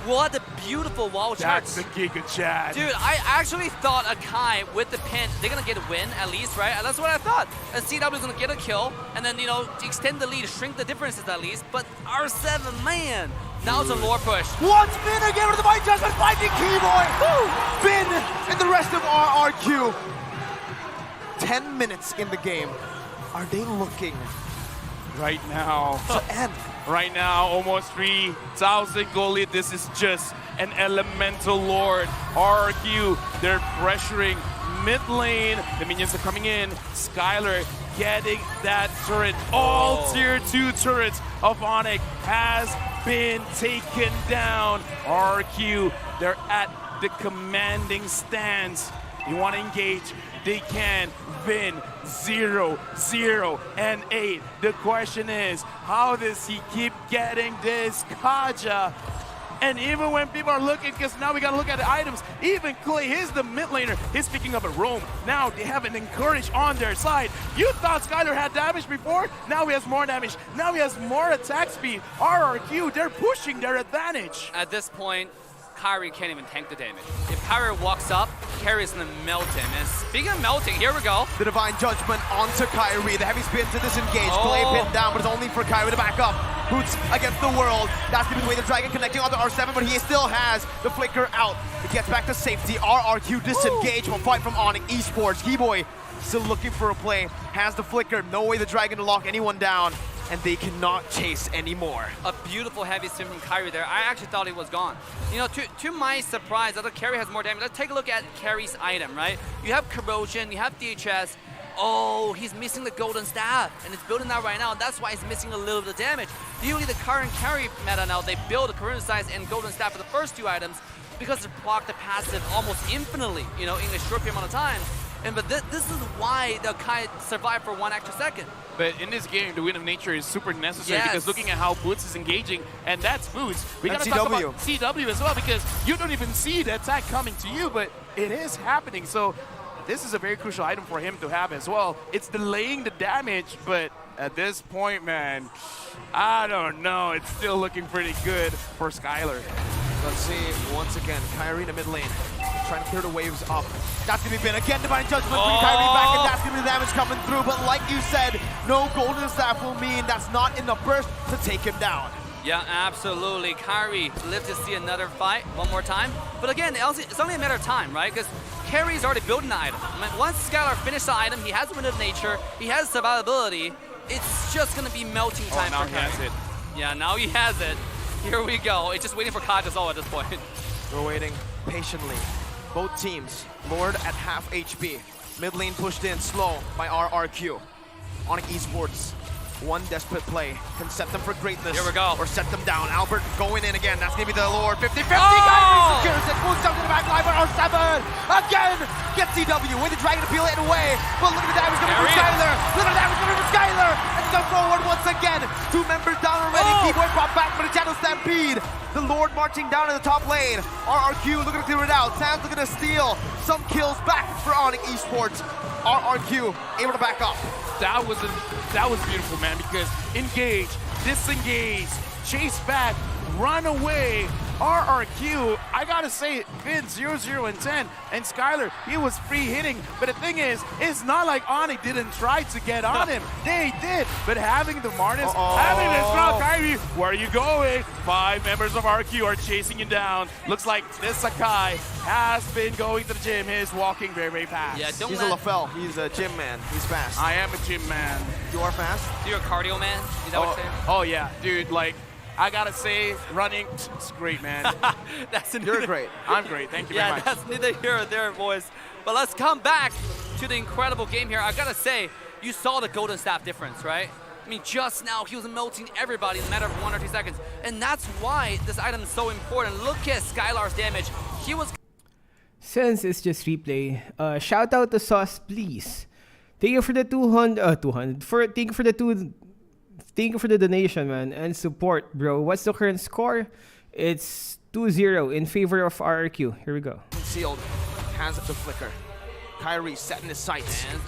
What a beautiful wall charge. That's the Giga Chad. Dude, I actually thought Akai with the pin, they're gonna get a win at least, right? And that's what I thought. And CW is gonna get a kill, and then, you know, extend the lead, shrink the differences at least. But R7, man, now it's a lore push. Once Vin again with the Divine Judgment, finding Keyboy. Vin and the rest of RRQ. 10 minutes in the game. Are they looking right now to end? Right now, almost 3,000 gold lead. This is just an elemental lord. RRQ, they're pressuring mid lane. The minions are coming in. Skylar getting that turret. All tier 2 turrets of Onic has been taken down. RRQ, they're at the commanding stance. You want to engage? They can. Vin 0, 0, and 8. The question is, how does he keep getting this Kaja? And even when people are looking, because now we got to look at the items, even Clay, he's the mid laner, he's picking up a roam. Now they have an Encourage on their side. You thought Skylar had damage before, now he has more damage. Now he has more attack speed. RRQ, they're pushing their advantage. At this point, Kyrie can't even tank the damage. If Kyrie walks up, Kyrie is gonna melt him. And speaking of melting, here we go. The Divine Judgment onto Kyrie. The heavy spin to disengage. Clay pinned down, but it's only for Kyrie to back up. Boots against the world. That's gonna be the way the Dragon connecting onto R7, but he still has the flicker out. gets back to safety. RRQ disengage will fight from Onic Esports. Keyboy still looking for a play. Has the flicker. No way the Dragon to lock anyone down. And they cannot chase anymore. A beautiful heavy swing from Kyrie there. I actually thought he was gone. You know, to my surprise, I thought Carry has more damage. Let's take a look at Carry's item, right? You have Corrosion, you have DHS. Oh, he's missing the Golden Staff, and it's building that right now. That's why he's missing a little bit of damage. Usually the current Carry meta now, they build a Corona Size and Golden Staff for the first two items because they block the passive almost infinitely, you know, in a short period amount of time. But this is why the Kai survived for 1 extra second. But in this game, the Wind of Nature is super necessary because looking at how Boots is engaging, and that's Boots. We gotta talk about CW as well because you don't even see the attack coming to you, but it is happening. So this is a very crucial item for him to have as well. It's delaying the damage, but at this point, man, I don't know. It's still looking pretty good for Skylar. Let's see, once again, Kyrie in the mid lane, trying to clear the waves up. That's gonna be Bin. Again, Divine Judgment, bring Kyrie back, and that's gonna be the damage coming through. But like you said, no Golden Staff will mean that's not enough burst to take him down. Yeah, absolutely. Kyrie live to see another fight one more time. But again, it's only a matter of time, right? Because Carrie's already building the item. I mean, once Skylar finished the item, he has Wind of Nature, he has survivability. It's just gonna be melting time now for he Kyrie. has it. Yeah, now he has it. Here we go. It's just waiting for Kajasol at this point. We're waiting patiently. Both teams, Lord at half HP. Mid lane pushed in slow by RRQ. Onic Esports, one desperate play can set them for greatness. Here we go. Or set them down. Albert going in again. That's gonna be the Lord. 50-50. Kyrie secures it. Moves down to the back line for R7. Again, gets CW with the Dragon to peel it away. But look at the damage coming from Skylar. Look at the damage coming from Skylar. And go forward once again. 2 members down already. Keyboy brought back for the Channel Stampede. The Lord marching down in the top lane. RRQ looking to clear it out. Sam's looking to steal some kills back for Onic Esports. RRQ able to back up. That was beautiful, man, because engage, disengage, chase back, run away. RRQ, I gotta say, Vin 0-0 and 10, and Skylar, he was free hitting. But the thing is, it's not like Onic didn't try to get on him. They did, but having the Martis, having the strong Kyrie, where are you going? 5 members of RRQ are chasing you down. Looks like this Sakai has been going to the gym. He's walking very, very fast. Yeah, He's a LaFell. He's a gym man. He's fast. I am a gym man. You are fast? You're a cardio man? Is that what you're saying? Oh yeah, dude, like, I gotta say, running, it's great, man. You're great. I'm great, thank you very much. Yeah, that's neither here or there, boys. But let's come back to the incredible game here. I gotta say, you saw the Golden Staff difference, right? I mean, just now, he was melting everybody in a matter of 1 or 2 seconds. And that's why this item is so important. Look at Skylar's damage. He was... Since it's just replay, shout out to Sauce, please. Thank you for the 200. Thank you for the donation, man, and support, bro. What's the current score? It's 2-0 in favor of RRQ. Here we go. Concealed. Has the flicker. Kyrie setting his sights. And,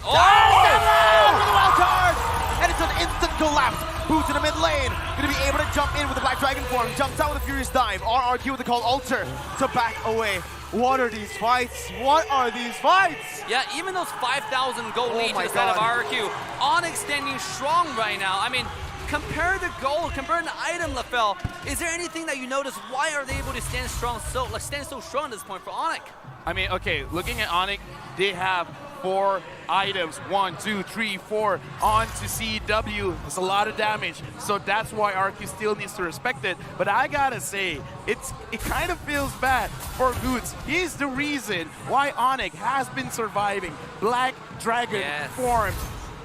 And it's an instant collapse. Boots in the mid lane. Gonna be able to jump in with the Black Dragon form. Jumps out with a Furious Dive. RRQ with the call Alter to back away. What are these fights? What are these fights? Yeah, even those 5,000 gold lead to the side of RRQ. Onyx standing strong right now. I mean, compare the gold, compare the item, LaFell. Is there anything that you notice? Why are they able to stand strong stand so strong at this point for Onic? I mean, okay, looking at Onic, they have 4 items. 1, 2, 3, 4 on to CW. It's a lot of damage, so that's why RQ still needs to respect it. But I gotta say, it kind of feels bad for Goots. He's the reason why Onic has been surviving. Black Dragon formed,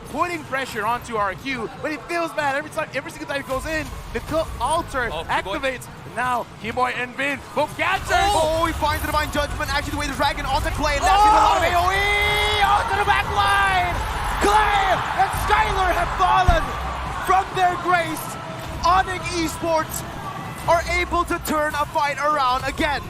putting pressure onto RQ, but it feels bad every single time it goes in. The Alter activates. Now, Keyboy and Vin both catchers. Oh, he finds the Divine Judgment. Actually, the way the Dragon onto Clay. And that's a lot of AoE onto the back line. Clay and Skylar have fallen from their grace. Onic Esports are able to turn a fight around again.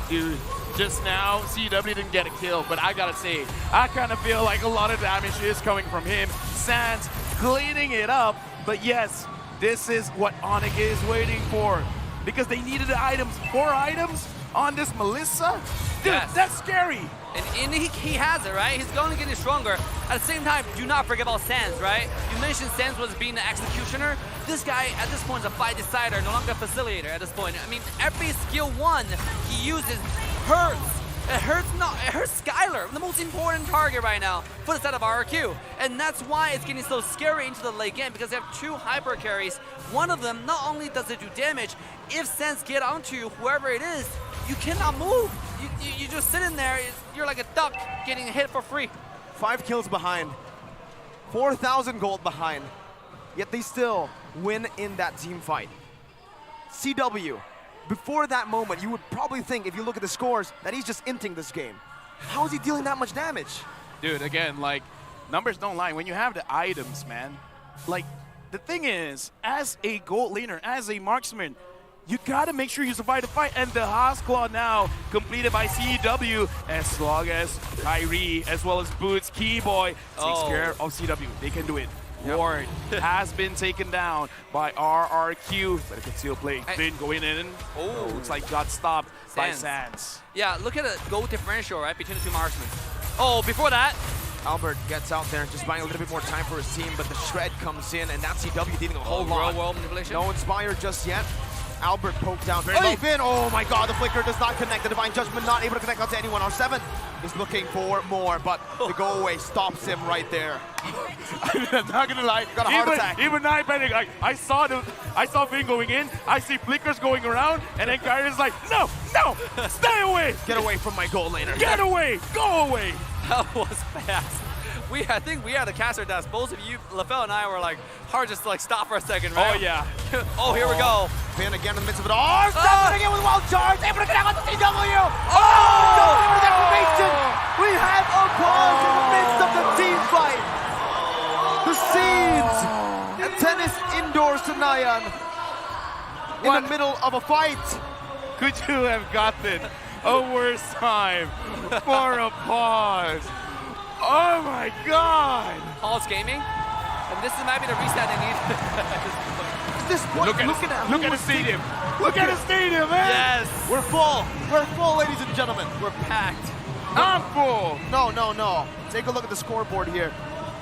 Dude, just now, CW didn't get a kill, but I gotta say, I kind of feel like a lot of damage is coming from him. Sans cleaning it up, but yes, this is what Onic is waiting for. Because they needed the items, 4 items on this Melissa? Dude, that's scary. And he has it, right? He's going to get stronger. At the same time, do not forget about Sans, right? You mentioned Sans was being the executioner. This guy, at this point, is a fight decider, no longer a facilitator at this point. I mean, every skill one he uses hurts. It hurts Skylar, the most important target right now for the set of RRQ. And that's why it's getting so scary into the late game, because they have 2 hyper carries. One of them, not only does it do damage, if Sense get onto whoever it is, you cannot move. You just sit in there, you're like a duck getting hit for free. 5 kills behind, 4,000 gold behind, yet they still win in that team fight. CW, before that moment, you would probably think, if you look at the scores, that he's just inting this game. How is he dealing that much damage? Dude, again, like, numbers don't lie. When you have the items, man, like, the thing is, as a gold laner, as a marksman, you gotta make sure you survive the fight. And the Haas Claw now completed by CW, as long as Kyrie, as well as Boots, Keyboy, takes care of CW. They can do it. Ward has been taken down by RRQ, but it can still play. Finn going in. Oh, looks like got stopped by Sands. Yeah, look at the goal differential, right, between the 2 marksmen. Oh, before that, Albert gets out there, just buying a little bit more time for his team, but the shred comes in, and that's CW dealing a whole lot. World manipulation. No Inspire just yet. Albert poked down very low. Finn, oh my god, the flicker does not connect. The Divine Judgment not able to connect out to anyone. R7 is looking for more, but the go away stops him right there. I'm not gonna lie, got a heart attack. Even I panic. Like, I saw Finn going in, I see flickers going around, and then Kyrie's like, no, stay away! Get away from my goal laner. Get away! Go away! That was fast. I think we had the caster desk. Both of you, LaFell and I, were like, hard just to like stop for a second, right? Oh yeah. Oh, here we go. Finn again in the midst of it all. Stepping again with wild charge. Able to connect on the CW. Oh! Deprivation. We have a pause in the midst of the team fight. The scenes at Tennis Indoors Senayan in the middle of a fight. Could you have gotten a worse time for a pause? Oh my god! Paul's gaming, and this might be the reset they need. Look at the stadium. Look at the stadium, man! Yes! We're full. We're full, ladies and gentlemen. We're packed. I'm full. No. Take a look at the scoreboard here.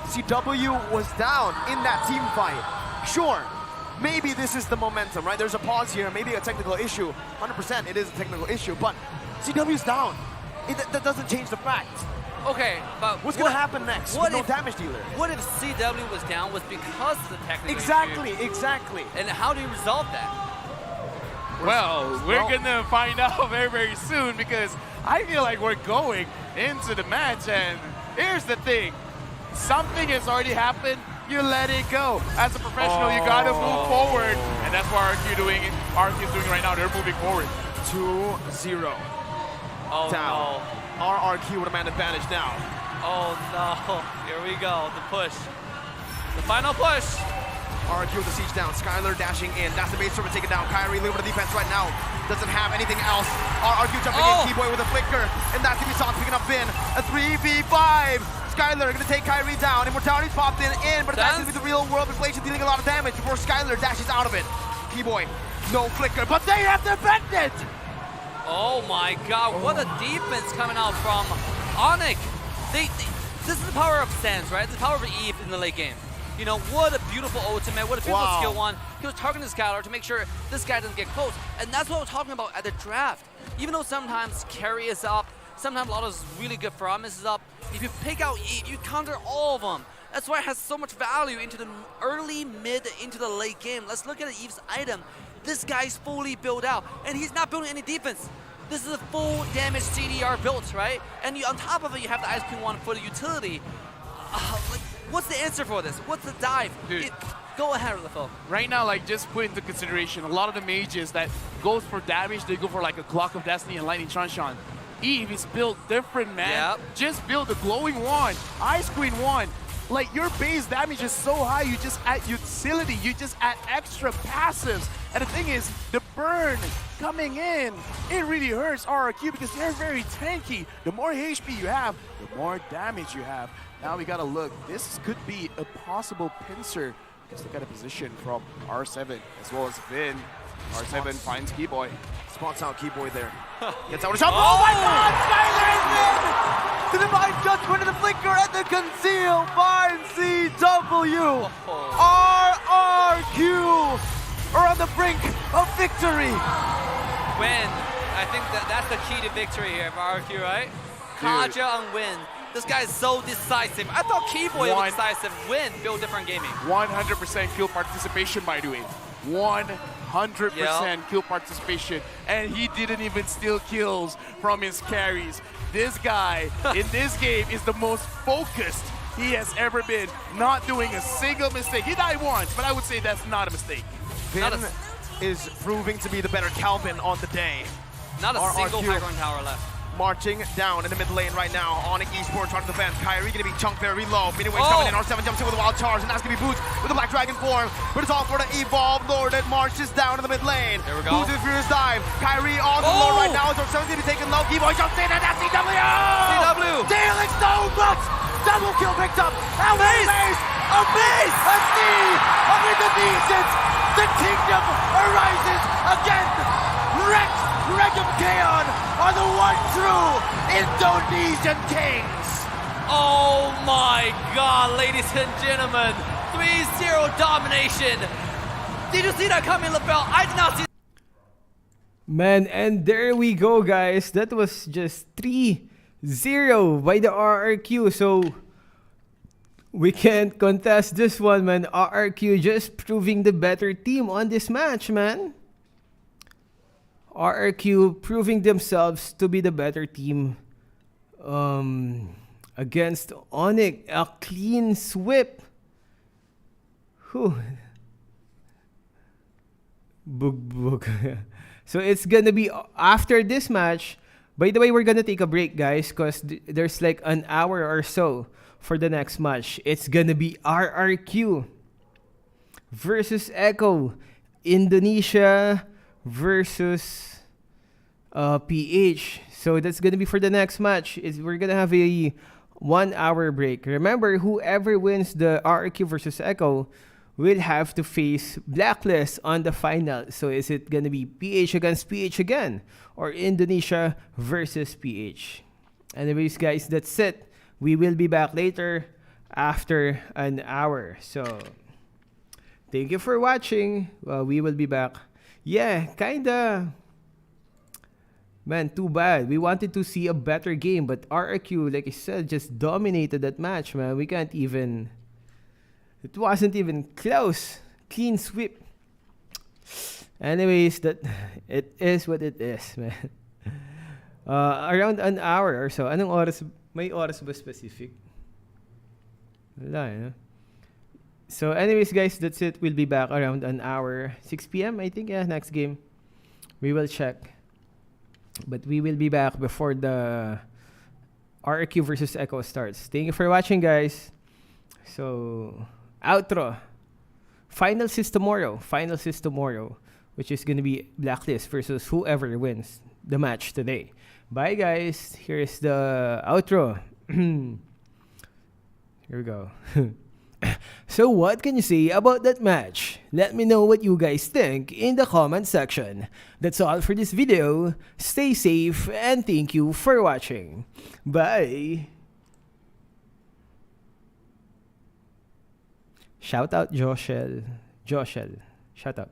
CW was down in that team fight. Sure, maybe this is the momentum, right? There's a pause here, maybe a technical issue. 100% it is a technical issue, but CW's down. That doesn't change the fact. Okay, but what's going to happen next? What no damage dealer? What if CW was down was because of the technical issue? Exactly. And how do you resolve that? Well, we're going to find out very, very soon, because I feel like we're going into the match, and here's the thing. Something has already happened. You let it go. As a professional, you got to move forward, and that's what RRQ is doing right now. They're moving forward. 2-0. Oh, down. no. RRQ with a man advantage now. Oh no, here we go, the push. The final push. RRQ with the siege down, Skylar dashing in. That's the base server taken down. Kyrie leaving the defense right now. Doesn't have anything else. RRQ jumping in, Keyboy with a flicker. And that's gonna be Sauce picking up Vin. A 3v5. Skylar gonna take Kyrie down. Immortality's popped in, but that's gonna be the real world inflation dealing a lot of damage before Skylar dashes out of it. Keyboy, no flicker, but they have defended! Oh my god, what a defense coming out from Onic. This is the power of Sands, right? It's the power of Eve in the late game. You know, what a beautiful ultimate, what a beautiful skill one. He was targeting Skylar to make sure this guy doesn't get close. And that's what we're talking about at the draft. Even though sometimes carry is up, sometimes a lot of really good promise is up, if you pick out Eve, you counter all of them. That's why it has so much value into the early, mid, into the late game. Let's look at Eve's item. This guy's fully built out, and he's not building any defense. This is a full damage CDR built, right? And on top of it, you have the Ice Queen 1 for the utility. Like, what's the answer for this? What's the dive? Dude. Go ahead, LaFell. Right now, like, just put into consideration, a lot of the mages that goes for damage, they go for like a Clock of Destiny and Lightning Transhan. Eve is built different, man. Yep. Just build the Glowing Wand, Ice Queen 1. Like, your base damage is so high, you just add utility, you just add extra passives. And the thing is, the burn coming in, it really hurts RRQ because they're very tanky. The more HP you have, the more damage you have. Now we gotta look. This could be a possible pincer. Just look at the position from R7 as well as Vin. R7 finds Keyboy. Spots out Keyboy there. Gets out of shot. Oh my god! Skylar is in! The Divine Judgment and the flicker and the conceal finds CW! RRQ are on the brink of victory. Win. I think that's the key to victory here for RRQ, right? Kaja on Win. This guy is so decisive. I thought Keyboy was decisive. Win, build different gaming. 100% kill participation, by the way. 100% kill participation. And he didn't even steal kills from his carries. This guy in this game is the most focused he has ever been. Not doing a single mistake. He died once, but I would say that's not a mistake. Vin is proving to be the better Calvin on the day. Not a single high ground tower left. Marching down in the mid lane right now. Onic Esports trying to defend. Kyrie gonna be chunked very low. Midway's coming in. R7 jumps in with a wild charge, and that's gonna be Boots with the Black Dragon form. But it's all for the Evolve Lord that marches down in the mid lane. There we go. Boots with Furious Dive. Kyrie on the Lord right now. R7 gonna be taken low. Keyboy jumps in, and that's CW! CW! Dealing so much! Double kill picked up. Base! A sea of Indonesians! The kingdom arises again! Rex Regum Kaon are the one true Indonesian kings! Oh my god, ladies and gentlemen. 3-0 domination. Did you see that coming, LaBelle? I did not see. Man, and there we go, guys. That was just 3-0 by the RRQ. So we can't contest this one, man. RRQ just proving the better team on this match, man. RRQ proving themselves to be the better team against Onic. A clean sweep. Whew. Bug. So it's gonna be after this match. By the way, we're gonna take a break, guys, because there's like an hour or so for the next match. It's gonna be RRQ versus Echo. Indonesia versus PH. So that's gonna be for the next match. We're gonna have a 1 hour break. Remember, whoever wins the RRQ versus Echo will have to face Blacklist on the final. So is it gonna be PH against PH again, or Indonesia versus PH? Anyways, guys, that's it. We will be back later after an hour. So thank you for watching. We will be back. Yeah, kinda. Man, too bad. We wanted to see a better game, but RRQ, like I said, just dominated that match, man. We can't even. It wasn't even close. Clean sweep. Anyways, that it is what it is, man. Around an hour or so. Anong oras? May oras ba specific? Wala, no? So anyways, guys, that's it. We'll be back around an hour. 6 p.m. I think, yeah, next game. We will check. But we will be back before the RRQ versus Echo starts. Thank you for watching, guys. So, outro. Finals is tomorrow. Which is going to be Blacklist versus whoever wins the match today. Bye, guys. Here's the outro. Here we go. So what can you say about that match? Let me know what you guys think in the comment section. That's all for this video. Stay safe and thank you for watching. Bye! Shout out Joshel. Shout out.